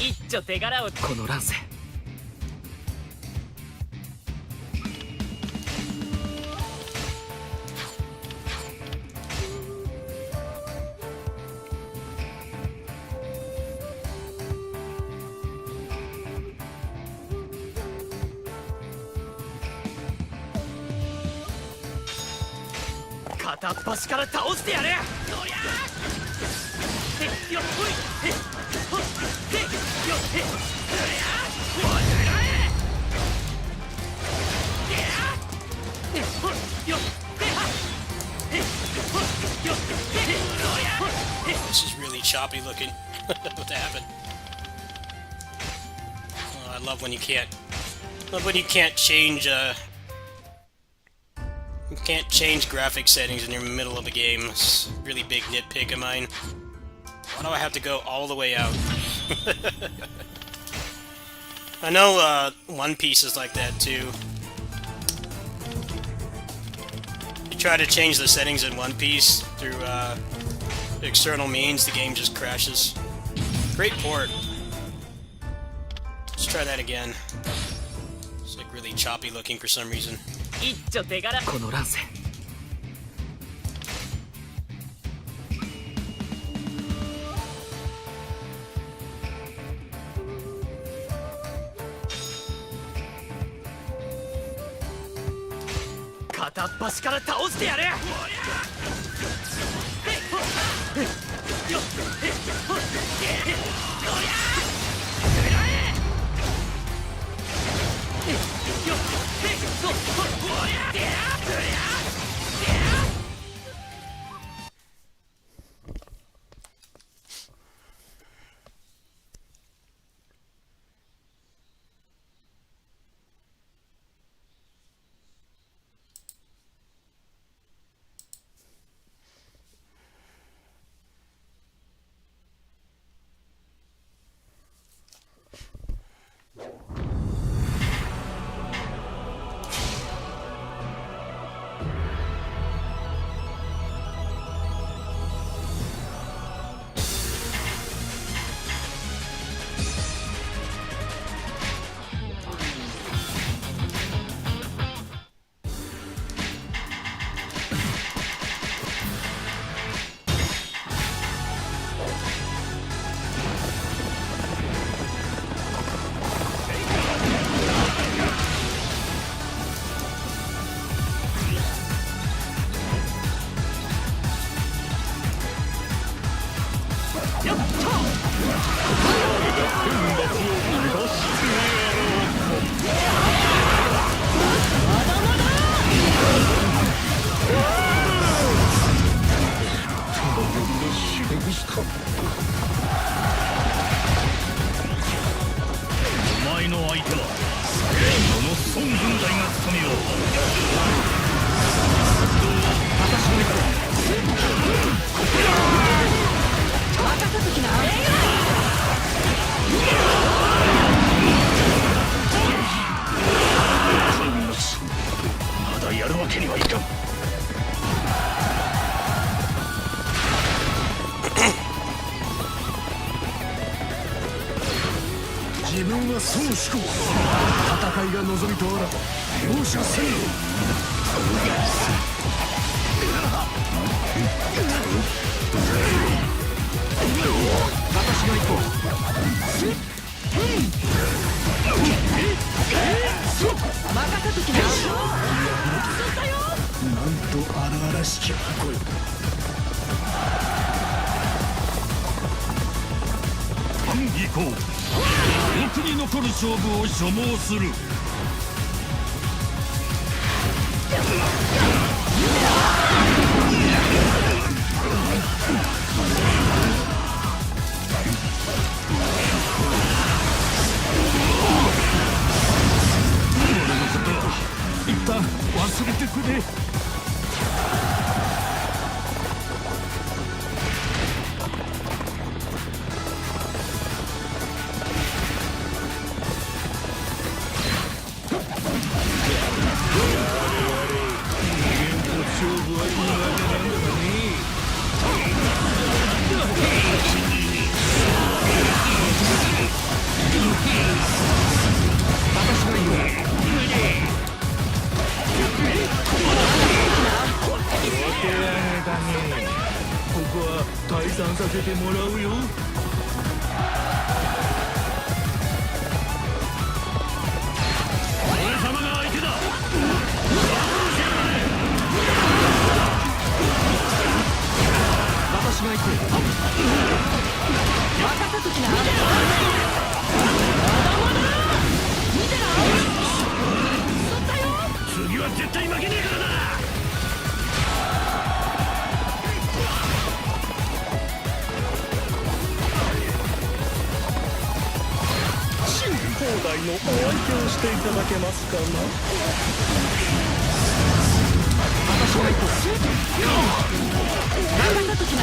K: 一丁手柄をこの乱世片っ端から倒してやる。そりゃよっほいほっよっそりゃおらえほっよっほっよっそりゃ
A: This is really choppy looking. What happened? Oh, I love when you can't. Love when you can't change. You can't change graphic settings in the middle of a game. It's a really big nitpick of mine. Why do I have to go all the way out? I know One Piece is like that too. You try to change the settings in One Piece through external means, the game just crashes. Great port. Let's try that again. It's like really choppy looking for some reason.
K: 一丁手柄この乱世片っ端から倒してやる。
M: 自分はそう思考。戦いが望みとあらば容赦せよ。私が行こう。任せときな。なんと荒々しき声。
C: 行こう。記憶に残る勝負を所望する。俺のこと一旦忘れてくれ。
K: てもらうよ。俺様が相手だ。
F: 私が行く。
J: 任せときな。
K: 次は絶対負けねえからな。
D: 放題のお相手をしていただけますかな。
F: 私が行く。
J: 任せときな。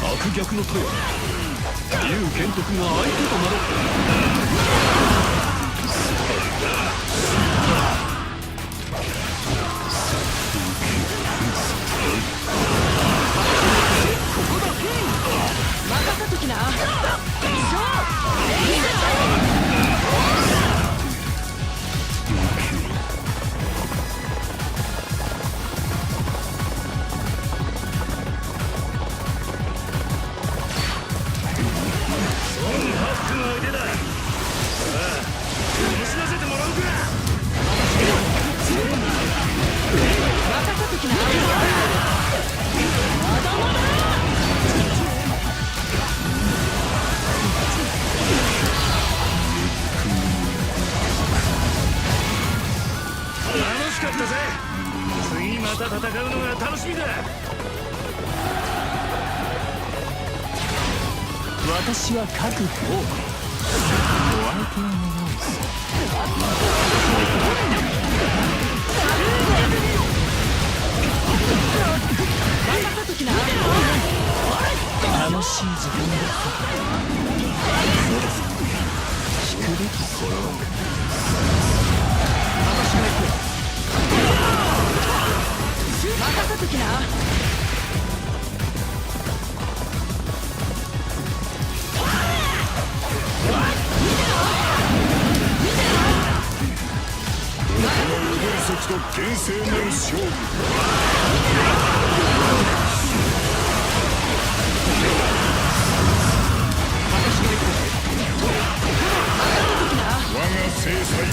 K: 悪逆のとは劉玄徳が相手となろ
J: 任せときな。
K: 楽しかったぜ。次また戦うのが楽しみだ。
F: 私は各方。お相手を願うさ。
J: 任せときな。
F: 楽しい時間だった。そろそろ引くべき頃合。私が行く。
J: 任せときな。
C: 石と厳正なる勝負。我が制裁を。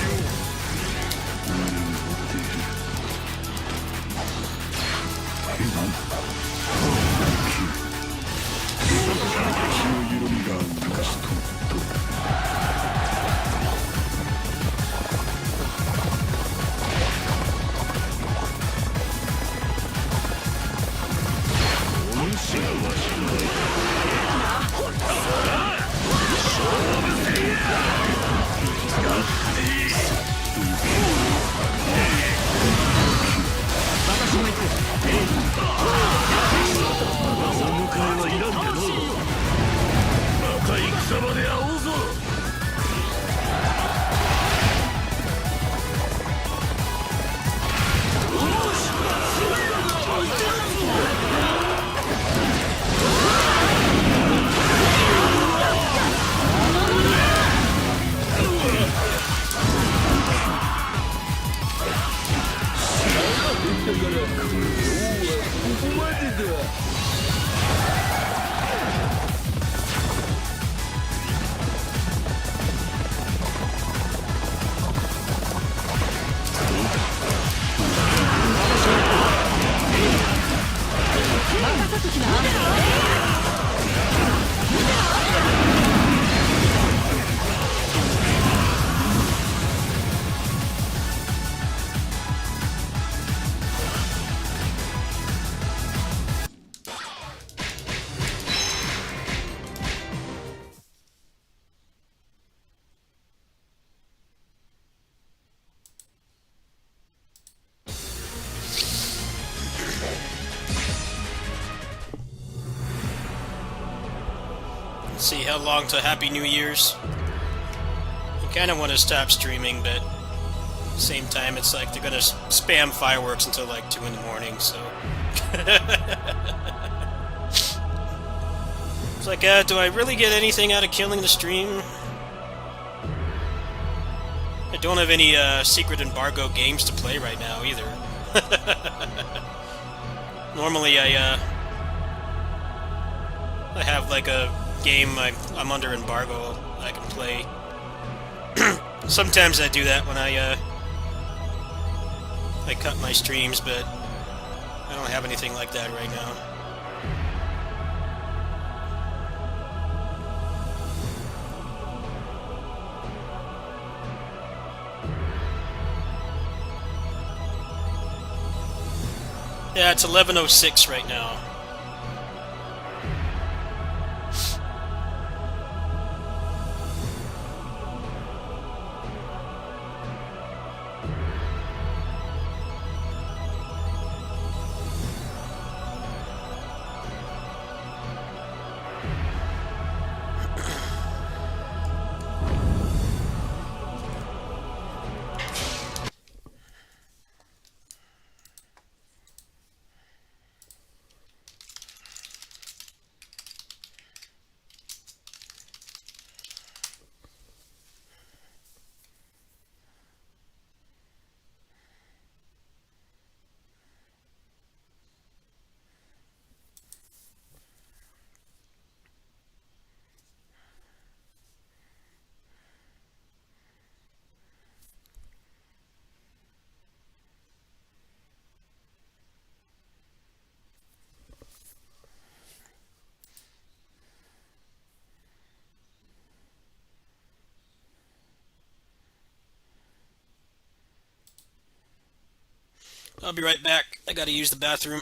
C: 敵の緩みがあったかしと。
K: 戦場で会おうぞ。
A: See how long to Happy New Year's? I kinda want to stop streaming, but Same time, it's like they're gonna spam fireworks until like 2 in the morning. So it's like, do I really get anything out of killing the stream? I don't have any secret embargo games to play right now either. Normally, I have like a game I'm under embargo I can play. Sometimes I do that when I cut my streams, but I don't have anything like that right now. Yeah, it's 11:06 right now. I'll be right back. I gotta use the bathroom.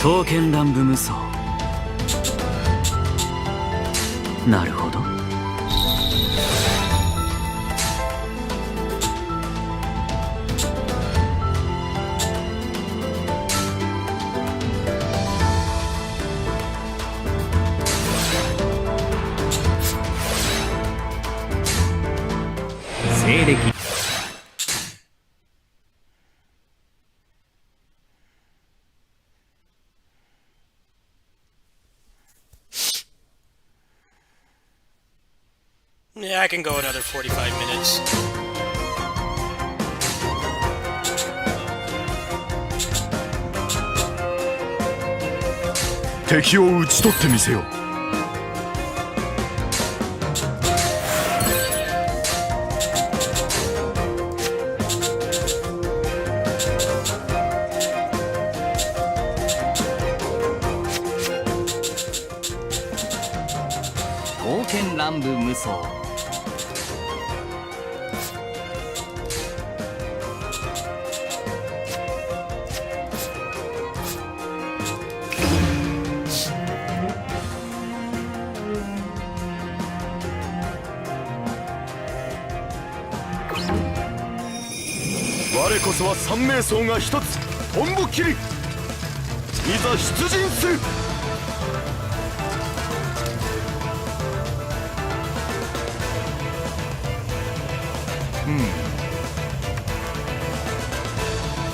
K: 刀剣乱舞無双。なるほど。西暦。
A: Yeah, I can go another 45 minutes.
C: 敵を討ち取ってみせよ。
K: 刀剣乱舞無双。
C: 我こそは三名僧が一つ本部切り。いざ出陣する。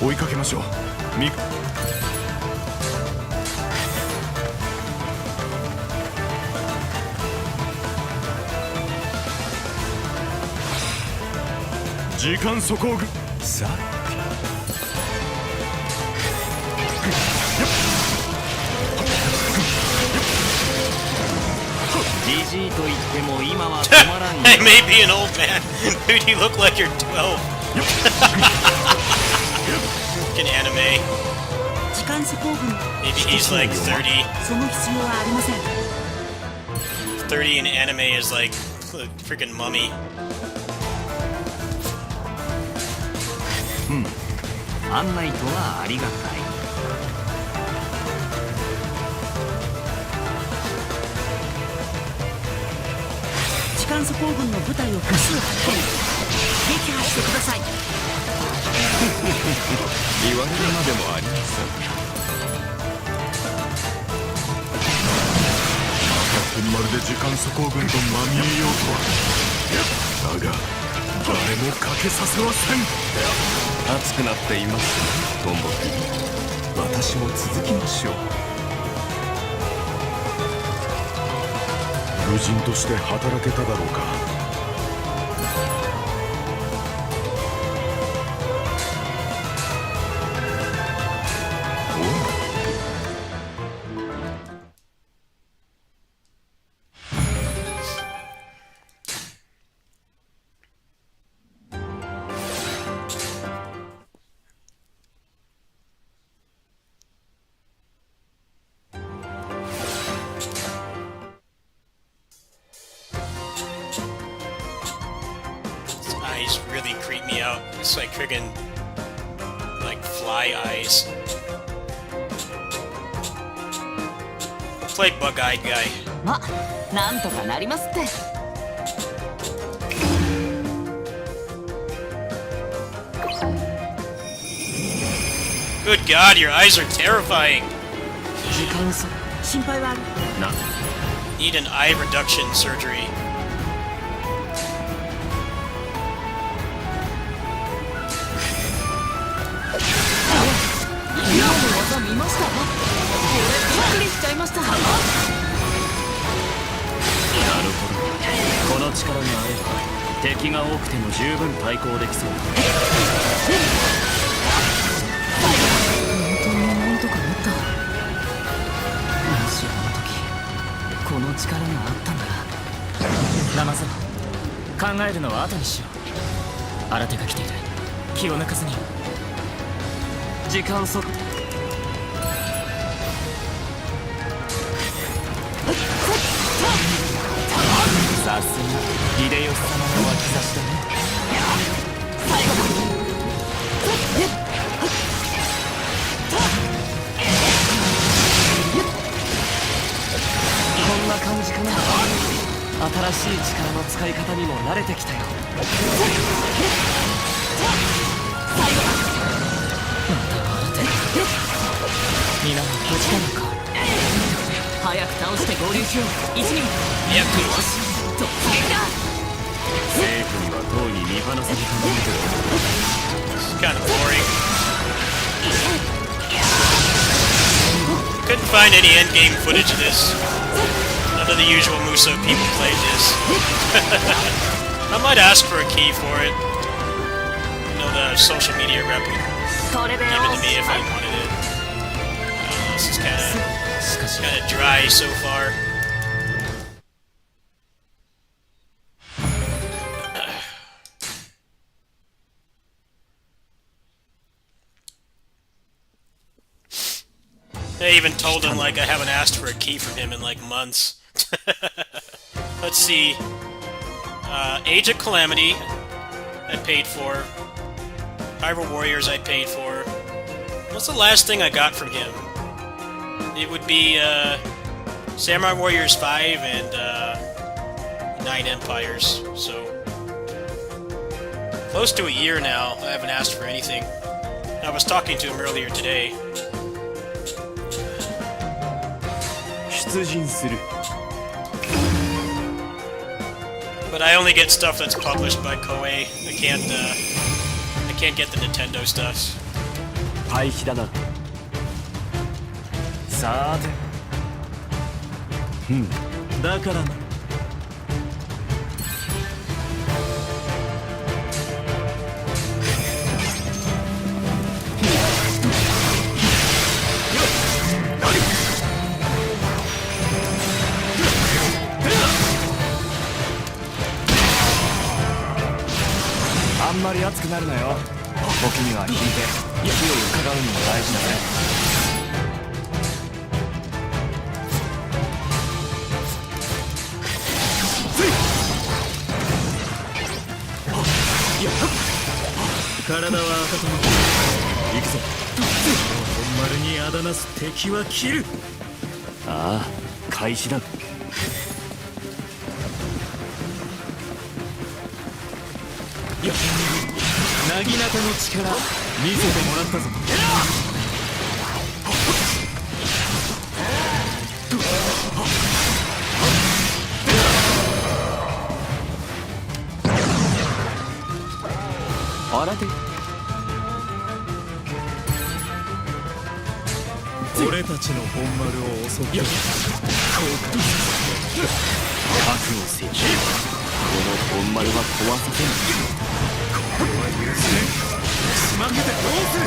C: 追いかけましょう。時間速攻軍さあ。
K: じじいと言っても今は止まらんよ。
A: I may be an old man. Dude, you look like you're 12. Fucking anime. Maybe he's like 30. 30 in anime is like a freaking mummy.
K: 案内とはありがたい。
N: 時間速攻軍の部隊を複数発見。撃破してください。
C: 言われるまでもありません。まるで時間速攻軍とまみえようとは。だが誰もかけさせません。熱くなっていますトンボキ。私も続きましょう。武人として働けただろうか。
A: Eyes really creep me out. It's like friggin' like fly eyes. It's like bug-eyed guy.
N: ま、なんとかなりますって。
A: Good God, your eyes are terrifying.
N: 時間差、心配はある。
K: な。
A: Need an eye reduction surgery.
N: 今の技見ました？これびっくりしちゃいました。なる
K: ほど。この力があれば敵が多くても十分対抗できそうだ。
N: 本当になんとかなった。もしあの時この力があったんだ。
K: ナマズ考えるのは後にしよう。新手が来ている。気を抜かずに。時間速度。さすが秀吉様の脇差しだね。
N: 最後だ。い力の使い方にも慣れてきたよ。最後だ。また新手。皆も無事なのか。早く倒して合流しよう。一味。よし、突撃だ。
C: 政府にはとうに見放されたもので。
A: Kind of boring. Couldn't find any endgame footage of this. None of the usual Muso people played this. I might ask for a key for it. You know, the social media rep would give it to me if I wanted it. This is kind of dry so far. I even told him, like, I haven't asked for a key from him in, like, months. Let's see. Age of Calamity, I paid for. Hyrule Warriors, I paid for. What's the last thing I got from him? It would be, Samurai Warriors 5 and, 9 Empires, so... Close to a year now, I haven't asked for anything. I was talking to him earlier today. But I only get stuff that's published by Koei. I can't get the Nintendo stuff.
N: 廃棄だな。さーて。だからな。あんまり熱くなるなよ。時には引いて勢いを伺うのも大事だね。体は温まる。行くぞ。本丸にあだなす敵は切る。ああ、開始だ。なぎなたの力見せてもらったぞ。あらて俺たちの本丸を襲って悪を制しこの本丸は壊させない。これは許せねえ。しまってどうする。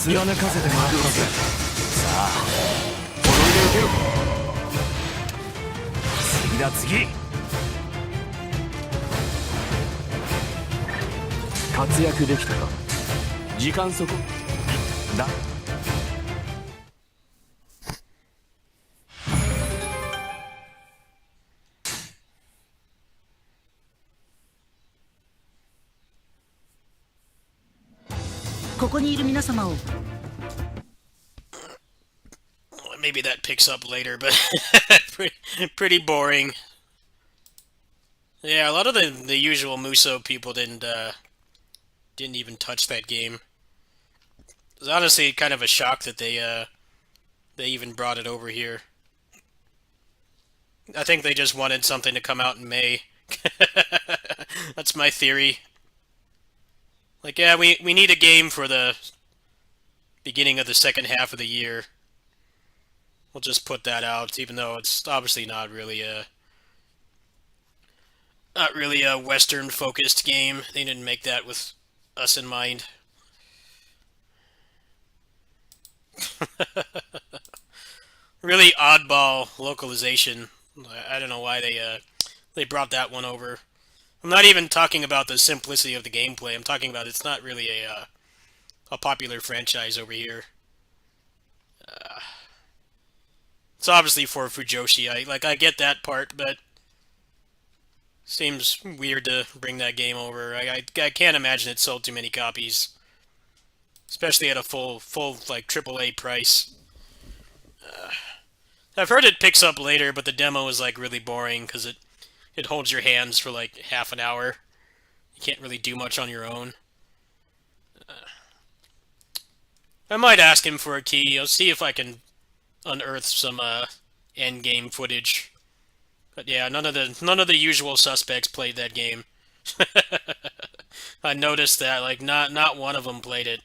N: 貫かせてもらったぜ。さあ滅びておけよ。次だ次。活躍できたか。時間そこだ。
K: ここにいる皆様を。
A: Maybe that picks up later, but pretty boring. Yeah, a lot of the usual Muso people didn't even touch that game. It was honestly kind of a shock that they even brought it over here. I think they just wanted something to come out in May. That's my theory. Like, yeah, we need a game for the beginning of the second half of the year. We'll just put that out, even though it's obviously not really a Western-focused game. They didn't make that with us in mind. Really oddball localization. I don't know why they brought that one over. I'm not even talking about the simplicity of the gameplay. I'm talking about it's not really a popular franchise over here. It's obviously for Fujoshi. I get that part, but Seems weird to bring that game over. I can't imagine it sold too many copies, especially at a full like AAA price. I've heard it picks up later, but the demo is like really boring because it holds your hands for like half an hour. You can't really do much on your own. I might ask him for a key. I'll see if I can unearth some end game footage. But yeah, none of the usual suspects played that game. I noticed that like not one of them played it.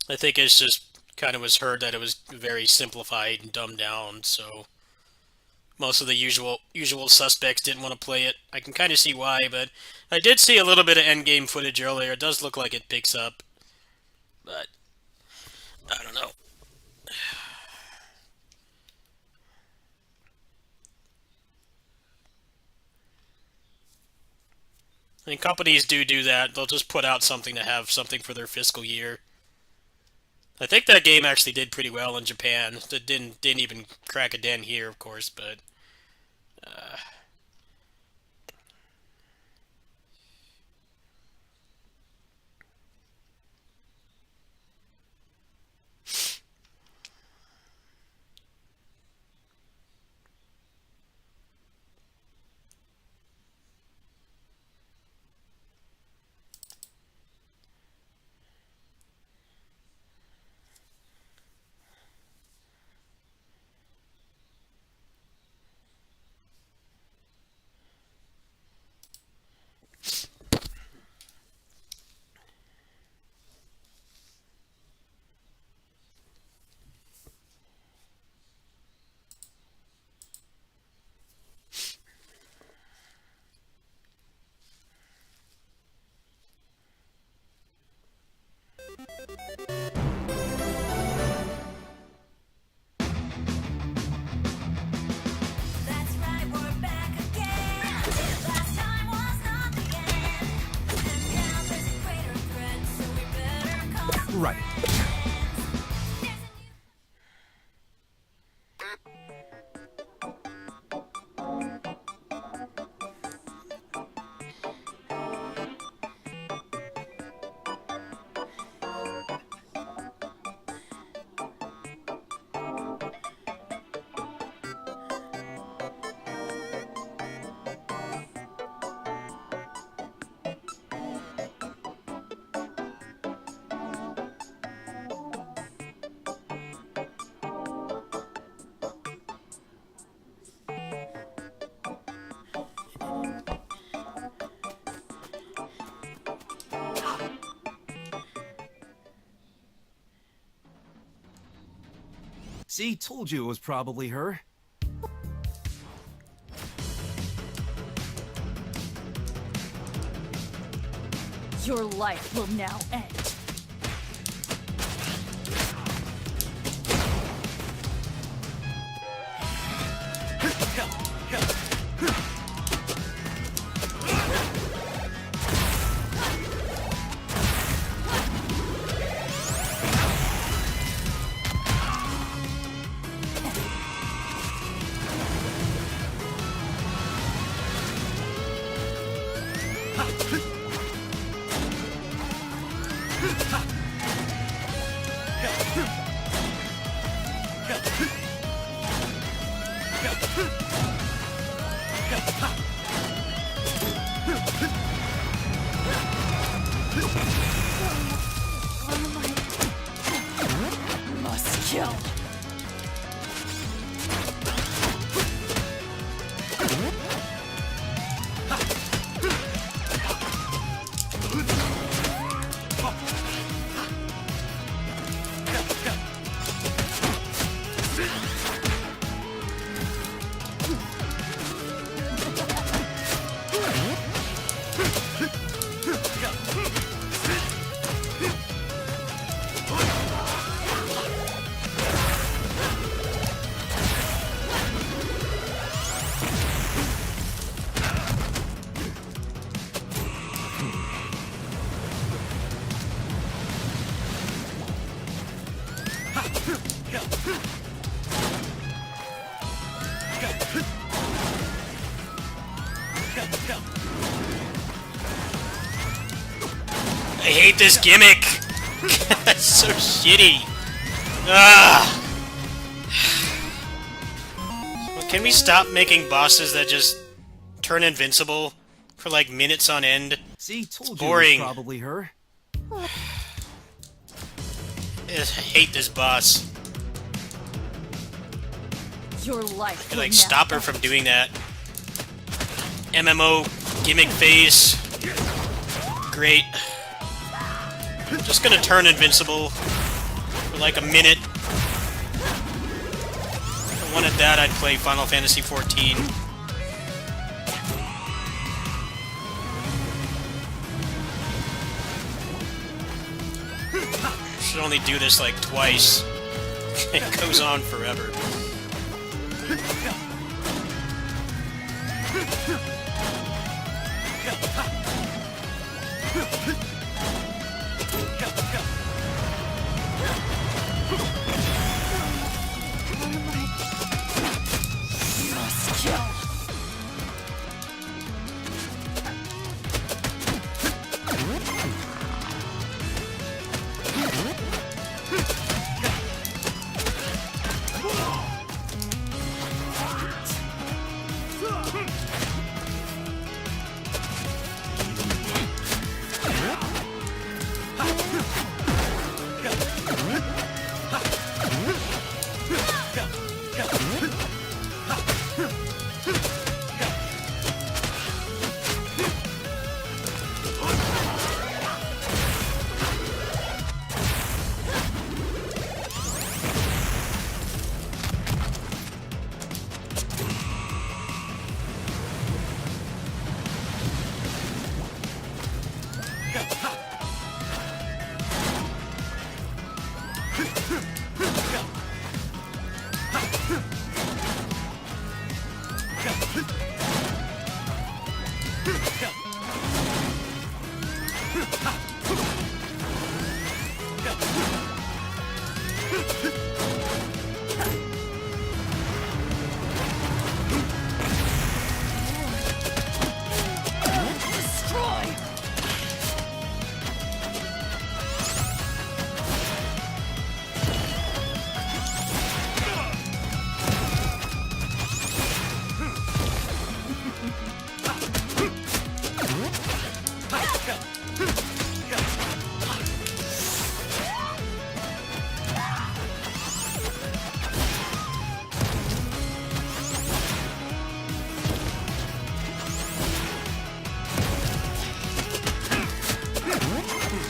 A: I think it's just kind of was heard that it was very simplified and dumbed down, so most of the usual suspects didn't want to play it. I can kind of see why, but I did see a little bit of endgame footage earlier. It does look like it picks up, but I don't know. I mean, companies do that. They'll just put out something to have something for their fiscal year. I think that game actually did pretty well in Japan. It didn't even crack a den here, of course, but
F: Right. See, told you it was probably her.
J: Your life will now end. Must kill.
A: hate this gimmick. That's so shitty. Ah. Can we stop making bosses that just turn invincible for like minutes on end?
F: See, told
A: it's
F: you
A: boring.
F: it was probably her.
A: I hate this boss.
J: Your life.
A: Like, stop her from doing that. MMO gimmick face. Great. Just gonna turn invincible for like a minute. If I wanted that, I'd play Final Fantasy XIV. Should only do this like twice. It goes on forever.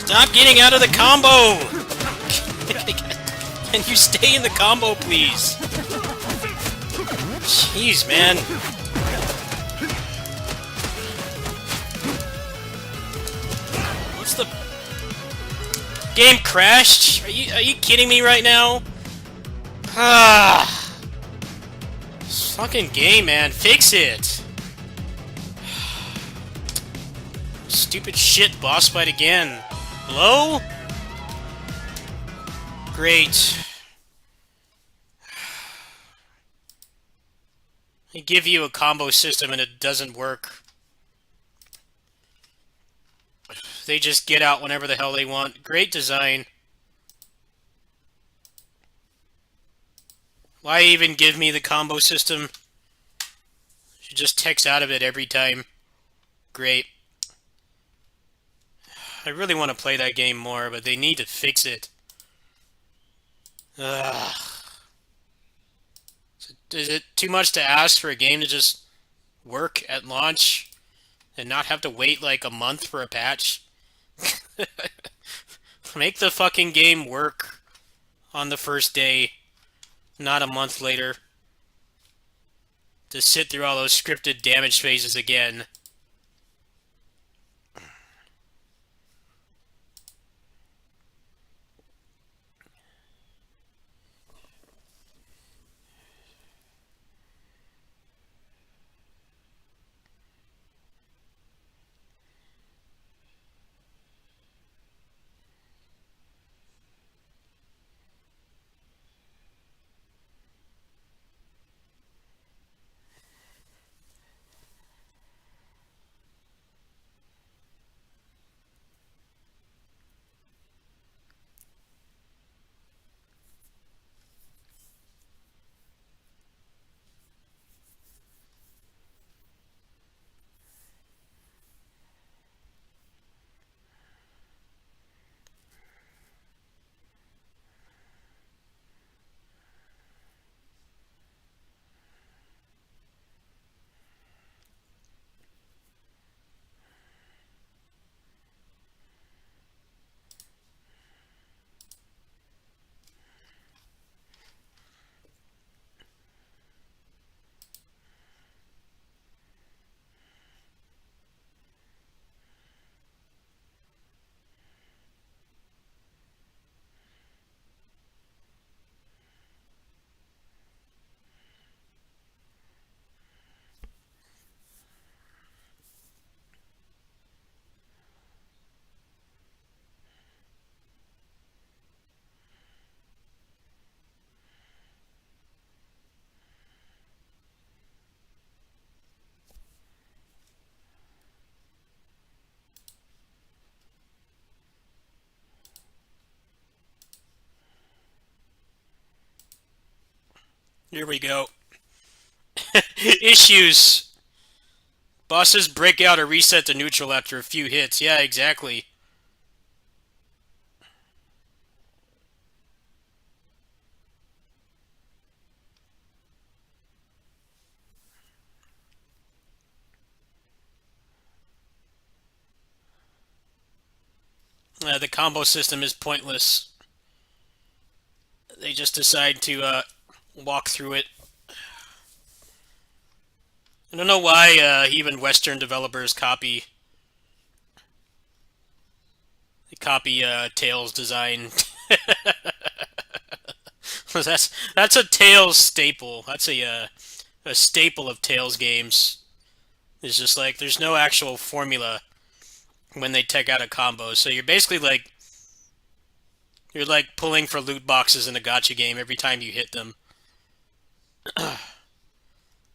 A: Stop getting out of the combo! Can you stay in the combo, please? Jeez, man. What's the... Game crashed? Are you kidding me right now? Ah. This fucking game, man. Fix it! Stupid shit boss fight again. Hello? Great. They give you a combo system and it doesn't work. They just get out whenever the hell they want. Great design. Why even give me the combo system? You just text out of it every time. Great. I really want to play that game more, but they need to fix it. Ugh. Is it too much to ask for a game to just work at launch and not have to wait like a month for a patch? Make the fucking game work on the first day, not a month later. To sit through all those scripted damage phases again. Here we go. Issues. Bosses break out or reset to neutral after a few hits. Yeah, exactly. The combo system is pointless. They just decide to walk through it. I don't know why even Western developers copy Tails design. That's a Tails staple. That's a staple of Tails games. It's just like there's no actual formula when they take out a combo. So you're like pulling for loot boxes in a gacha game every time you hit them.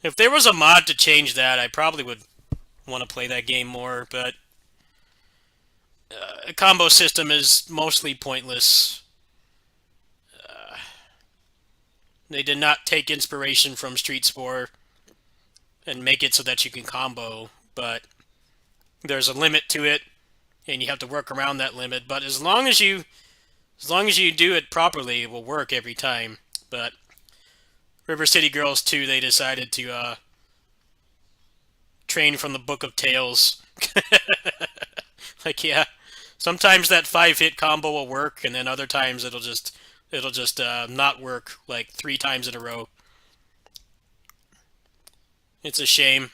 A: If there was a mod to change that, I probably would want to play that game more, but a combo system is mostly pointless. They did not take inspiration from Street Sport and make it so that you can combo, but there's a limit to it, and you have to work around that limit. But as long as you do it properly, it will work every time. But River City Girls 2, they decided to train from the Book of Tales. Like, yeah, sometimes that 5-hit combo will work, and then other times it'll just not work like 3 times in a row. It's a shame.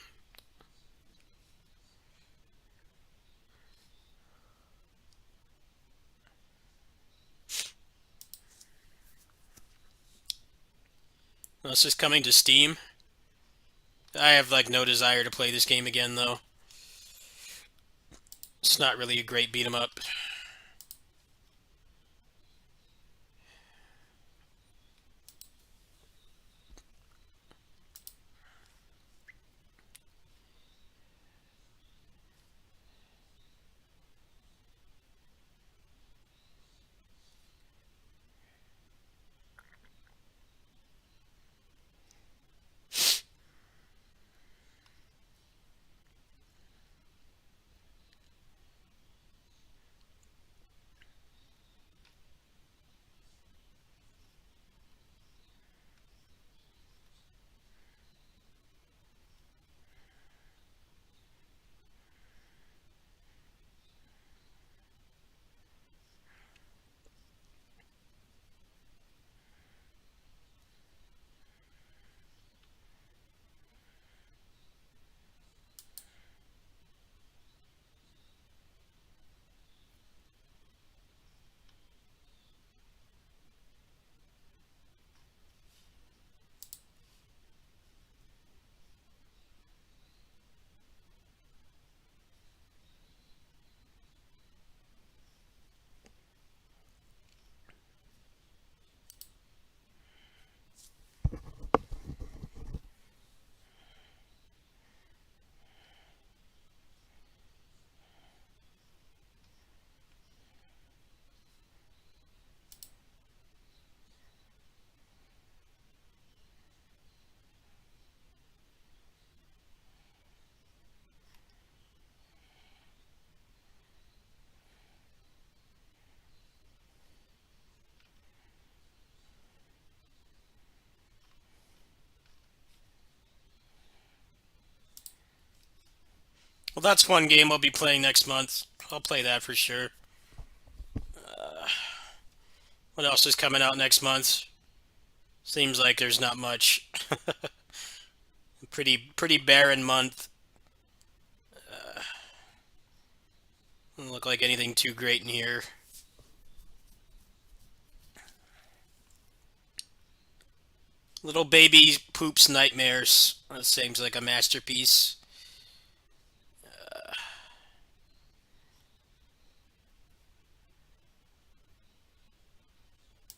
A: This is coming to Steam. I have like no desire to play this game again, though. It's not really a great beat 'em up. Well, that's one game I'll be playing next month. I'll play that for sure. What else is coming out next month? Seems like there's not much. Pretty barren month. Doesn't look like anything too great in here. Little Baby Poops Nightmares. That seems like a masterpiece.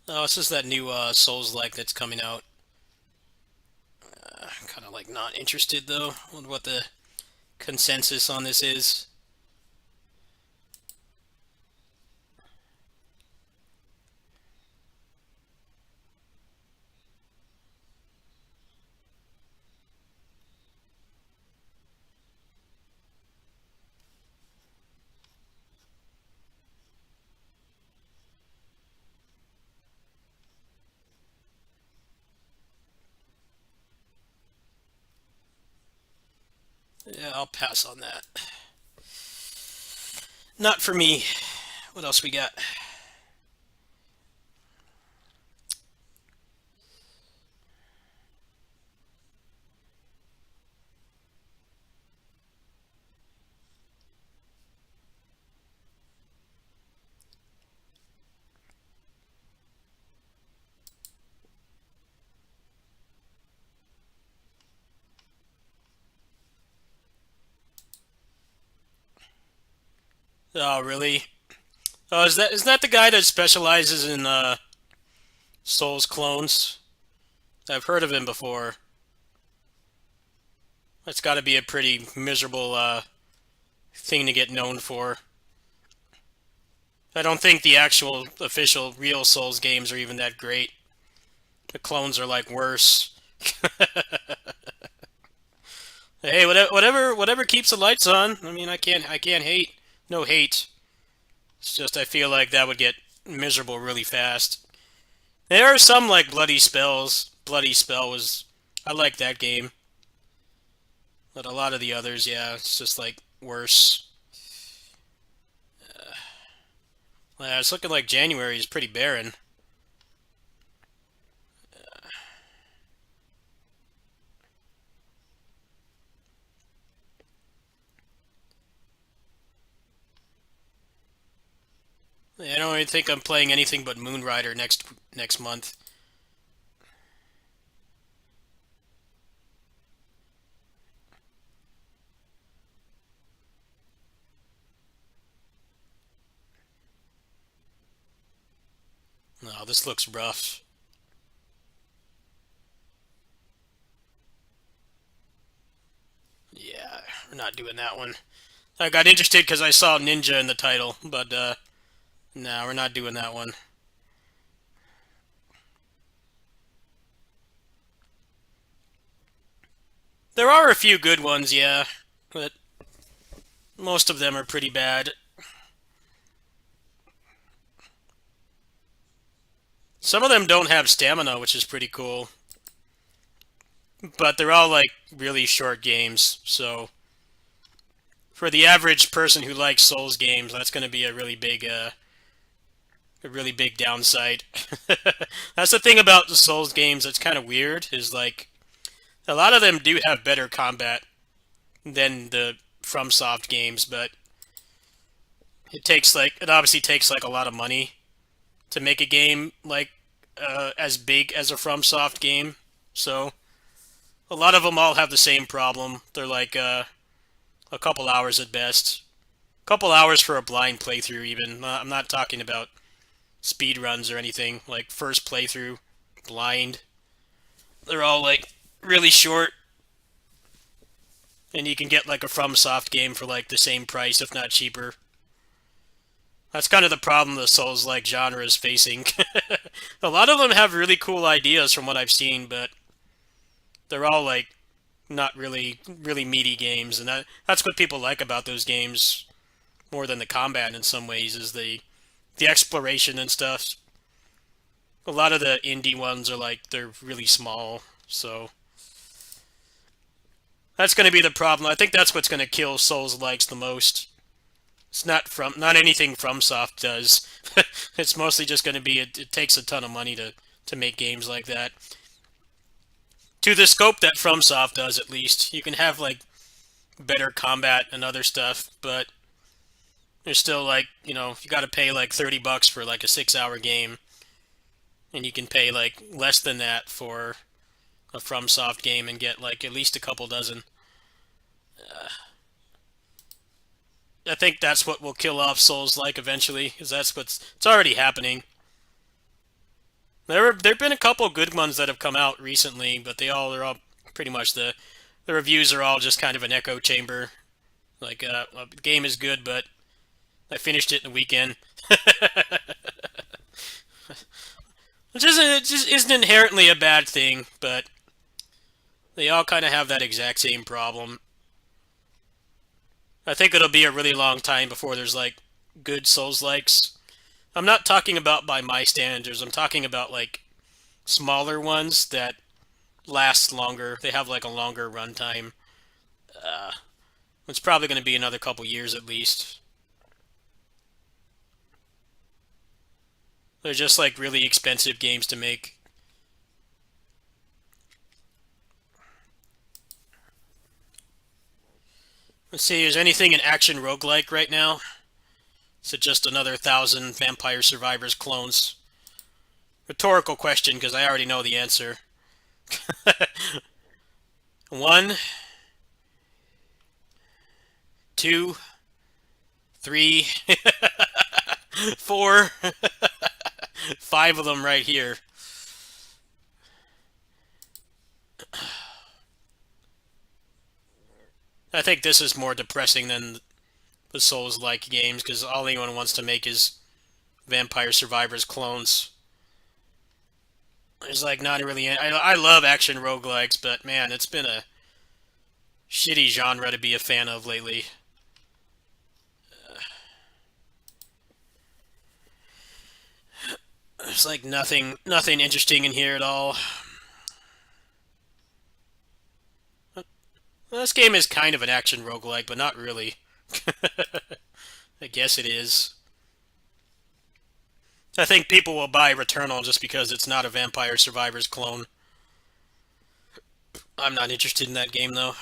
A: Oh, this is that new Souls-like that's coming out. Kind of like not interested though. Wonder what the consensus on this is. Yeah, I'll pass on that. Not for me. What else we got? Oh, really? Oh, is that the guy that specializes in Souls clones? I've heard of him before. That's got to be a pretty miserable thing to get known for. I don't think the actual official real Souls games are even that great. The clones are like worse. Hey, whatever keeps the lights on. I mean, I can't hate. No hate. It's just I feel like that would get miserable really fast. There are some like Bloody Spells. Bloody Spell was I like that game. But a lot of the others, yeah, it's just like worse. Yeah, it's looking like January is pretty barren. I don't even think I'm playing anything but Moonrider next month. No, this looks rough. Yeah, we're not doing that one. I got interested because I saw Ninja in the title, but no, we're not doing that one. There are a few good ones, yeah, but most of them are pretty bad. Some of them don't have stamina, which is pretty cool. But they're all like really short games, so for the average person who likes Souls games, that's going to be a really big downside. That's the thing about the Souls games that's kind of weird is like a lot of them do have better combat than the FromSoft games, but it obviously takes like a lot of money to make a game like as big as a FromSoft game. So a lot of them all have the same problem. They're like a couple hours at best. A couple hours for a blind playthrough even. I'm not talking about speed runs or anything. Like first playthrough, blind. They're all like really short. And you can get like a FromSoft game for like the same price, if not cheaper. That's kind of the problem the Souls-like genre is facing. A lot of them have really cool ideas from what I've seen, but they're all like not really meaty games, and that's what people like about those games more than the combat in some ways is the exploration and stuff. A lot of the indie ones are like they're really small, so that's going to be the problem. I think that's what's going to kill Souls likes the most. It's not anything FromSoft does. It's mostly just going to be it takes a ton of money to make games like that. To the scope that FromSoft does, at least, you can have like better combat and other stuff, but there's still like you got to pay like $30 for like a 6-hour game, and you can pay like less than that for a FromSoft game and get like at least a couple dozen. I think that's what will kill off Souls like eventually, because it's already happening. There've been a couple good ones that have come out recently, but they're all pretty much the reviews are all just kind of an echo chamber. Like the game is good, but I finished it in a weekend. Which isn't inherently a bad thing, but they all kind of have that exact same problem. I think it'll be a really long time before there's like good Souls-likes. I'm not talking about by my standards. I'm talking about like smaller ones that last longer. They have like a longer runtime. It's probably going to be another couple years at least. They're just like really expensive games to make. Let's see, is anything in action roguelike right now? Is it just another 1,000 Vampire Survivors clones? Rhetorical question, because I already know the answer. 1, 2, 3, 4, 5 of them right here. I think this is more depressing than the Souls-like games, because all anyone wants to make is Vampire Survivors clones. There's like not really... I love action roguelikes, but man, it's been a shitty genre to be a fan of lately. There's like nothing interesting in here at all. Well, this game is kind of an action roguelike, but not really. I guess it is. I think people will buy Returnal just because it's not a Vampire Survivors clone. I'm not interested in that game, though.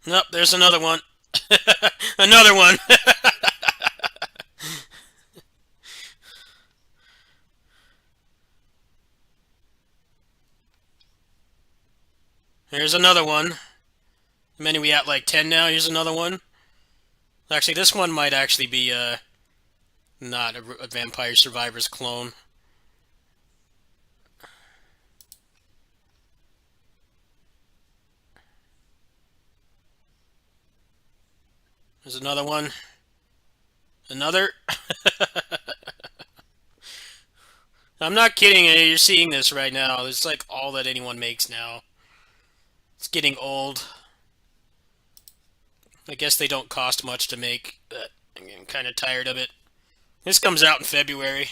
A: Nope, there's another one. Another one. Here's another one. How many we at? Like 10 now? Here's another one. Actually, this one might actually be not a Vampire Survivors clone. There's another one. Another. I'm not kidding. You're seeing this right now. It's like all that anyone makes now. It's getting old. I guess they don't cost much to make, but I'm getting kind of tired of it. This comes out in February.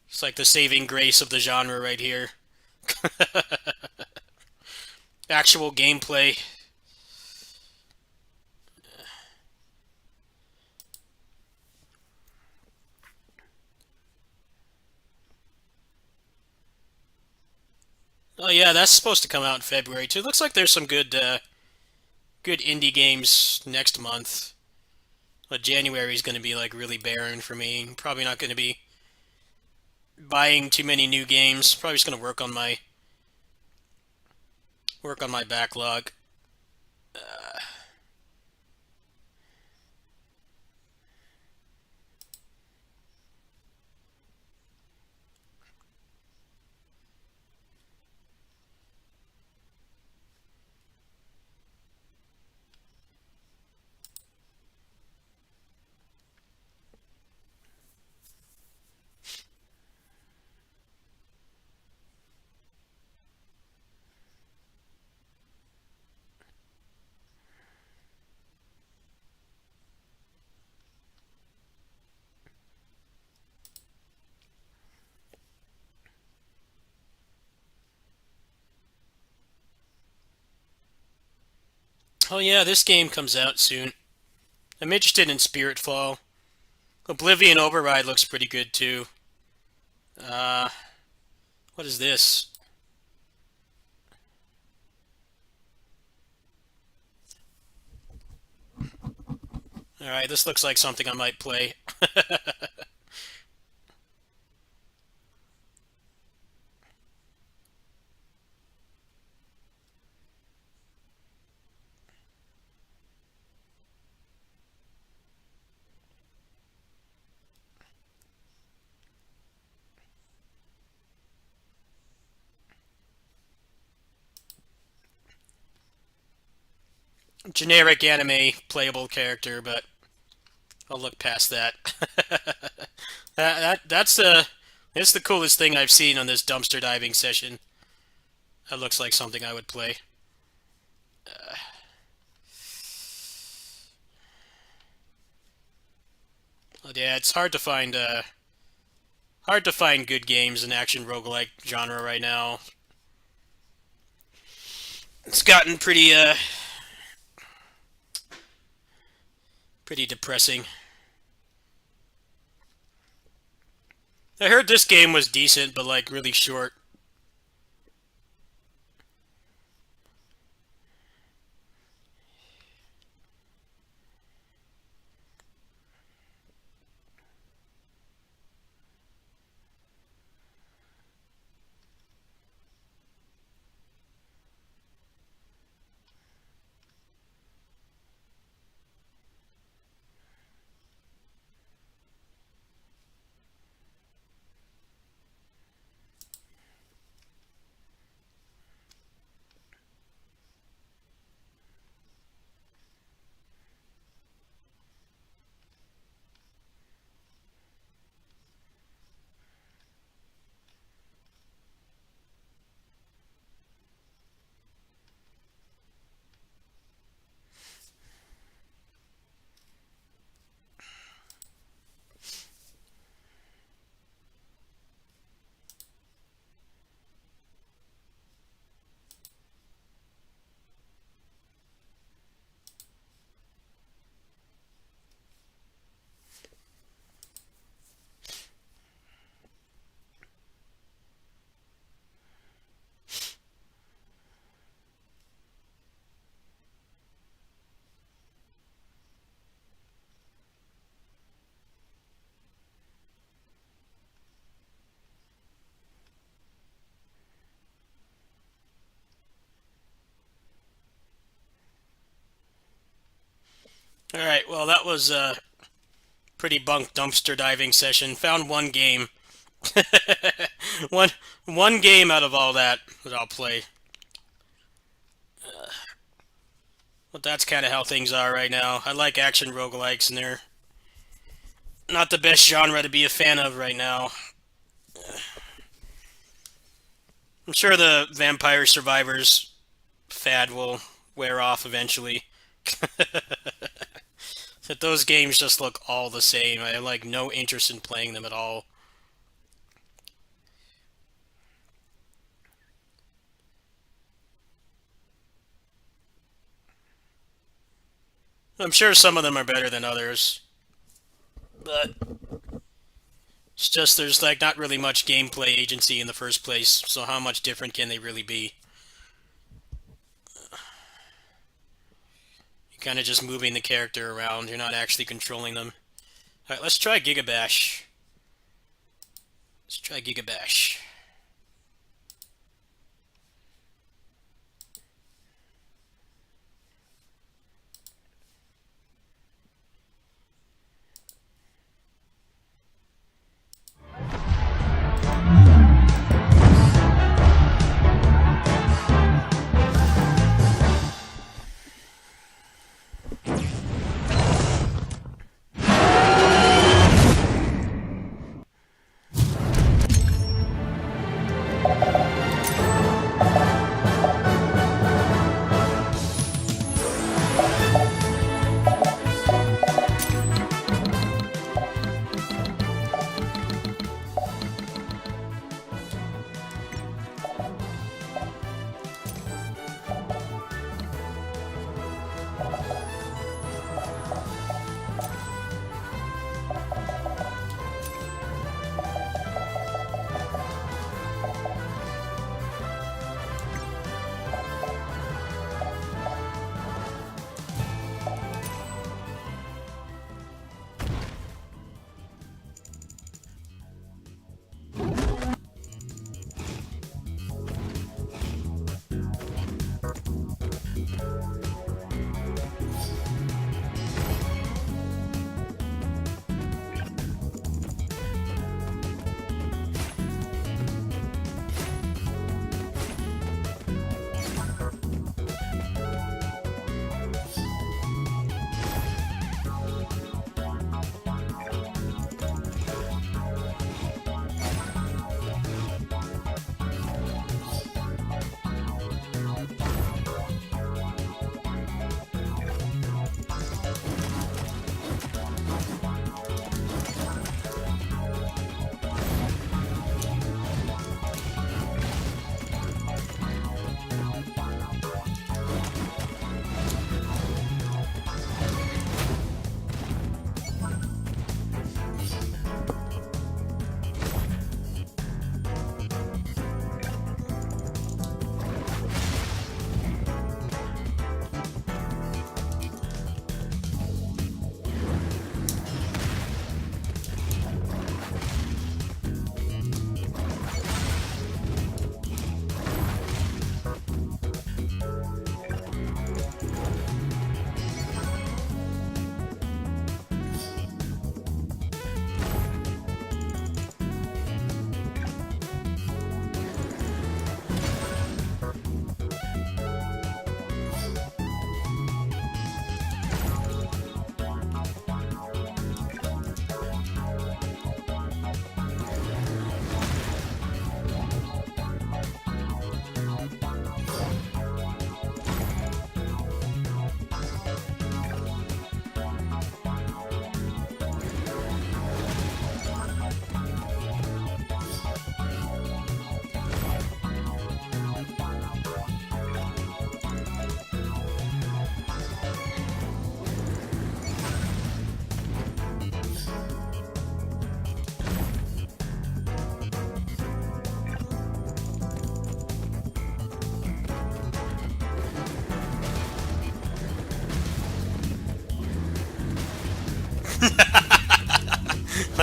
A: It's like the saving grace of the genre right here. Actual gameplay. Oh yeah, that's supposed to come out in February too. Looks like there's some good indie games next month. But January is going to be like really barren for me. I'm probably not going to be buying too many new games. Probably just going to work on my backlog. Oh yeah, this game comes out soon. I'm interested in Spiritfall. Oblivion Override looks pretty good too. What is this? Alright, this looks like something I might play. generic anime playable character, but I'll look past that. That's the coolest thing I've seen on this dumpster diving session. That looks like something I would play. Yeah, it's hard to find good games in action roguelike genre right now. It's gotten pretty depressing. I heard this game was decent, but like really short. Alright, well that was a pretty bunk dumpster diving session. Found one game. one game out of all that I'll play. But that's kind of how things are right now. I like action roguelikes, and they're not the best genre to be a fan of right now. I'm sure the Vampire Survivors fad will wear off eventually. That those games just look all the same. I have like no interest in playing them at all. I'm sure some of them are better than others, but it's just there's like not really much gameplay agency in the first place, so how much different can they really be? You're kind of just moving the character around, you're not actually controlling them. Alright, let's try Gigabash. Let's try Gigabash.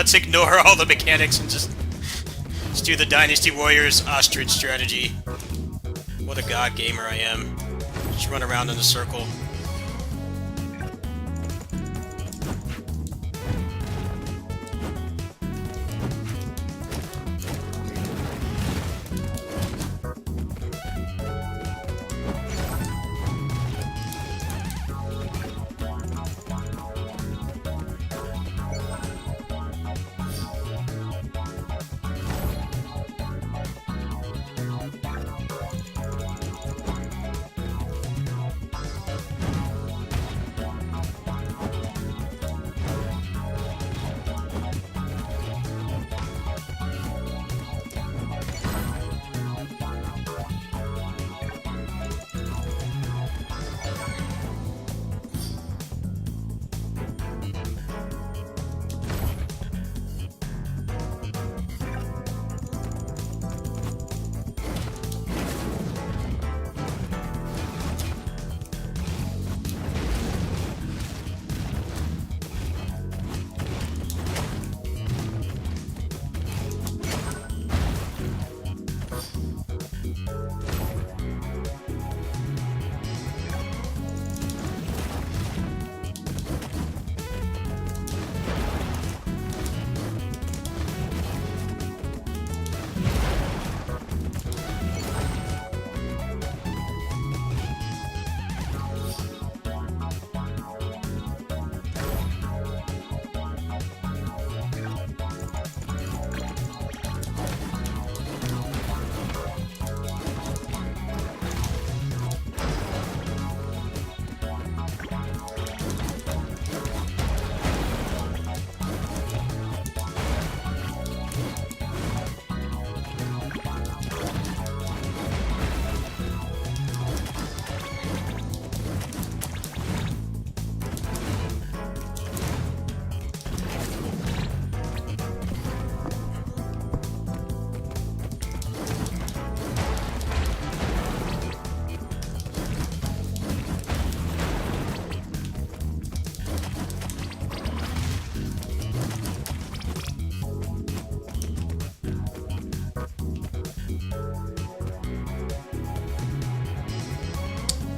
A: Let's ignore all the mechanics and just do the Dynasty Warriors ostrich strategy. What a god gamer I am. Just run around in a circle.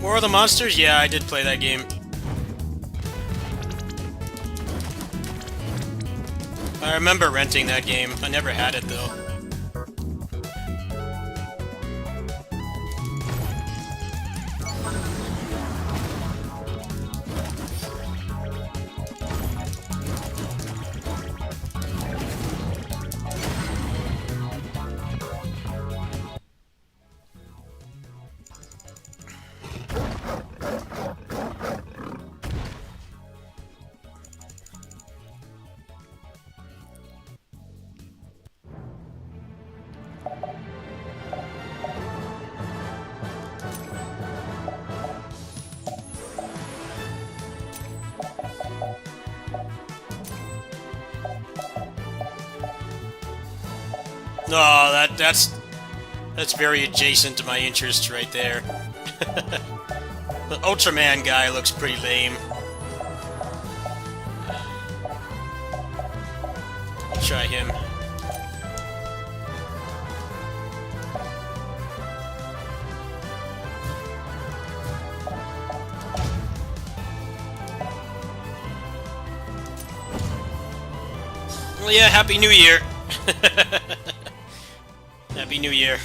A: War of the Monsters? Yeah, I did play that game. I remember renting that game. I never had it, though. Oh, that's very adjacent to my interests right there. The Ultraman guy looks pretty lame. Try him. Well, yeah, Happy New Year. Happy New Year.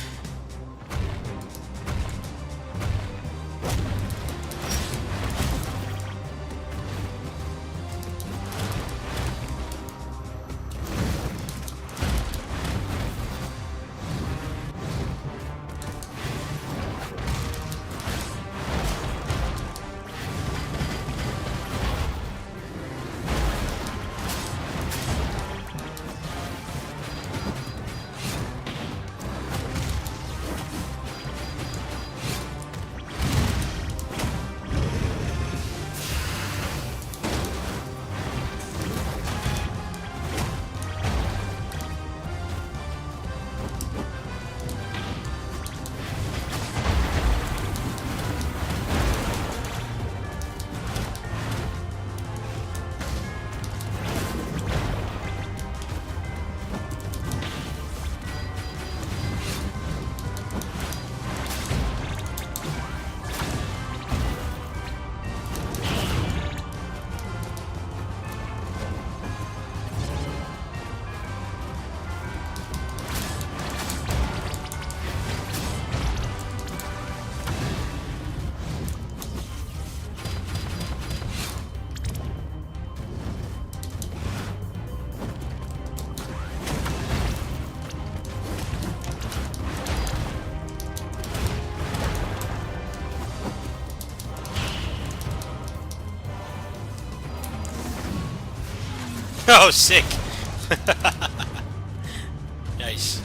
A: Oh, sick. Nice.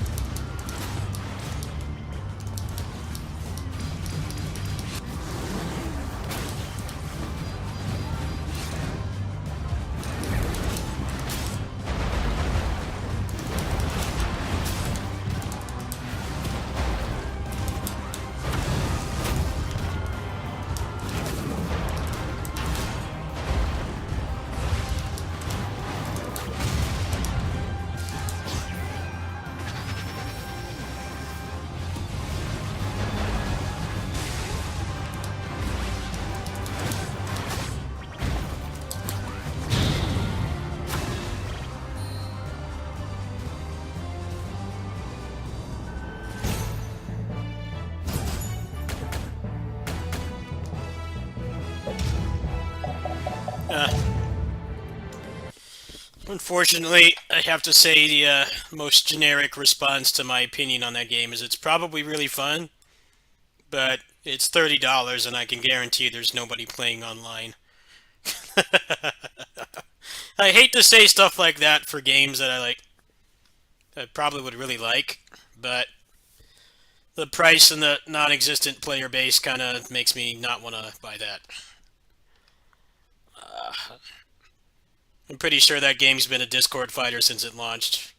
A: Unfortunately, I have to say the most generic response to my opinion on that game is it's probably really fun, but it's $30 and I can guarantee there's nobody playing online. I hate to say stuff like that for games that I probably would really like, but the price and the non-existent player base kind of makes me not want to buy that. I'm pretty sure that game's been a Discord fighter since it launched.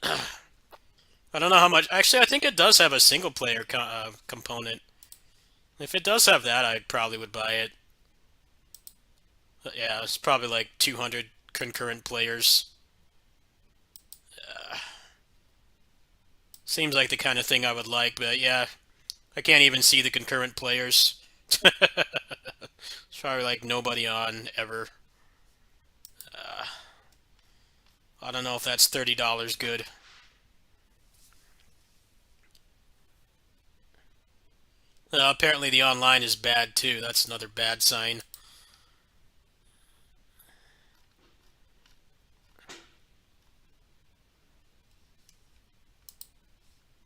A: I don't know how much... Actually, I think it does have a single-player component. If it does have that, I probably would buy it. But yeah, it's probably like 200 concurrent players. Seems like the kind of thing I would like, but yeah, I can't even see the concurrent players. It's probably like nobody on ever. I don't know if that's $30 good. Apparently the online is bad too. That's another bad sign.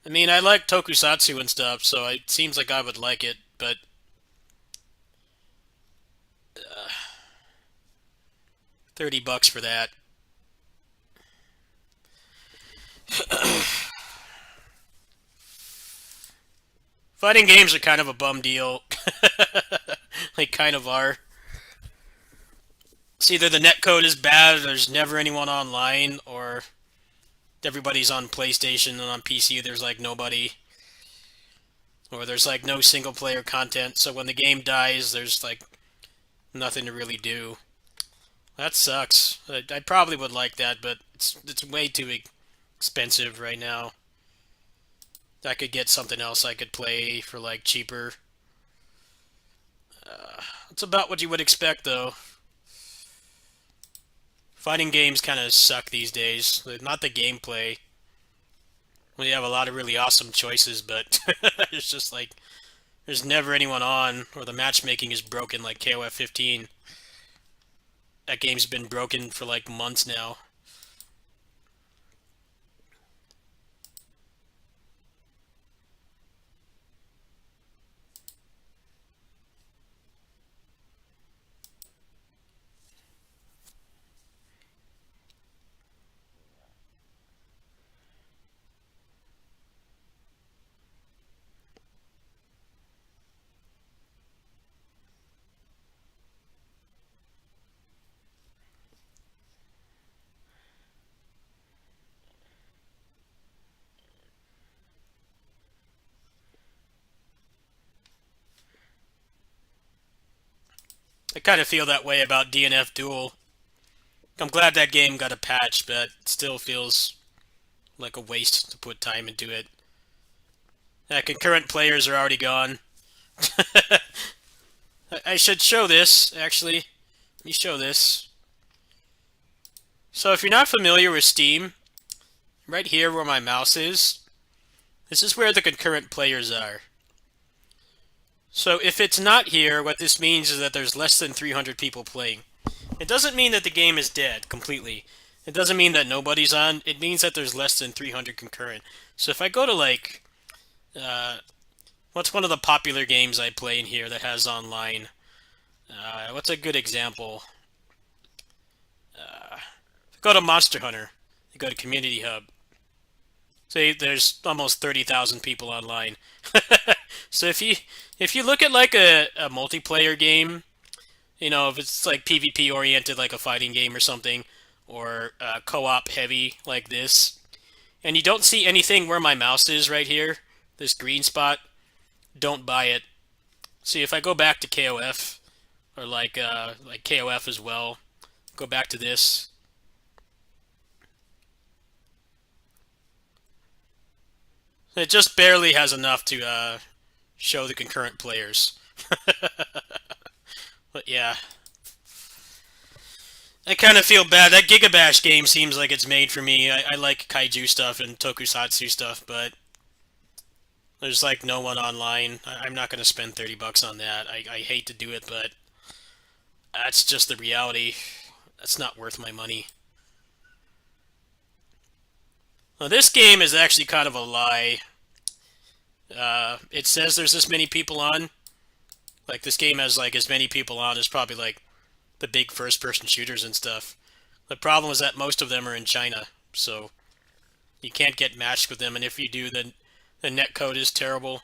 A: I mean, I like tokusatsu and stuff, so it seems like I would like it, but... $30 for that. Fighting games are kind of a bum deal. They kind of are. It's either the netcode is bad, or there's never anyone online, or everybody's on PlayStation and on PC there's like nobody. Or there's like no single player content, so when the game dies there's like nothing to really do. That sucks. I probably would like that, but it's way too expensive right now. I could get something else I could play for like cheaper. It's about what you would expect though. Fighting games kind of suck these days. Not the gameplay. We have a lot of really awesome choices, but it's just like there's never anyone on, or the matchmaking is broken like KOF 15. That game's been broken for like months now. I kind of feel that way about DNF Duel. I'm glad that game got a patch, but it still feels like a waste to put time into it. Concurrent players are already gone. I should show this, actually. Let me show this. So if you're not familiar with Steam, right here where my mouse is, this is where the concurrent players are. So if it's not here, what this means is that there's less than 300 people playing. It doesn't mean that the game is dead completely. It doesn't mean that nobody's on. It means that there's less than 300 concurrent. So if I go to like, what's one of the popular games I play in here that has online? What's a good example? Go to Monster Hunter. You go to Community Hub. See, there's almost 30,000 people online. So if you look at like a multiplayer game, you know, if it's like PvP oriented, like a fighting game or something, or co-op heavy like this, and you don't see anything where my mouse is right here, this green spot, don't buy it. See, if I go back to KOF, or like KOF as well, go back to this. It just barely has enough to show the concurrent players. But yeah. I kind of feel bad. That Gigabash game seems like it's made for me. I like kaiju stuff and tokusatsu stuff, but there's like no one online. I'm not going to spend 30 bucks on that. I hate to do it, but that's just the reality. That's not worth my money. Well, this game is actually kind of a lie. It says there's this many people on. Like, this game has like as many people on as probably like the big first-person shooters and stuff. The problem is that most of them are in China, so you can't get matched with them, and if you do, then the netcode is terrible.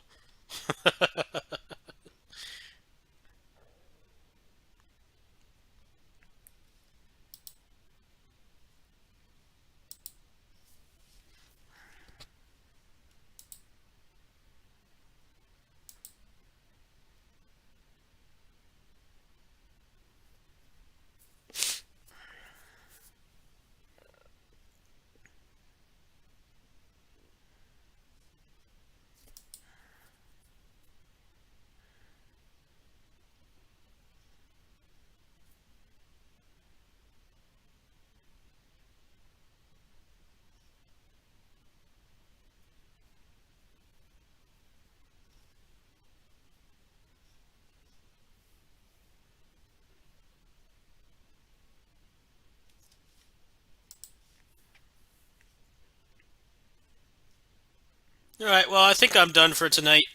A: Alright, well, I think I'm done for tonight.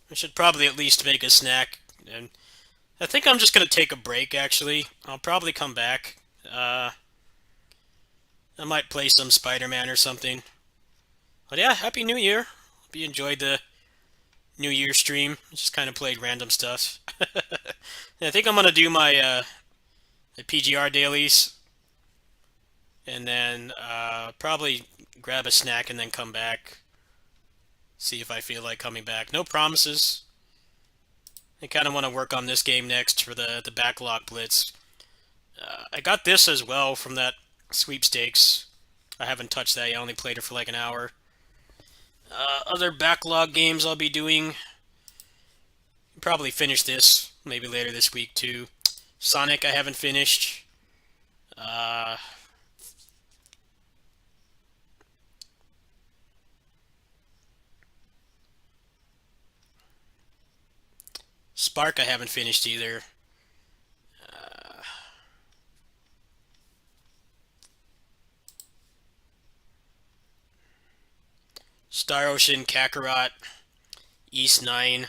A: I should probably at least make a snack. And I think I'm just going to take a break, actually. I'll probably come back. I might play some Spider-Man or something. But yeah, Happy New Year. Hope you enjoyed the New Year stream. Just kind of played random stuff. I think I'm going to do my the PGR dailies. And then probably grab a snack and then come back. See if I feel like coming back. No promises. I kind of want to work on this game next for the backlog blitz. I got this as well from that sweepstakes. I haven't touched that yet. I only played it for like an hour. Other backlog games I'll be doing. Probably finish this. Maybe later this week too. Sonic I haven't finished. Spark I haven't finished either. Star Ocean, Kakarot, East 9. I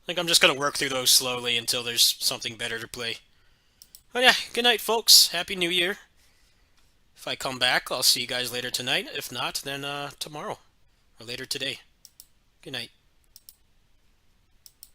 A: think I'm just going to work through those slowly until there's something better to play. But yeah, good night, folks. Happy New Year. If I come back, I'll see you guys later tonight. If not, then tomorrow. Or later today. Good night.